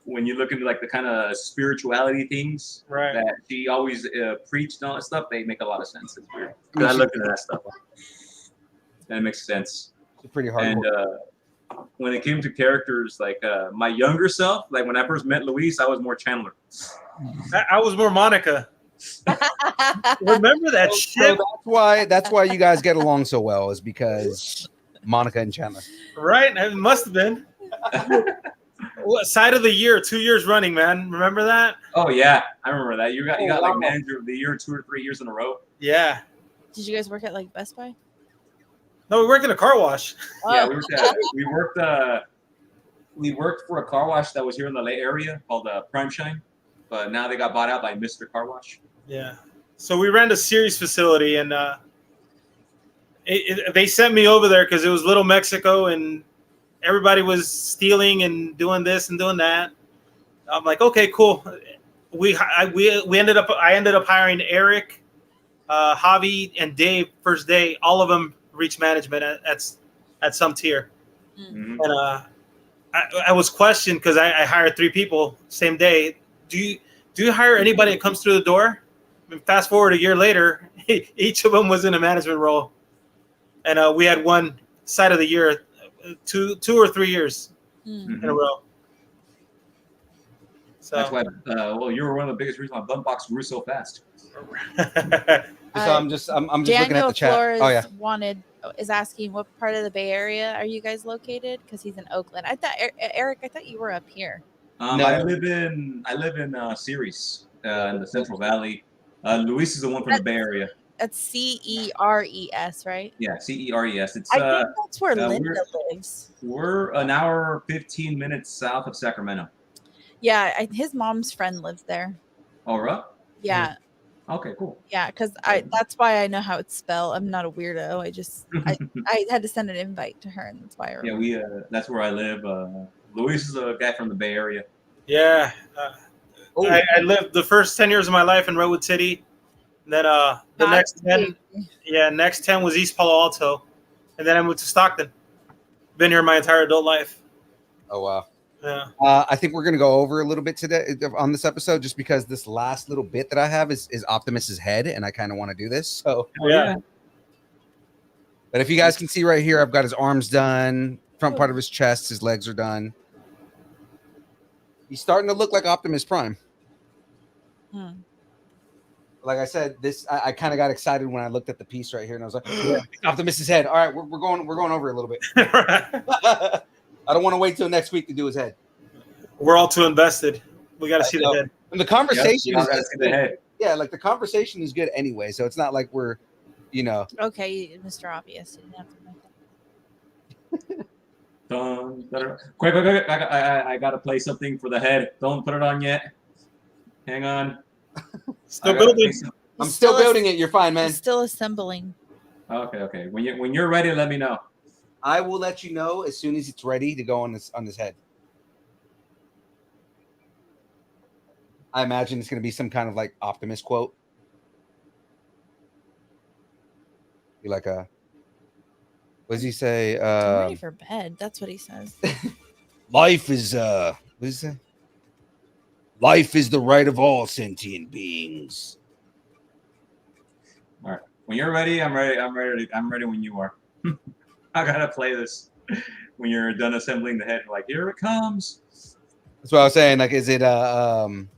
D: When you look into like the kind of spirituality things
E: Right.
D: that she always preached and all that stuff, they make a lot of sense. It's weird.
A: I mean,
D: I looked into that stuff, and it makes sense.
A: She's pretty
D: And
A: hardcore.
D: when it came to characters, like my younger self, like when I first met Luis, I was more Chandler.
E: I was more Monica. Remember that
A: So
E: shit?
A: that's why you guys get along so well, is because Monica and Chandler.
E: Right? It must have been. What, side of the year, 2 years running, man. Remember that?
D: Oh yeah, I remember that. You got
E: Oh,
D: like
E: wow.
D: manager of the year 2 or 3 years in a row.
E: Yeah.
B: Did you guys work at like Best Buy?
E: No, we worked in a car wash.
D: Yeah,
B: Oh.
D: we worked for a car wash that was here in the Lake area called Prime Shine, but now they got bought out by Mr. Car Wash.
E: Yeah. So we ran a series facility, and they sent me over there because it was Little Mexico, and everybody was stealing and doing this and doing that. I'm like, okay, cool. I ended up hiring Eric, Javi, and Dave first day. All of them reached management at some tier.
D: Mhm.
E: And I was questioned because I hired 3 people same day. Do you hire anybody that comes through the door? I mean, fast forward a year later, each of them was in a management role, and we had one side of the year, 2 or 3 years
B: Mm.
E: in a row. So
D: That's why. Well, you were one of the biggest reasons why Bumbox grew so fast.
A: I'm just looking at
B: Daniel
A: the chat.
B: Flores
A: Oh yeah.
B: is asking what part of the Bay Area are you guys located? Because he's in Oakland. I thought Eric, I thought you were up here.
A: No.
D: I live in Ceres in the Central Valley. Luis is the one from the Bay Area.
B: That's CERES, right?
D: Yeah, CERES. It's
B: I think that's where
D: we're-
B: Linda lives.
D: we're an hour 15 minutes south of Sacramento.
B: Yeah, his mom's friend lives there.
D: Oh, right?
B: Yeah,
D: Okay, cool.
B: yeah, because that's why I know how it's spelled. I'm not a weirdo. I had to send an invite to her, and that's why I
D: Yeah,
B: remember.
D: that's where I live. Luis is a guy from the Bay Area.
E: yeah,
A: Oh.
E: I lived the first 10 years of my life in Redwood City. Then the next 10 was East Palo Alto, and then I moved to Stockton. Been here my entire adult life.
A: Oh wow.
E: Yeah.
A: I think we're gonna go over a little bit today on this episode, just because this last little bit that I have is Optimus's head, and I kind of want to do this. So,
E: Yeah.
A: but if you guys can see right here, I've got his arms done, front part of his chest, his legs are done. He's starting to look like Optimus Prime.
B: Hmm.
A: Like I said, I kind of got excited when I looked at the piece right here, and I was like, Optimus's head. All right, we're going over a little bit. I don't want to wait till next week to do his head.
E: We're all too invested. We got to see the head.
A: And the conversation
D: Yep,
A: is
D: the head.
A: yeah, like the conversation is good anyway, so it's not like we're,
B: Okay, Mr. Obvious. You didn't have to make that.
D: Quick! I gotta play something for the head. Don't put it on yet. Hang on.
E: Still building.
A: I'm still building it. You're fine, man.
B: He's still assembling.
D: Okay. When you're ready, let me know.
A: I will let you know as soon as it's ready to go on this head. I imagine it's going to be some kind of like Optimus quote. Be like what does he say?
B: I'm ready for bed. That's what he says.
A: Life is what does he say? Life is the right of all sentient beings.
D: All right. When you're ready, I'm ready. I'm ready when you are. I gotta play this when you're done assembling the head. Like, here it comes.
A: That's what I was saying. Like, is it one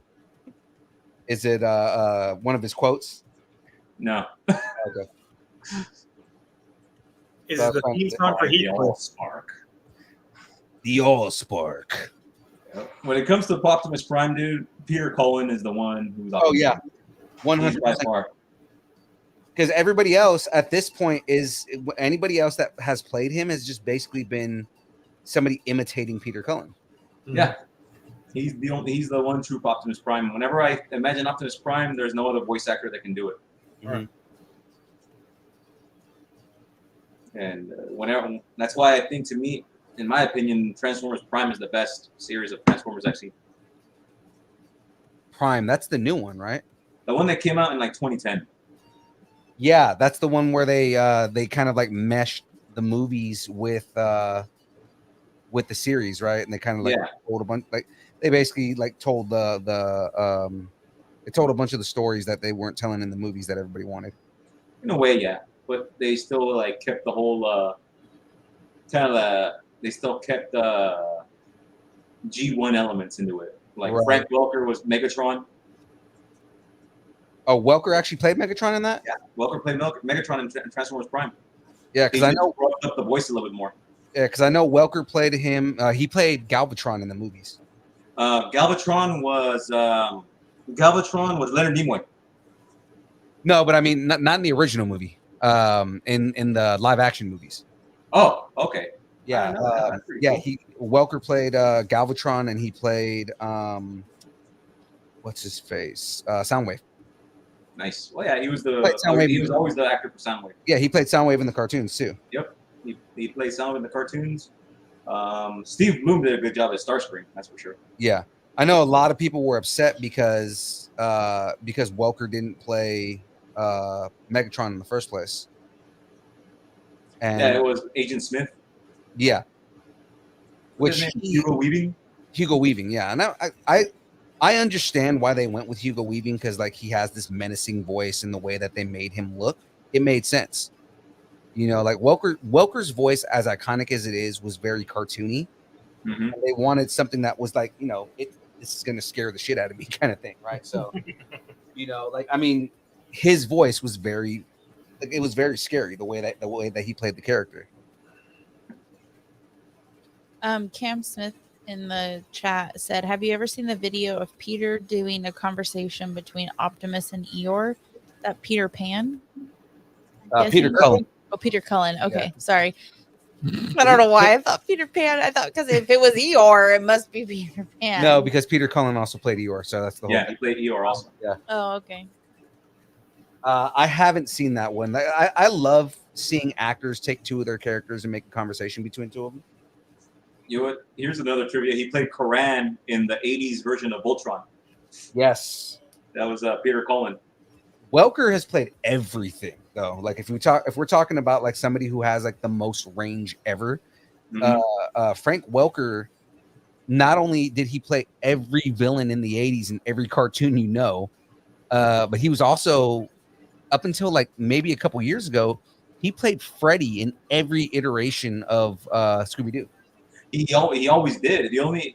A: of his quotes?
D: No.
A: Okay.
E: Is it the theme song for Heat?
D: Spark.
A: The All Spark.
D: When it comes to Optimus Prime, dude, Peter Cullen is the one who's.
A: Oh yeah,
D: 100 by
A: 100%.
D: far.
A: Because everybody else at this point is anybody else that has played him has just basically been somebody imitating Peter Cullen.
D: Yeah, he's the one true Optimus Prime. Whenever I imagine Optimus Prime, there's no other voice actor that can do it.
A: Mhm.
D: And whenever that's why I think, to me, in my opinion, Transformers Prime is the best series of Transformers I've seen.
A: Prime, that's the new one, right?
D: The one that came out in like 2010.
A: Yeah, that's the one where they kind of like meshed the movies with the series, right? And they kind of like told a bunch, like they basically like told they told a bunch of the stories that they weren't telling in the movies that everybody wanted.
D: In a way, yeah, but they still like kept the whole they still kept G1 elements into it. Like
A: Right.
D: Frank Welker was Megatron.
A: Oh, Welker actually played Megatron in that?
D: Yeah, Welker played Megatron in Transformers Prime.
A: Yeah, because I know.
D: Brought up the voice a little bit more.
A: Yeah, because I know Welker played him. He played Galvatron in the movies.
D: Galvatron was Leonard Nimoy.
A: No, but I mean, not in the original movie. in the live action movies.
D: Oh, okay.
A: Yeah,
D: I know that. That's pretty cool.
A: Welker played Galvatron, and he played what's his face? Soundwave.
D: Nice. Well, yeah, he was
A: Played Soundwave.
D: he was always the actor for Soundwave.
A: Yeah, he played Soundwave in the cartoons too.
D: Yep. He played Soundwave in the cartoons. Steve Bloom did a good job as Starscream, that's for sure.
A: Yeah, I know a lot of people were upset because Welker didn't play Megatron in the first place. And
D: Yeah, it was Agent Smith.
A: yeah,
D: What's his name? Hugo Weaving.
A: Hugo Weaving, yeah, and I understand why they went with Hugo Weaving, because like he has this menacing voice, and the way that they made him look, it made sense. You know, like Welker's voice, as iconic as it is, was very cartoony.
D: Mm-hmm.
A: They wanted something that was like, you know, this is gonna scare the shit out of me, kind of thing, right? So, you know, like I mean, his voice was very, like, it was very scary the way that he played the character.
B: Cam Smith in the chat said, "Have you ever seen the video of Peter doing a conversation between Optimus and Eeyore? That Peter Pan?
A: Peter Cullen.
B: Oh, Peter Cullen. Okay, sorry. I don't know why I thought Peter Pan. I thought because if it was Eeyore, it must be Peter Pan.
A: No, because Peter Cullen also played Eeyore, so that's the whole.
D: Yeah, he played Eeyore also.
A: Yeah.
B: Oh, okay.
A: I haven't seen that one. I love seeing actors take two of their characters and make a conversation between two of them.
D: You know what? Here's another trivia. He played Koran in the 80s version of Voltron.
A: Yes.
D: That was Peter Cullen.
A: Welker has played everything though. Like if we're talking about like somebody who has like the most range ever, Frank Welker, not only did he play every villain in the 80s and every cartoon you know, but he was also, up until like maybe a couple years ago, he played Freddy in every iteration of Scooby-Doo.
D: He always did.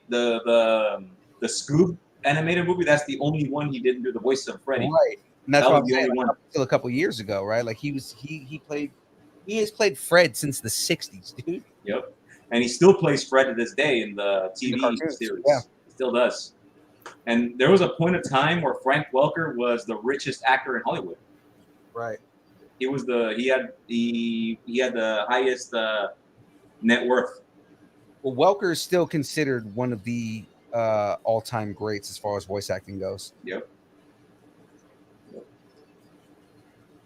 D: The Scoob animated movie, that's the only one he didn't do the voice of Freddy.
A: Right. And that's
D: That
A: what
D: was
A: I'm
D: the
A: saying,
D: only one.
A: up until a couple years ago, right? Like he has played Fred since the 60s, dude.
D: Yep. And he still plays Fred to this day in the TV
A: cartoons,
D: series.
A: yeah.
D: He still does. And there was a point of time where Frank Welker was the richest actor in Hollywood.
A: Right.
D: He had the highest net worth.
A: Well, Welker is still considered one of the all-time greats as far as voice acting goes.
D: Yep.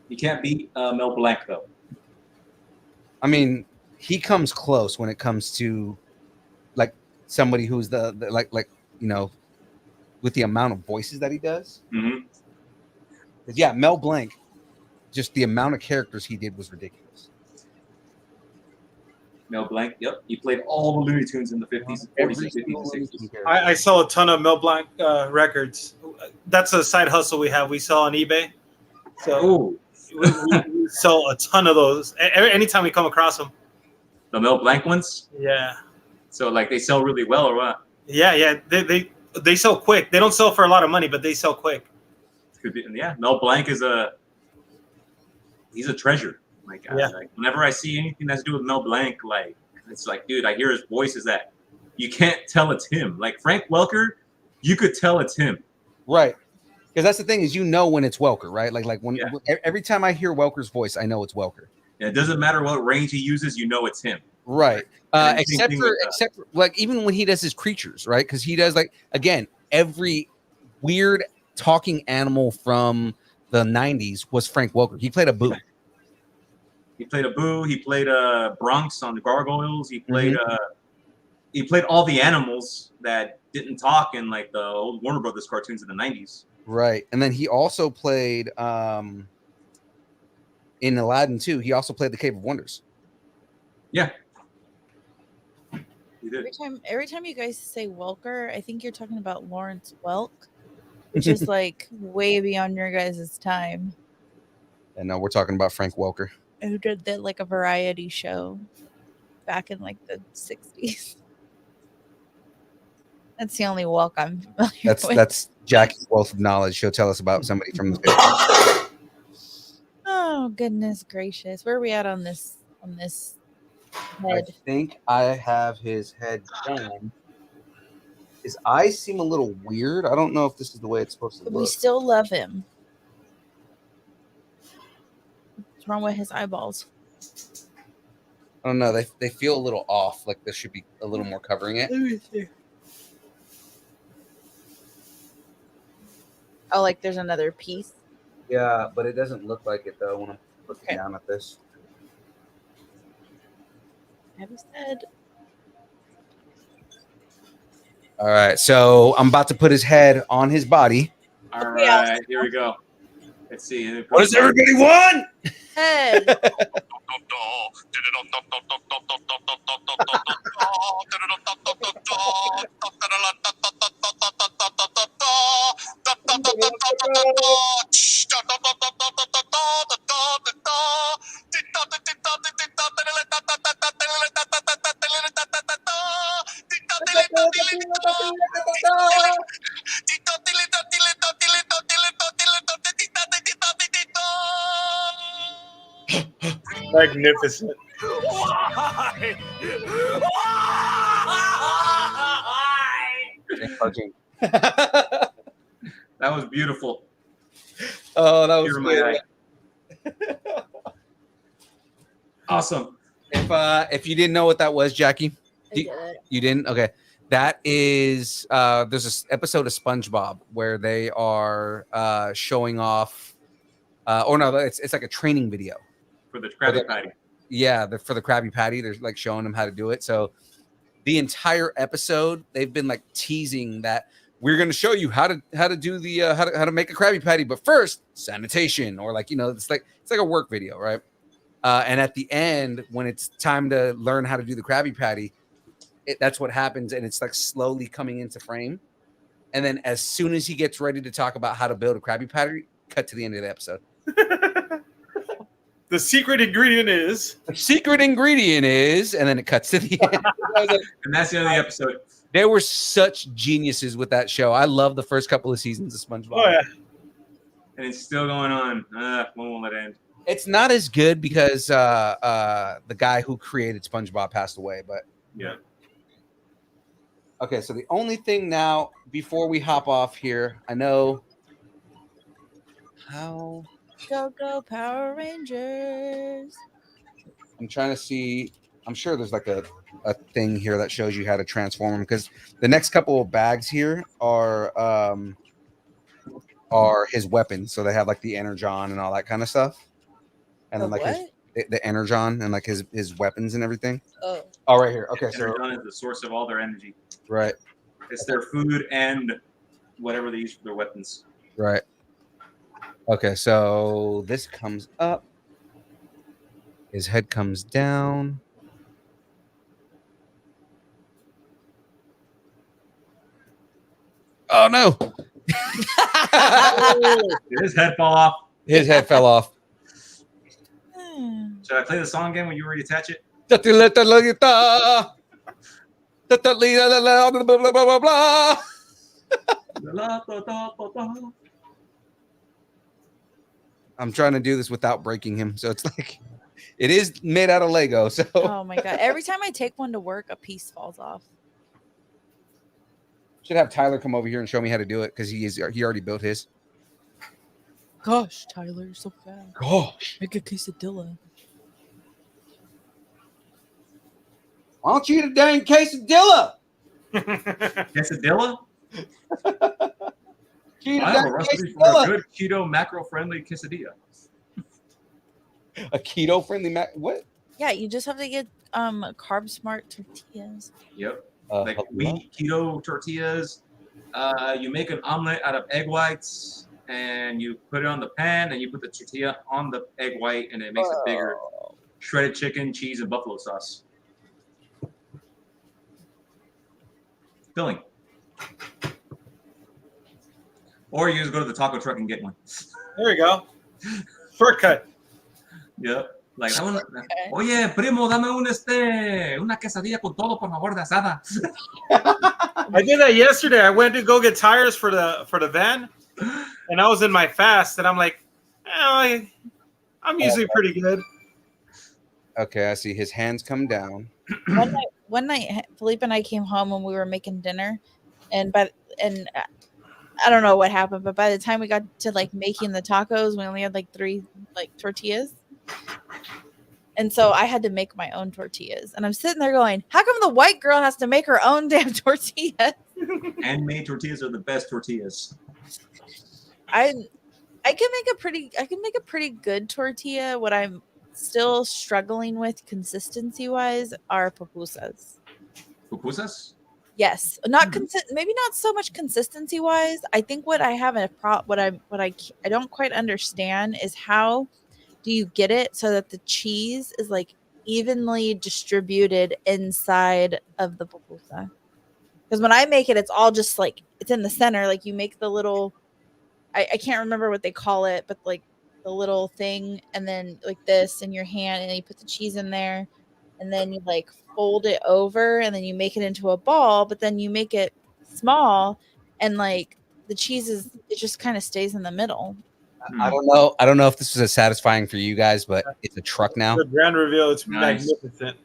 D: You can't beat Mel Blanc though.
A: I mean, he comes close when it comes to like somebody who's the like you know, with the amount of voices that he does.
D: Mm-hmm.
A: Yeah, Mel Blanc, just the amount of characters he did was ridiculous.
D: Mel Blanc, yep. He played all the Looney Tunes in the 50s, 40s, and 50s, and 60s.
E: I saw a ton of Mel Blanc records. That's a side hustle we have. We sell on eBay. So we sell a ton of those. Anytime we come across them.
D: The Mel Blanc ones?
E: Yeah.
D: So like they sell really well or what?
E: Yeah. They sell quick. They don't sell for a lot of money, but they sell quick.
D: Yeah, Mel Blanc is he's a treasure. Like, like whenever I see anything that's to do with Mel Blanc, like it's like, dude, I hear his voice is that you can't tell it's him. Like Frank Welker, you could tell it's him.
A: Right. Because that's the thing is, you know, when it's Welker, right? Like when every time I hear Welker's voice, I know it's Welker.
D: Yeah, it doesn't matter what range he uses, you know it's him.
A: Right. Except for like even when he does his creatures, right? Because he does like, again, every weird talking animal from the 90s was Frank Welker. He played a boo.
D: He played Bronx on the Gargoyles. He played all the animals that didn't talk in like the old Warner Brothers cartoons in the 90s.
A: Right. And then he also played in Aladdin too. He also played the Cave of Wonders.
D: Yeah. He did.
B: Every time you guys say Welker, I think you're talking about Lawrence Welk, which is like way beyond your guys' time.
A: And now we're talking about Frank Welker,
B: who did like a variety show back in like the 60s. That's the only Welk I'm familiar with.
A: That's Jackie's wealth of knowledge. She'll tell us about somebody from the 50s.
B: Oh goodness gracious. Where are we at on this head?
A: I think I have his head down. His eyes seem a little weird. I don't know if this is the way it's supposed to look.
B: We still love him. What's wrong with his eyeballs?
A: I don't know. They feel a little off. Like there should be a little more covering it.
B: Let me see. Oh, like there's another piece.
A: Yeah, but it doesn't look like it though when I'm looking
B: Okay.
A: down at this.
B: Have you said?
A: All right, so I'm about to put his head on his body.
D: All right, here we go. Let's see.
A: What does everybody want?
B: Head.
E: Magnificent.
D: That was beautiful.
A: Oh, that was
D: Tear in my
A: good.
D: eye. Awesome.
A: If you didn't know what that was, Jackie,
B: I get it.
A: you didn't. Okay, that is there's this episode of SpongeBob where they are showing off, or no, it's like a training video.
D: For the Krabby Patty.
A: Yeah, for the Krabby Patty, they're like showing them how to do it. So the entire episode, they've been like teasing that we're going to show you how to do the how to make a Krabby Patty, but first sanitation, or like it's like a work video, right? And at the end, when it's time to learn how to do the Krabby Patty, that's what happens, and it's like slowly coming into frame. And then as soon as he gets ready to talk about how to build a Krabby Patty, cut to the end of the episode.
E: The secret ingredient is.
A: The secret ingredient is, and then it cuts to the end.
D: And that's the end of the episode.
A: They were such geniuses with that show. I love the first couple of seasons of SpongeBob.
E: Oh yeah.
D: And it's still going on. When will it end?
A: It's not as good because the guy who created SpongeBob passed away. But
D: Yeah.
A: okay, so the only thing now before we hop off here, I know how.
B: Go Power Rangers.
A: I'm trying to see. I'm sure there's like a thing here that shows you how to transform them, because the next couple of bags here are his weapons. So they have like the energon and all that kind of stuff, and then like the energon and like his weapons and everything.
B: Oh,
A: right here. Okay, so
D: Energon is the source of all their energy.
A: right,
D: It's their food and whatever they use for their weapons.
A: right. Okay, so this comes up. His head comes down. Oh no!
D: Did his head fall off?
A: His head fell off.
D: Should I play the song again when you reattach it?
A: I'm trying to do this without breaking him, so it's like it is made out of Lego. So
B: oh my god! Every time I take one to work, a piece falls off.
A: should have Tyler come over here and show me how to do it, because he already built his.
B: Gosh, Tyler, you're so fast.
A: Gosh,
B: Make a quesadilla.
A: why don't you eat a dang quesadilla?
D: Quesadilla?
A: Eat a
D: I have
A: dang
D: a recipe for
A: quesadilla.
D: a good keto macro-friendly quesadilla.
A: A keto-friendly what?
B: Yeah, you just have to get carb smart tortillas.
D: Yep. Like wheat keto tortillas. You make an omelet out of egg whites, and you put it on the pan, and you put the tortilla on the egg white, and it makes it bigger. Shredded chicken, cheese, and buffalo sauce. Filling. Or you just go to the taco truck and get one.
E: There you go. Shortcut.
D: Yep. Like, oye, primo, dame una quesadilla con todo, por favor, de asada.
E: I did that yesterday. I went to go get tires for the van, and I was in my fast, and I'm like, I'm usually pretty good.
A: Okay, I see his hands come down.
B: One night, Felipe and I came home when we were making dinner, and I don't know what happened, but by the time we got to like making the tacos, we only had like 3 like tortillas. And so I had to make my own tortillas. And I'm sitting there going, how come the white girl has to make her own damn tortillas?
D: Handmade tortillas are the best tortillas.
B: I can make a pretty good tortilla. What I'm still struggling with consistency wise are pupusas.
D: Pupusas?
B: Yes, not maybe not so much consistency wise. I think what I have what I don't quite understand is how do you get it so that the cheese is like evenly distributed inside of the pupusa? Because when I make it, it's all just like it's in the center. Like you make the little, I can't remember what they call it, but like the little thing, and then like this in your hand, and then you put the cheese in there, and then you like fold it over, and then you make it into a ball, but then you make it small, and like the cheese it just kind of stays in the middle.
A: I don't know. I don't know if this was as satisfying for you guys, but it's a truck now.
E: The grand reveal, it's
D: Nice.
E: magnificent.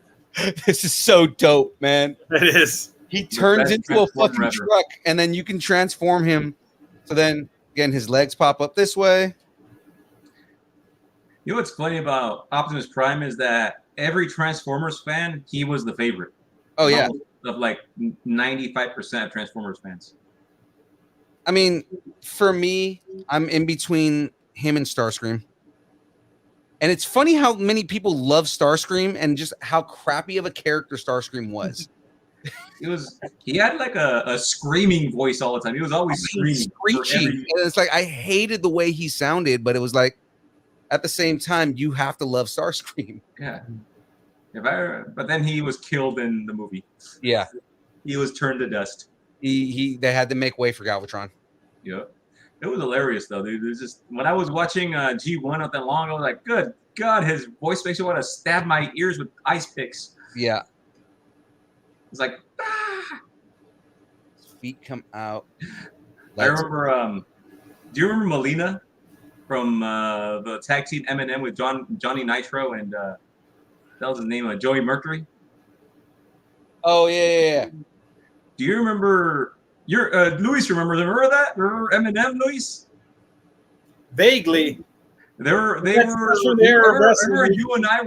A: This is so dope, man.
E: It is.
A: He turns
D: best
A: into a
D: transformer
A: fucking
D: ever.
A: truck, and then you can transform him. So then, again, his legs pop up this way.
D: You know what's funny about Optimus Prime is that every Transformers fan, he was the favorite.
A: Oh yeah.
D: Of like 95% of Transformers fans.
A: I mean, for me, I'm in between him and Starscream. And it's funny how many people love Starscream and just how crappy of a character Starscream was.
D: He had like a screaming voice all the time. He was always screaming.
A: Screechy. And it's like I hated the way he sounded, but it was like at the same time, you have to love Starscream.
D: Yeah. But then he was killed in the movie.
A: Yeah.
D: He was turned to dust.
A: They had to make way for Galvatron.
D: Yeah. It was hilarious though, dude. It was just when I was watching G1 not that long ago, I was like, good God, his voice makes me want to stab my ears with ice picks.
A: Yeah.
D: It's like, ah!
A: His feet come out.
D: I remember. Do you remember Melina from the tag team M&M with Johnny Nitro and that was his name, Joey Mercury?
A: Oh yeah.
D: Do you remember? Luis remember that? Remember M&M, Luis?
E: Vaguely.
D: They were. Remember you and I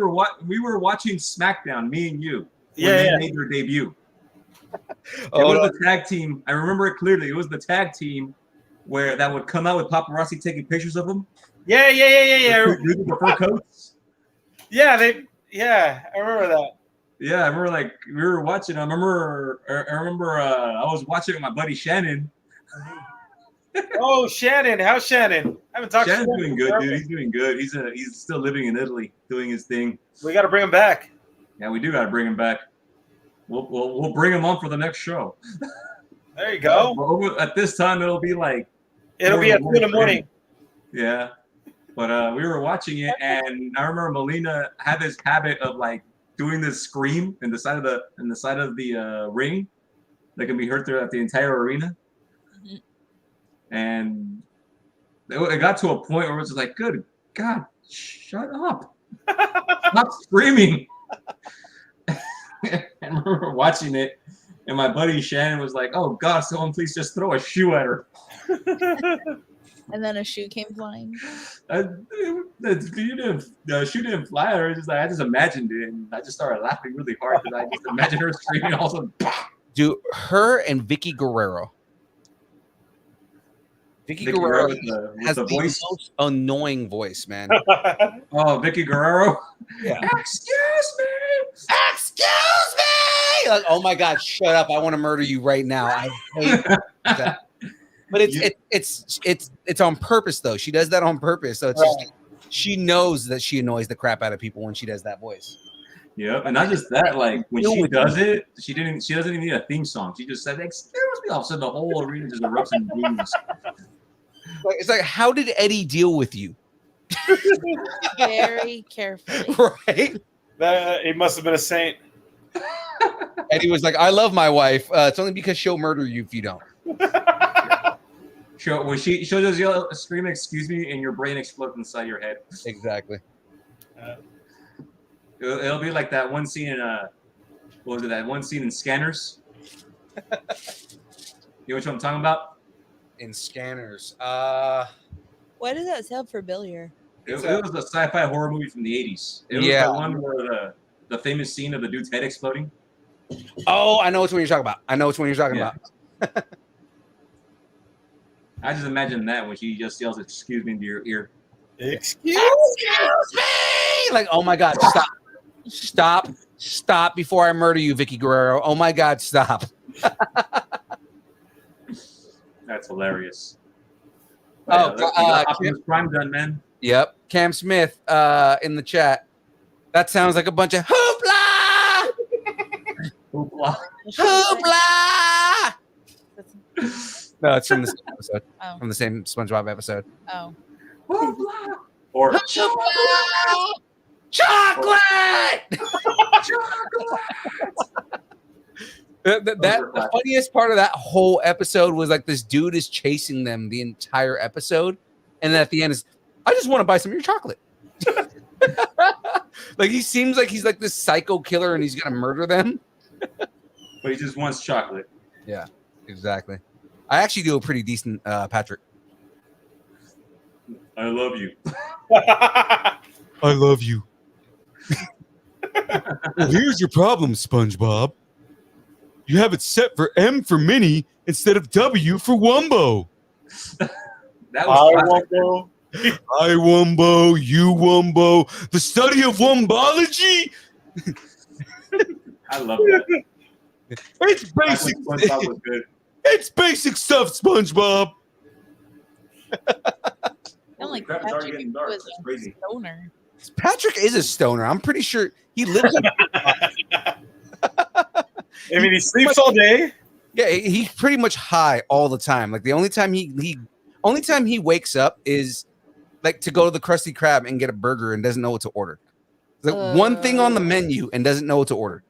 D: we were watching SmackDown, me and you. When they made their debut. It was the tag team. I remember it clearly. It was the tag team that would come out with paparazzi taking pictures of them.
E: Yeah.
D: Using the fur coats.
E: Yeah, I remember that.
D: Yeah, I remember like we were watching. I remember I was watching with my buddy Shannon.
E: Oh, Shannon. How's Shannon? I haven't talked to
D: Shannon's
E: him.
D: doing good, dude. He's doing good. He's still living in Italy, doing his thing.
E: We got to bring him back.
D: Yeah, we do got to bring him back. We'll bring him on for the next show.
E: There you go.
D: At this time, it'll be like
E: It'll be at 2 in the morning.
D: Yeah, but we were watching it, and I remember Melina had this habit of like doing this scream in the side of the ring that can be heard throughout the entire arena.
B: Mhm.
D: And it got to a point where it was just like, good God, shut up. Stop screaming. I remember watching it, and my buddy Shannon was like, oh God, someone please just throw a shoe at her.
B: And then a shoe came flying.
D: The shoe didn't fly at her. I just imagined it, and I just started laughing really hard because I just imagined her screaming all of a sudden.
A: Dude, her and Vicky Guerrero. Vicky Guerrero has the most annoying voice, man.
D: Oh, Vicky Guerrero.
A: Yeah.
D: Excuse me.
A: Excuse me. Like, oh my God, shut up! I want to murder you right now. I hate that. But it's on purpose though. She does that on purpose. So it's just she knows that she annoys the crap out of people when she does that voice.
D: Yeah, and not just that. Like when she does it, she doesn't even need a theme song. She just said, "Excuse me." All of a sudden, the whole arena just erupts in booms.
A: It's like, how did Eddie deal with you?
B: Very carefully.
A: Right?
E: He must have been a saint.
A: Eddie was like, I love my wife. It's only because she'll murder you if you don't.
D: When she'll just yell, scream, "Excuse me," and your brain explodes inside your head.
A: Exactly.
D: It'll be like that one scene in what was it? That one scene in Scanners. You know what I'm talking about?
A: In Scanners.
B: Why does that sound familiar?
D: It was a sci-fi horror movie from the 80s. It was
A: Yeah.
D: the one where the famous scene of the dude's head exploding.
A: Oh, I know which one you're talking about.
D: Yeah. I just imagine that when she just yells "excuse me" into your ear.
E: Excuse
A: me! Like, oh my God, stop before I murder you, Vicky Guerrero. Oh my God, stop.
D: That's hilarious.
A: Oh,
D: you got Optimus Prime done, man.
A: Yep. Cam Smith in the chat. That sounds like a bunch of hoopla!
D: Hoopla.
A: Hoopla! No, it's from the same episode.
B: Oh.
A: From the same SpongeBob episode.
B: Oh.
D: Hoopla. Or
A: Chocolate! The funniest part of that whole episode was like this dude is chasing them the entire episode, and then at the end is, I just want to buy some of your chocolate. Like he seems like he's like this psycho killer and he's gonna murder them.
D: But he just wants chocolate.
A: Yeah, exactly. I actually do a pretty decent Patrick.
D: I love you.
A: I love you. Well, here's your problem, SpongeBob. You have it set for M for Minnie instead of W for Wumbo.
D: That was
E: Wumbo.
A: I Wumbo, you Wumbo. The study of Wumbology.
D: I love that.
A: It's basic.
D: SpongeBob was good.
A: It's basic stuff, SpongeBob.
D: Holy
B: Like
D: crap, it's already
B: Patrick
D: getting dark.
B: was
D: That's
B: a
D: crazy.
B: stoner.
A: Patrick is a stoner. I'm pretty sure he lives.
E: I mean, he sleeps all day.
A: Yeah, he's pretty much high all the time. Like the only time he wakes up is like to go to the Krusty Krab and get a burger and doesn't know what to order. Like one thing on the menu and doesn't know what to order.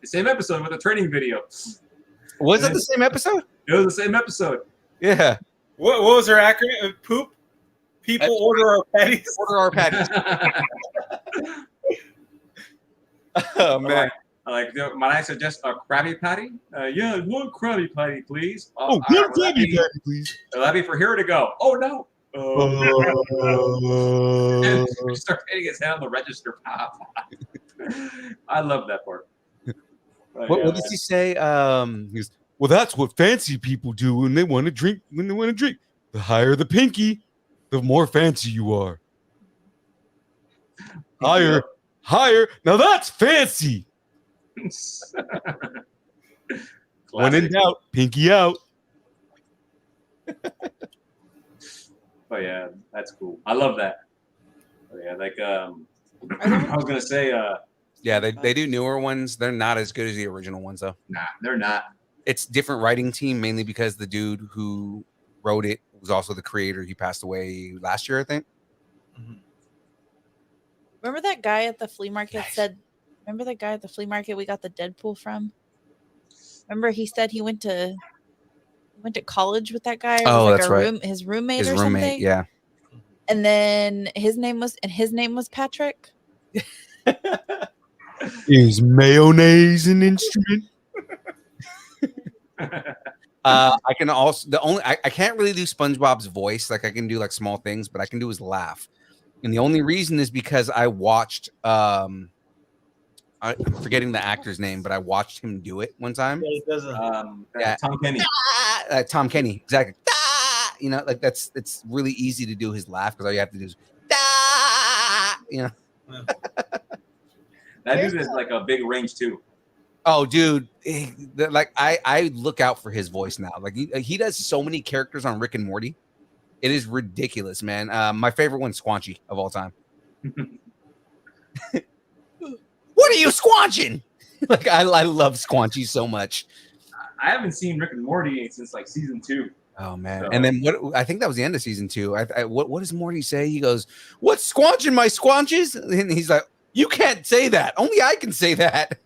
D: Same episode with a training video.
A: Was it the same episode?
D: It was the same episode.
A: Yeah.
E: What was her acronym? Poop? People order our patties.
A: Order our patties. Oh man.
D: Like, might I suggest a Krabby Patty? Yeah, one Krabby Patty, please.
A: Oh, one Krabby Patty, please.
D: Will that be for here to go? Oh no. And he starts hitting his head on the register. I love that part.
A: What does he say? He goes, well, that's what fancy people do when they want to drink. The higher the pinky, the more fancy you are. Higher. Now that's fancy. When in doubt, pinky out.
D: Oh yeah, that's cool. I love that. Oh yeah, like I was gonna say.
A: Yeah, they do newer ones. They're not as good as the original ones, though.
D: Nah, they're not.
A: It's different writing team, mainly because the dude who wrote it was also the creator. He passed away last year, I think.
B: Remember that guy at the flea market said? Remember that guy at the flea market we got the Deadpool from? Remember he said he went to college with that guy.
A: Oh, that's right.
B: His roommate
A: His
B: or
A: roommate,
B: something.
A: yeah.
B: And then his name was Patrick.
A: Is mayonnaise an instrument? I can also I can't really do SpongeBob's voice. Like I can do like small things, but I can do his laugh. And the only reason is because I watched I'm forgetting the actor's name, but I watched him do it one time.
D: Yeah, Tom Kenny.
A: Tom Kenny, exactly. You know, like it's really easy to do his laugh because all you have to do is you know.
D: That dude is like a big range too.
A: Oh, dude! Like I look out for his voice now. Like he does so many characters on Rick and Morty. It is ridiculous, man. My favorite one's Squanchy of all time. What are you squanching? Like I love Squanchy so much.
D: I haven't seen Rick and Morty since like season 2.
A: Oh man! So. And then I think that was the end of season 2. What does Morty say? He goes, "What's squanching my squanches?" And he's like, "You can't say that. Only I can say that."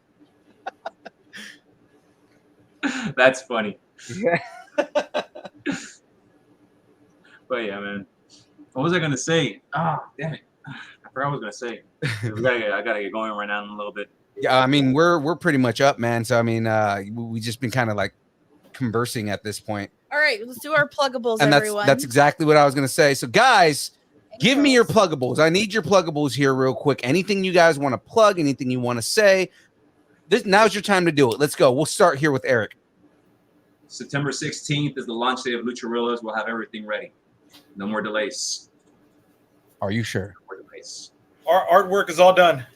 D: That's funny.
A: Yeah.
D: But yeah, man. What was I gonna say? Ah, damn it! I forgot what I was gonna say. I gotta get going right now in a little bit.
A: Yeah, I mean we're pretty much up, man. So I mean, we just been kind of like conversing at this point.
B: All right, let's do our pluggables,
A: And
B: everyone.
A: that's exactly what I was going to say. So, guys,
B: And
A: give me your
B: girls.
A: pluggables. I need your pluggables here real quick. Anything you guys want to plug, anything you want to say. Now's your time to do it. Let's go. We'll start here with Eric.
D: September 16th is the launch day of Lucharillas. We'll have everything ready. No more delays.
A: Are you sure?
D: No more delays.
E: Our artwork is all done.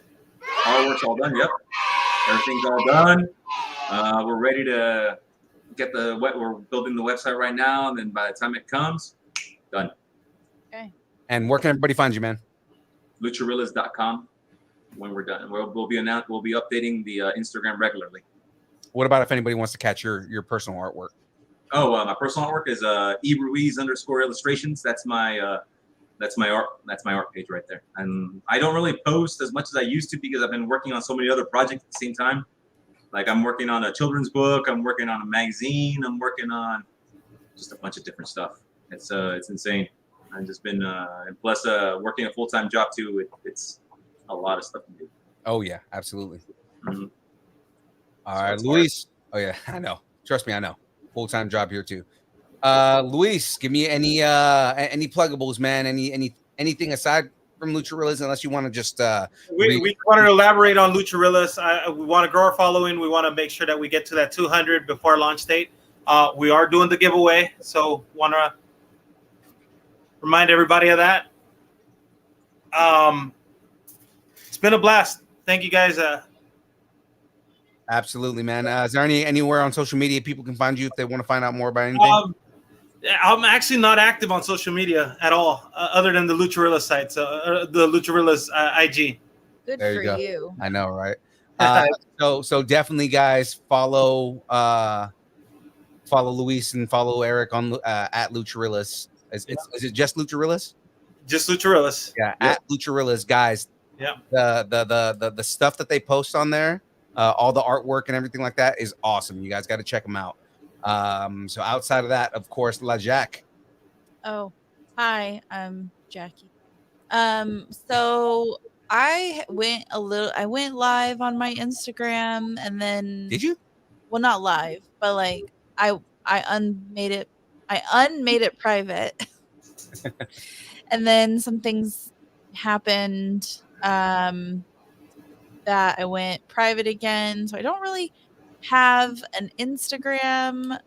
D: Artwork's all done. Yep. Everything's all done. We're ready to get we're building the website right now, and then by the time it comes, done.
B: Okay.
A: And where can everybody find you, man?
D: Lucharillas.com. When we're done, we'll be updating the Instagram regularly.
A: What about if anybody wants to catch your personal artwork?
D: Oh, my personal artwork is _Illustrations. That's my art page right there. And I don't really post as much as I used to because I've been working on so many other projects at the same time. Like I'm working on a children's book, I'm working on a magazine, I'm working on just a bunch of different stuff. It's insane. I've just been and plus working a full-time job too. It's a lot of stuff to do.
A: Oh yeah, absolutely.
D: Mm-hmm.
A: All right, Luis. Oh yeah, I know. Trust me, I know. Full-time job here too. Luis, give me any pluggables, man. Anything aside from Lucharillas, unless you want to just
E: We want to elaborate on Lucharillas. We want to grow our following. We want to make sure that we get to that 200 before launch date. We are doing the giveaway, so want to remind everybody of that. It's been a blast. Thank you guys.
A: Absolutely, man. Is there anywhere on social media people can find you if they want to find out more about anything?
E: I'm actually not active on social media at all, other than the Lucharillas site, so the Lucharillas IG.
B: Good
A: There you
B: for
A: go.
B: you.
A: I know, right? So definitely, guys, follow Luis and follow Eric on at Lucharillas. Is it just Lucharillas?
E: Just Lucharillas.
A: Yeah,
E: Yep.
A: at Lucharillas, guys.
E: Yeah.
A: The stuff that they post on there, all the artwork and everything like that is awesome. You guys got to check them out. So outside of that, of course, La Jack.
B: Oh, hi, I'm Jackie. So I went live on my Instagram, and then
A: Did you?
B: Well, not live, but like I unmade it private. And then some things happened that I went private again. So I don't really have an Instagram.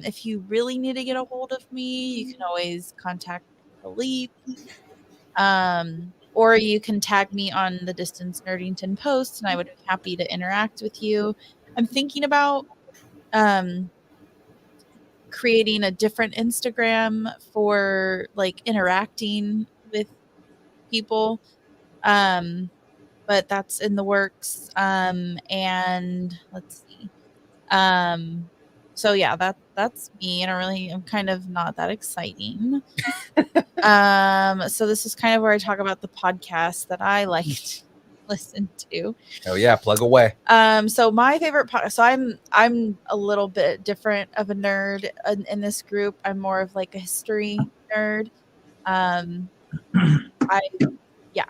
B: If you really need to get a hold of me, you can always contact Philippe. Or you can tag me on the Distance Nerdington post, and I would be happy to interact with you. I'm thinking about creating a different Instagram for like interacting with people. But that's in the works. And let's see. So yeah, that's me. And I'm kind of not that exciting. So this is kind of where I talk about the podcast that I like to listen to.
A: Oh yeah, plug away.
B: So my favorite so I'm a little bit different of a nerd in this group. I'm more of like a history nerd.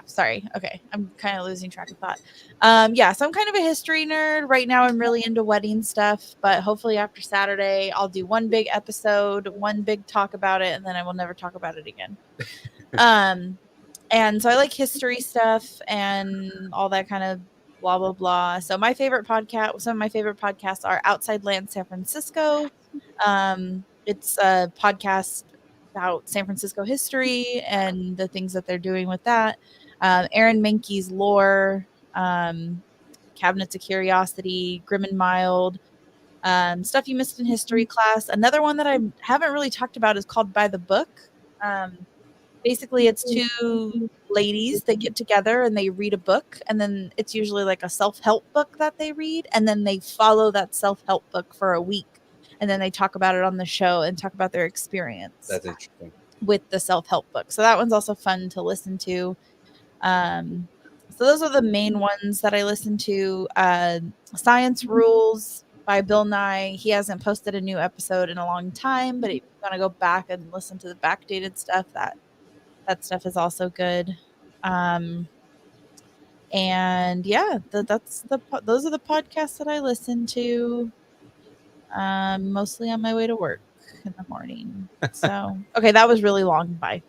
B: Sorry. Okay. I'm kind of losing track of thought. So I'm kind of a history nerd. Right now I'm really into wedding stuff, but hopefully after Saturday I'll do one big episode, one big talk about it, and then I will never talk about it again. And so I like history stuff and all that kind of blah, blah, blah. So some of my favorite podcasts are Outside Land San Francisco. It's a podcast about San Francisco history and the things that they're doing with that. Aaron Mankey's Lore, Cabinets of Curiosity, Grim and Mild, Stuff You Missed in History Class. Another one that I haven't really talked about is called By the Book. Basically, it's two ladies that get together and they read a book, and then it's usually like a self-help book that they read, and then they follow that self-help book for a week, and then they talk about it on the show and talk about their experience.
A: That's interesting.
B: With the self-help book. So that one's also fun to listen to. So those are the main ones that I listen to. Science Rules by Bill Nye. He hasn't posted a new episode in a long time, but if you want to go back and listen to the backdated stuff, that stuff is also good. And yeah, those are the podcasts that I listen to. Mostly on my way to work in the morning. So, okay, that was really long. Bye.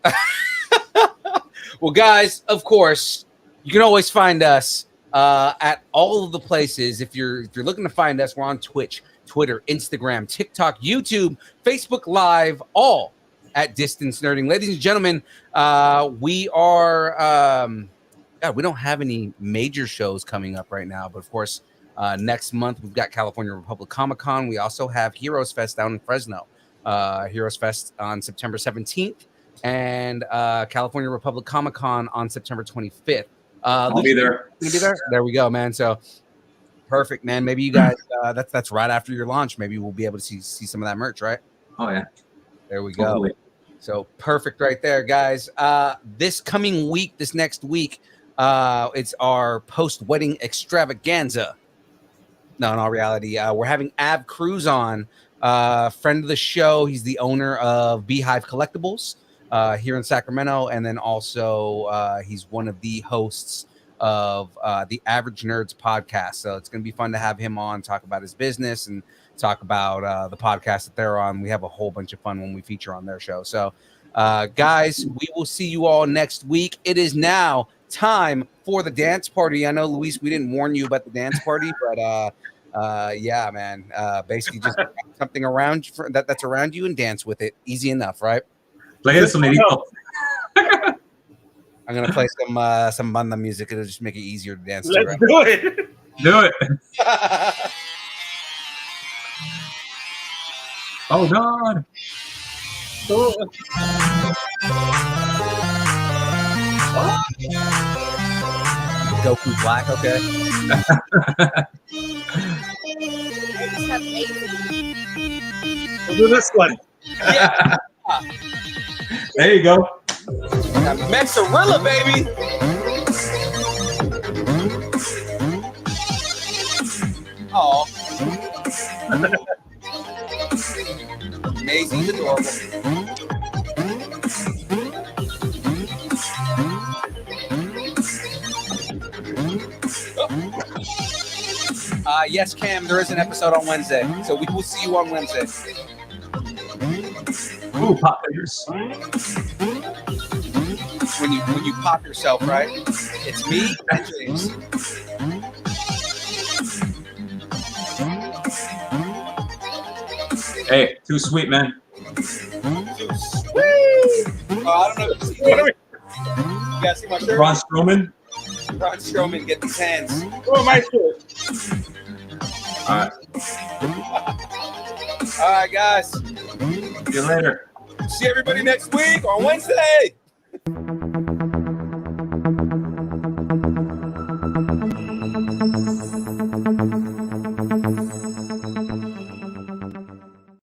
A: Well, guys, of course, you can always find us at all of the places. If you're looking to find us, we're on Twitch, Twitter, Instagram, TikTok, YouTube, Facebook Live, all at Distance Nerding. Ladies and gentlemen, we are we don't have any major shows coming up right now, but of course, next month we've got California Republic Comic Con. We also have Heroes Fest down in Fresno. Heroes Fest on September 17th, and California Republic Comic Con on September 25th.
D: I'll be there.
A: You be there? There we go, man. So perfect, man. Maybe you guys that's right after your launch. Maybe we'll be able to see some of that merch, right?
D: Oh yeah.
A: There we go.
D: Hopefully.
A: So perfect right there, guys. This coming week, this next week, it's our post-wedding extravaganza. No, in all reality, we're having Av Cruz on, friend of the show. He's the owner of Beehive Collectibles here in Sacramento, and then also he's one of the hosts of the Average Nerds podcast. So it's going to be fun to have him on, talk about his business and talk about the podcast that they're on. We have a whole bunch of fun when we feature on their show. So, guys, we will see you all next week. It is now time for the dance party. I know, Luis, we didn't warn you about the dance party, but yeah, man. Basically, just something around that's around you and dance with it. Easy enough, right?
D: Play some sonidito.
A: I'm gonna play some banda music. It'll just make it easier to dance to.
E: Let's
A: Right?
E: do it.
D: Do it. Oh God.
A: Goku Black, okay.
E: We'll do this one.
D: There you go.
A: Mozzarella, baby. Oh, amazing, adorable. Yes, Cam, there is an episode on Wednesday, so we will see you on Wednesday.
D: Ooh, pop figures.
A: When you pop yourself, right? It's me and James.
D: Hey, too sweet, man.
A: Whee! I don't know if you see me. You guys see my shirt?
D: Braun Strowman.
A: Braun Strowman, get these hands.
E: Oh, my shirt.
D: All right.
A: All right, guys.
D: See you later.
A: See everybody next week on Wednesday.